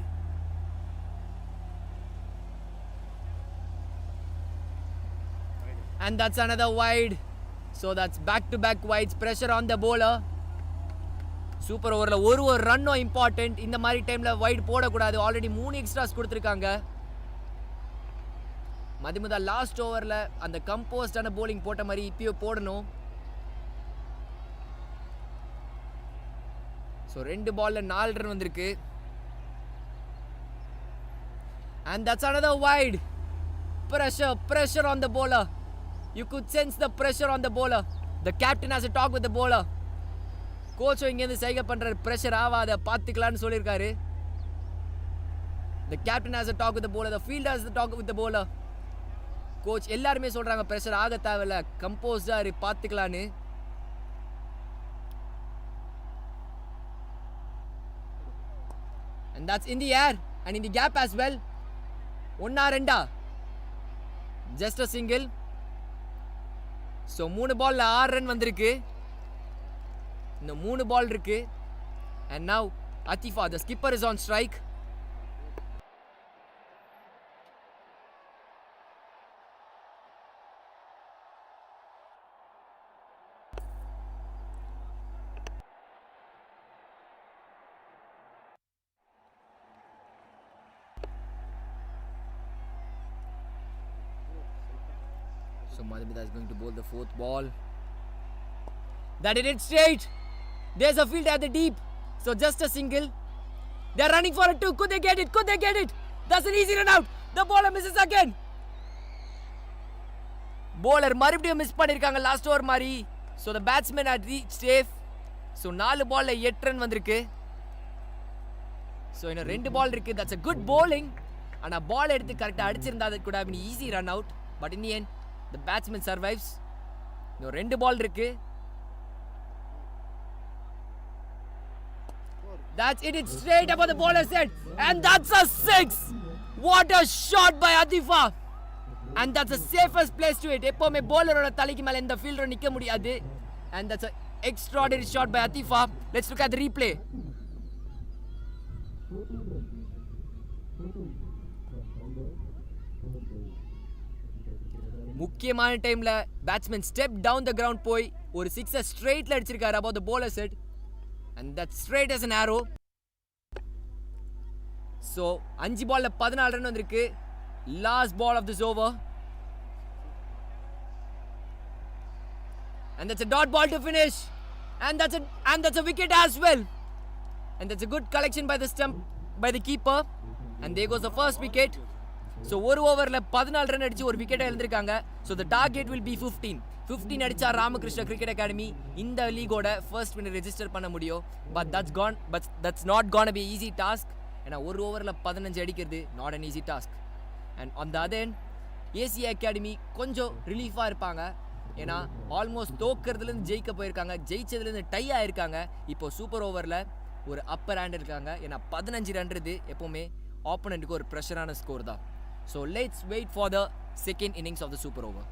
And that's another wide. So that's back to back wides. Pressure on the bowler. Super ஓவரில் ஒரு ரன்னும் important. இந்த மாதிரி டைமில் white போடக்கூடாது. ஆல்ரெடி 3 எக்ஸ்ட்ராஸ் கொடுத்துருக்காங்க. மதுமிதா லாஸ்ட் ஓவரில் அந்த கம்போஸ்டான போலிங் போட்ட மாதிரி இப்பயும் போடணும். ஸோ 2 பால்ல 4 ரன் வந்திருக்கு. And that's another wide. Pressure on the bowler. You could sense the pressure on the bowler. The captain has a talk with the bowler. Coach இங்கேருந்து சைகை பண்றாரு, ப்ரெஷர் ஆகாத பார்த்துக்கலான்னு சொல்லியிருக்காரு. The captain has a talk with the bowler. The fielder has a talk with the bowler. Coach எல்லாருமே சொல்றாங்க pressure ஆக தேவையில்ல, கம்போஸ்டா இரு, பார்த்துக்கலான்னு. And that's in the air and in the gap as well. 1 just a single. So 3 பால்ல 6 run வந்திருக்கு. இன்னும் 3 பால் இருக்கு. And now Atifa, the skipper, is on strike. So Madhumita is going to bowl the 4th ball. That hit it straight. There's a field at the deep. So just a single. They're running for it too. Could they get it? Could they get it? That's an easy run out. The bowler misses again. Bowler மறுபடியும் miss பண்ணிருக்காங்க last over மாதிரி. So the batsman had reached safe. So 4 பால்ல 8 run வந்திருக்கு. So இன்னும் 2 பால் இருக்கு. That's a good bowling. ஆனா பால் எடுத்து கரெக்டா அடிச்சிருந்தா அது could have been easy run out. But in the end the batsman survives. இன்னும் 2 பால் இருக்கு. That's it. It's straight above the bowler's head. And that's a 6. What a shot by Atifa. And that's the safest place to hit. எப்போமே bowler-ஓட தலைக்கு மேல இந்த fielder நிக்க முடியாது. And that's an extraordinary shot by Atifa. Let's look at the replay. முக்கியமான டைம்ல batsman step down the ground போய் ஒரு 6 ஸ்ட்ரெயிட்ல அடிச்சிருக்காரு above the bowler's head. And that's straight as an arrow. So 5 பால்ல 14 ரன் வந்திருக்கு. Last ball of this over. And that's a dot ball to finish. And that's a wicket as well. And that's a good collection by the stump by the keeper. And there goes the first wicket. So ஒரு ஓவரில் 14 run அடிச்சு ஒரு விக்கெட்டை எழுந்திருக்காங்க. So the target will be 15 அடிச்சா Ramakrishna cricket academy இந்த லீகோட first win register பண்ண முடியும். But that's not gonna be easy task. ஏன்னா ஒரு ஓவரில் 15 அடிக்கிறது not an easy task. And on the other end ACA academy கொஞ்சம் ரிலீஃபாக இருப்பாங்க. ஏன்னா ஆல்மோஸ்ட் தோக்கிறதுலேருந்து ஜெயிக்க போயிருக்காங்க, ஜெயிச்சதுலேருந்து டை ஆயிருக்காங்க. இப்போ சூப்பர் ஓவரில் ஒரு அப்பர் ஹேண்ட் இருக்காங்க. ஏன்னா 15 ரன்றது எப்போவுமே ஆப்போனண்ட்டுக்கு ஒரு ப்ரெஷரான ஸ்கோர் தான். So let's wait for the second innings of the super over.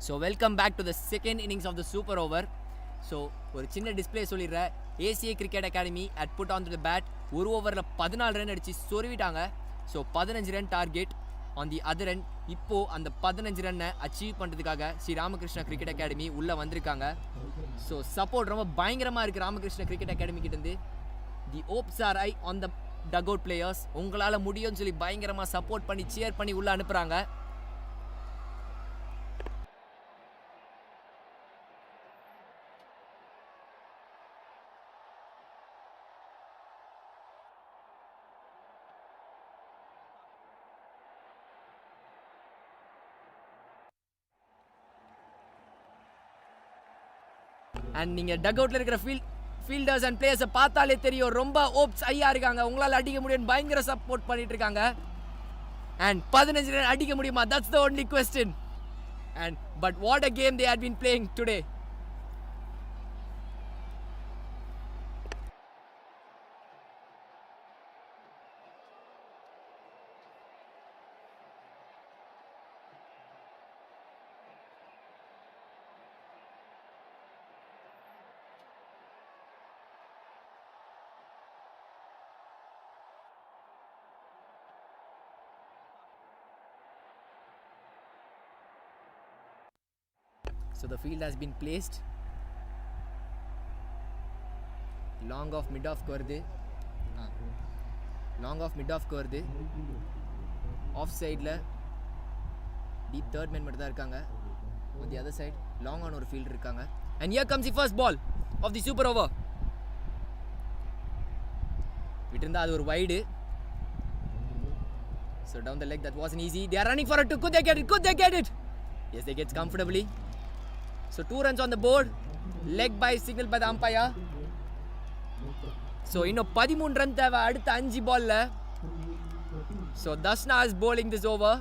So welcome back to the second innings of the super over. So ஒரு சின்ன டிஸ்பிளே சொல்லிடுறேன். ACA cricket academy at put on to the bat. ஒரு ஓவரில் 14 run அடித்து சொருவிட்டாங்க. So 15 run target on the other run. இப்போது அந்த 15 ரன்னை achieve பண்ணுறதுக்காக ஸ்ரீ ராமகிருஷ்ணா கிரிக்கெட் அகாடமி உள்ளே வந்திருக்காங்க. ஸோ சப்போர்ட் ரொம்ப பயங்கரமாக இருக்குது ராமகிருஷ்ணா கிரிக்கெட் அகாடமி கிட்டேருந்து. The hopes are high on the dugout players. உங்களால் முடியும்னு சொல்லி பயங்கரமாக சப்போர்ட் பண்ணி சியர் பண்ணி உள்ளே அனுப்புகிறாங்க. அண்ட் நீங்கள் டக் அவுட்டில் இருக்கிற ஃபீல்டர்ஸ் அண்ட் பிளேயர்ஸை பார்த்தாலே தெரியும், ரொம்ப ஓப்ஸ் ஐயா இருக்காங்க. உங்களால் அடிக்க முடியும், பயங்கர சப்போர்ட் பண்ணிட்டு இருக்காங்க. அண்ட் 15 ரன் அடிக்க முடியுமா? That's the only question. And but what a game they had been playing today. So the field has been placed. Long off mid off வருது. Long off mid off வருது. Off sideல deep third man மட்டும் தான் இருக்காங்க. On the other side long on ஒரு fielder இருக்காங்க. And here comes the first ball of the super over. விட்டிருந்தா அது ஒரு wide. So down the leg, that wasn't easy. They are running for it. Could they get it? Could they get it? Yes, they get comfortably. So 2 runs on the board. Leg by signal by the umpire. So இன்னும் 13 run தேவை அடுத்த 5 பால்ல. So Dasna is bowling this over.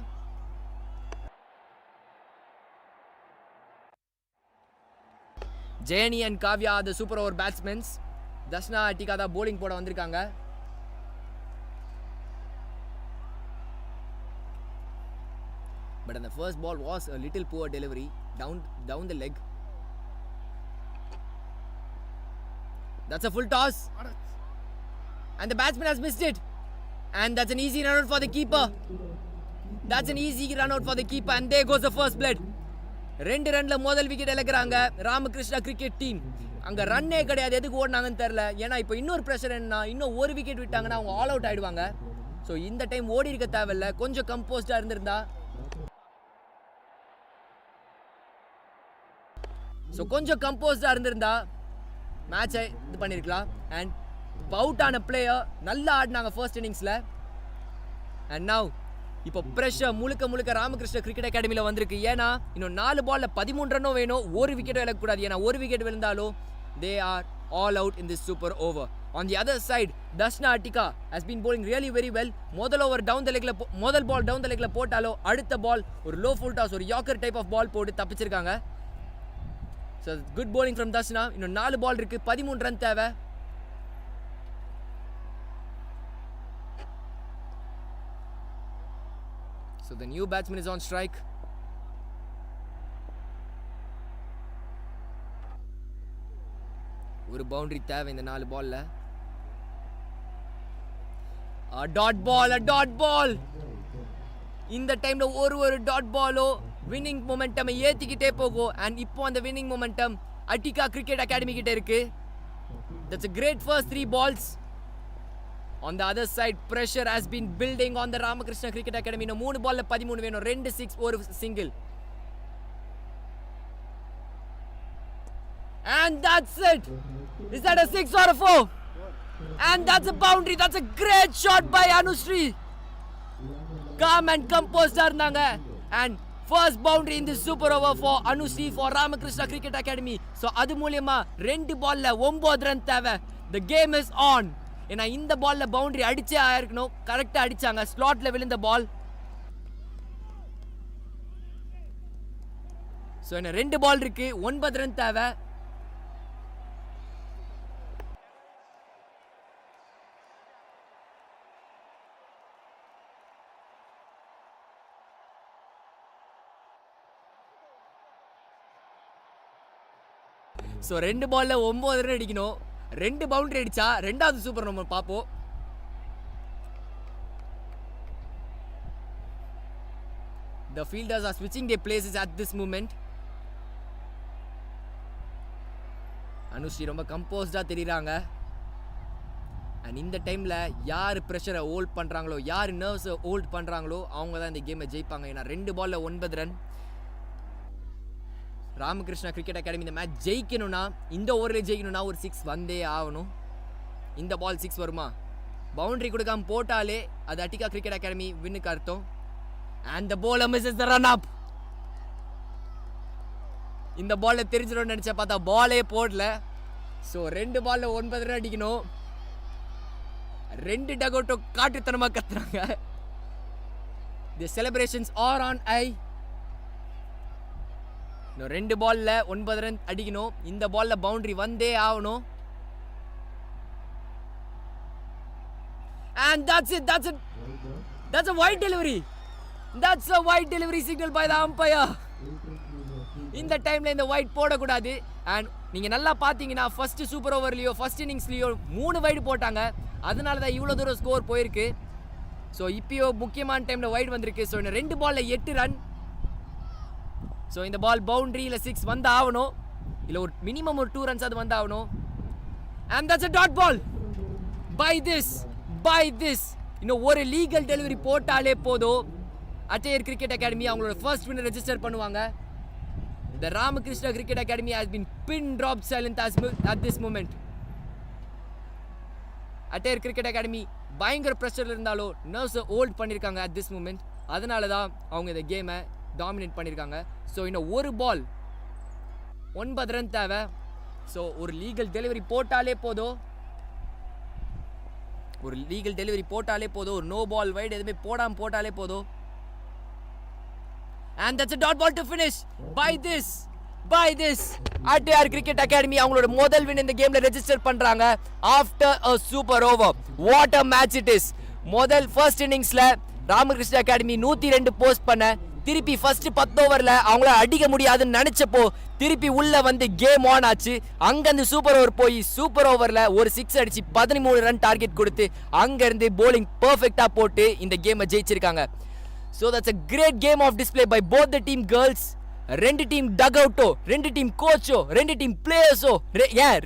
Jayani and Kavya are the super over batsmen. Dasna Attica da bowling போட வந்திருக்காங்க. But on the first ball was a little poor delivery down the leg. That's a full toss. And the batsman has missed it. And that's an easy run out for the keeper. That's an easy run out for the keeper. And there goes the first blood. 2 ரன்ல முதல் wicket இழக்கிறாங்க Ramakrishna cricket team. அங்கே ரன்னே கிடையாது. எதுக்கு ஓடினாங்கன்னு தெரில. ஏன்னா இப்போ இன்னொரு pressure என்ன, இன்னும் ஒரு விக்கெட் விட்டாங்கன்னா அவங்க ஆல் அவுட் ஆகிடுவாங்க. ஸோ இந்த டைம் ஓடி இருக்க தேவையில்ல, கொஞ்சம் கம்போஸ்டாக இருந்திருந்தா. ஸோ கொஞ்சம் கம்போஸ்டாக இருந்திருந்தா மேட்சை இது பண்ணியிருக்கலாம். அண்ட் அவுட் ஆன பிளேயர் நல்லா ஆடினாங்க ஃபர்ஸ்ட் இன்னிங்ஸில். அண்ட் நவ் இப்போ ப்ரெஷர் முழுக்க ராமகிருஷ்ண கிரிக்கெட் அகாடமியில் வந்திருக்கு. ஏன்னா இன்னும் 4 பால்ல 13 ரன்னும் வேணும், ஒரு விக்கெட்டும் இழக்கக்கூடாது. ஏன்னா ஒரு விக்கெட் விழுந்தாலும் they are all out in this super over. On the other side, Dashna Attica has been bowling really very well. முதல் ஓவர் டவுன் த லெக்ல முதல் பால் டவுன் த லெக்ல போட்டாலோ அடுத்த பால் ஒரு லோ ஃபுல் டாஸ் ஒரு yorker type of ball போட்டு தப்பிச்சிருக்காங்க. So good bowling from Dashna. இன்னும் 4 பால் இருக்கு, 13 ரன் தேவை. So the new batsman is on strike. ஒரு பவுண்டரி தேவை இந்த 4 பால்ல. Dot ball. இந்த டைம்ல ஒரு டாட் பாலோ வின்னிங் மொமெண்டம் ஏத்திக்கிட்டே போகும். அண்ட் இப்போ அந்த winning momentum Attika cricket academy கிட்ட இருக்கு. That's a great first 3 balls. On the other side, pressure has been building on the Ramakrishna Cricket Academy. இன்னும் 3 பால்ல 13 வேணும், 2 6 ஒரு single. And that's it. Is that a 6 or a 4? And that's a boundary. That's a great shot by Anushree. Calm and composed இருந்தாங்க. And first boundary in this super over for Anushree for Ramakrishna Cricket Academy. So அது மூலமா 2 பால்ல 9 run தேவை. The game is on. ஏன்னா இந்த பால்ல boundary அடிச்சே ஆயிருக்கணும், கரெக்டா அடிச்சாங்க. ஸ்லாட்ல விழுந்த பால். ஸோ என்ன 2 பால் இருக்கு, 9 ரன் தேவை. ஸோ 2 பால்ல 9 ரன் அடிக்கணும். 2 பவுண்டரி அடிச்சா 2வது சூப்பர் நம்ம பார்ப்போம். The fielders are switching their places at this moment. Anusree ரொம்ப கம்போஸ்டா தெரியுறாங்க. அண்ட் இந்த டைம்ல யார் ப்ரெஷரை ஹோல்ட் பண்றாங்களோ, யார் நர்வ்ஸை ஹோல்ட் பண்றாங்களோ அவங்க தான் இந்த கேமை ஜெயிப்பாங்க. ஏன்னா 2 பால்ல 9 ரன். ராமகிருஷ்ணா கிரிக்கெட் அகாடமி இந்த மேட்ச் ஜெயிக்கணும்னா, இந்த ஓவரில் ஜெயிக்கணும்னா ஒரு 6 வந்தே ஆகணும். இந்த பால் 6 வருமா? பவுண்டரி கொடுக்காம போட்டாலே அது அட்டிகா கிரிக்கெட் அகாடமி வின்னுக்கு அர்த்தம். And the bowler misses the run up. இந்த பால்ல தெரிஞ்சிடும் நினைச்ச பார்த்தா பாலே போடல. ஸோ 2 பால்ல 9 ரன் அடிக்கணும். 2 டகோட்டோ காட்டுத்தனமா கத்துறாங்க. The celebrations are on high. 2 பால்ல 9 ரன் அடிக்கணும். இந்த பால்ல பவுண்டரி வந்தே ஆகணும். And that's it. That's a wide delivery. That's a wide delivery signal by the umpire. இந்த டைம்ல இந்த வைட் போடக்கூடாது. அண்ட் நீங்க நல்லா பாத்தீங்கன்னா ஃபர்ஸ்ட் சூப்பர் ஓவர்லயோ ஃபர்ஸ்ட் இன்னிங்ஸ்லயோ 3 வைடு போட்டாங்க. அதனால தான் இவ்வளோ தூரம் ஸ்கோர் போயிருக்கு. ஸோ இப்பயோ முக்கியமான டைம்ல வைடு வந்திருக்கு. ஸோ இந்த 2 பால்ல 8 ரன். ஸோ இந்த பால் பவுண்டரி இல்லை 6 வந்து ஆகணும். இல்லை ஒரு மினிமம் ஒரு 2 ரன்ஸ் அது வந்து ஆகணும். And that's a dot ball. By this இன்னும் ஒரு லீகல் டெலிவரி போட்டாலே போதும், அட்டையர் கிரிக்கெட் அகாடமி அவங்களோட ஃபர்ஸ்ட் வின்னர் ரெஜிஸ்டர் பண்ணுவாங்க. The Ramakrishna Cricket Academy has been pin drop silent at this moment. Attire cricket academy பயங்கர ப்ரெஷரில் இருந்தாலும் நர்வ்ஸை ஹோல்ட் பண்ணியிருக்காங்க at this moment. அதனால தான் அவங்க இந்த கேமை டாமினேட் பண்ணியிருக்காங்க. ஸோ இன்னும் ஒரு பால் 9 ரன் தேவை. ஸோ ஒரு லீகல் டெலிவரி போட்டாலே போதும், ஒரு நோ பால் வைடு எதுவுமே போட்டாலே போதும். And that's a dot ball to finish. By this Attica Cricket Academy அவங்களோட முதல் வின் இந்த கேம்ல ரெஜிஸ்டர் பண்றாங்க after a super over. What a match it is. முதல் ஃபர்ஸ்ட் இன்னிங்ஸ்ல ராமகிருஷ்ணா அகாடமி 102 போஸ்ட் பண்ண, திருப்பி ஃபர்ஸ்ட் 10 ஓவர்ல அவங்கள அடிக்க முடியாதுன்னு நினைச்சப்போ திருப்பி உள்ள வந்து கேம் ஆன் ஆச்சு. அங்கிருந்து சூப்பர் ஓவர் போய் சூப்பர் ஓவர்ல ஒரு 6 அடிச்சு 13 ரன் டார்கெட் கொடுத்து அங்கிருந்து போலிங் பெர்ஃபெக்ட்டா போட்டு இந்த கேமை ஜெயிச்சிருக்காங்க. So that's a great game of display by both the team girls. 2 team டக் அவுட்டோ, 2 டீம் கோச்சோ, 2 டீம் பிளேயர்ஸோ,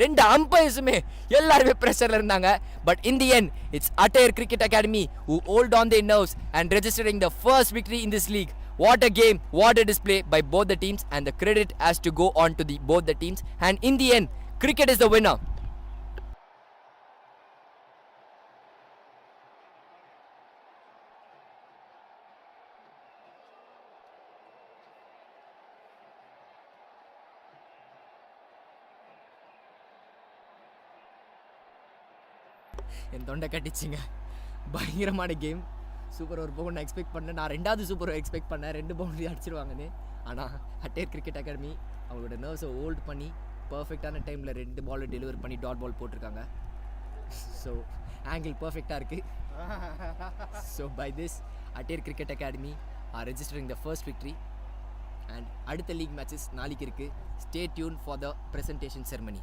2 அம்பையர்ஸுமே எல்லாருமே ப்ரெஷர்ல இருந்தாங்க. But in the end it's Attica Cricket Academy who hold on their nerves and registering the first victory in this league. What a game, what a display by both the teams, and the credit has to go on to both the teams. And in the end, cricket is the winner. என் தொண்டை கட்டிச்சிங்க. பயங்கரமான game. Super over போகும் நான் expect பண்ணேன். நான் 2வது super over expect பண்ணேன் 2 boundary அடிச்சிருவாங்கன்னு. ஆனால் அட்டேர் cricket academy அவங்களோட நர்வ்ஸை ஹோல்ட் பண்ணி பர்ஃபெக்டான டைமில் 2 பால் டெலிவர் பண்ணி டாட் பால் போட்டிருக்காங்க. ஸோ ஆங்கிள் பர்ஃபெக்டாக இருக்குது. ஸோ பை திஸ் அட்டேர் cricket academy are registering the first victory. And அடுத்த லீக் மேட்சஸ் நாளைக்கு இருக்குது. Stay tuned for the presentation ceremony.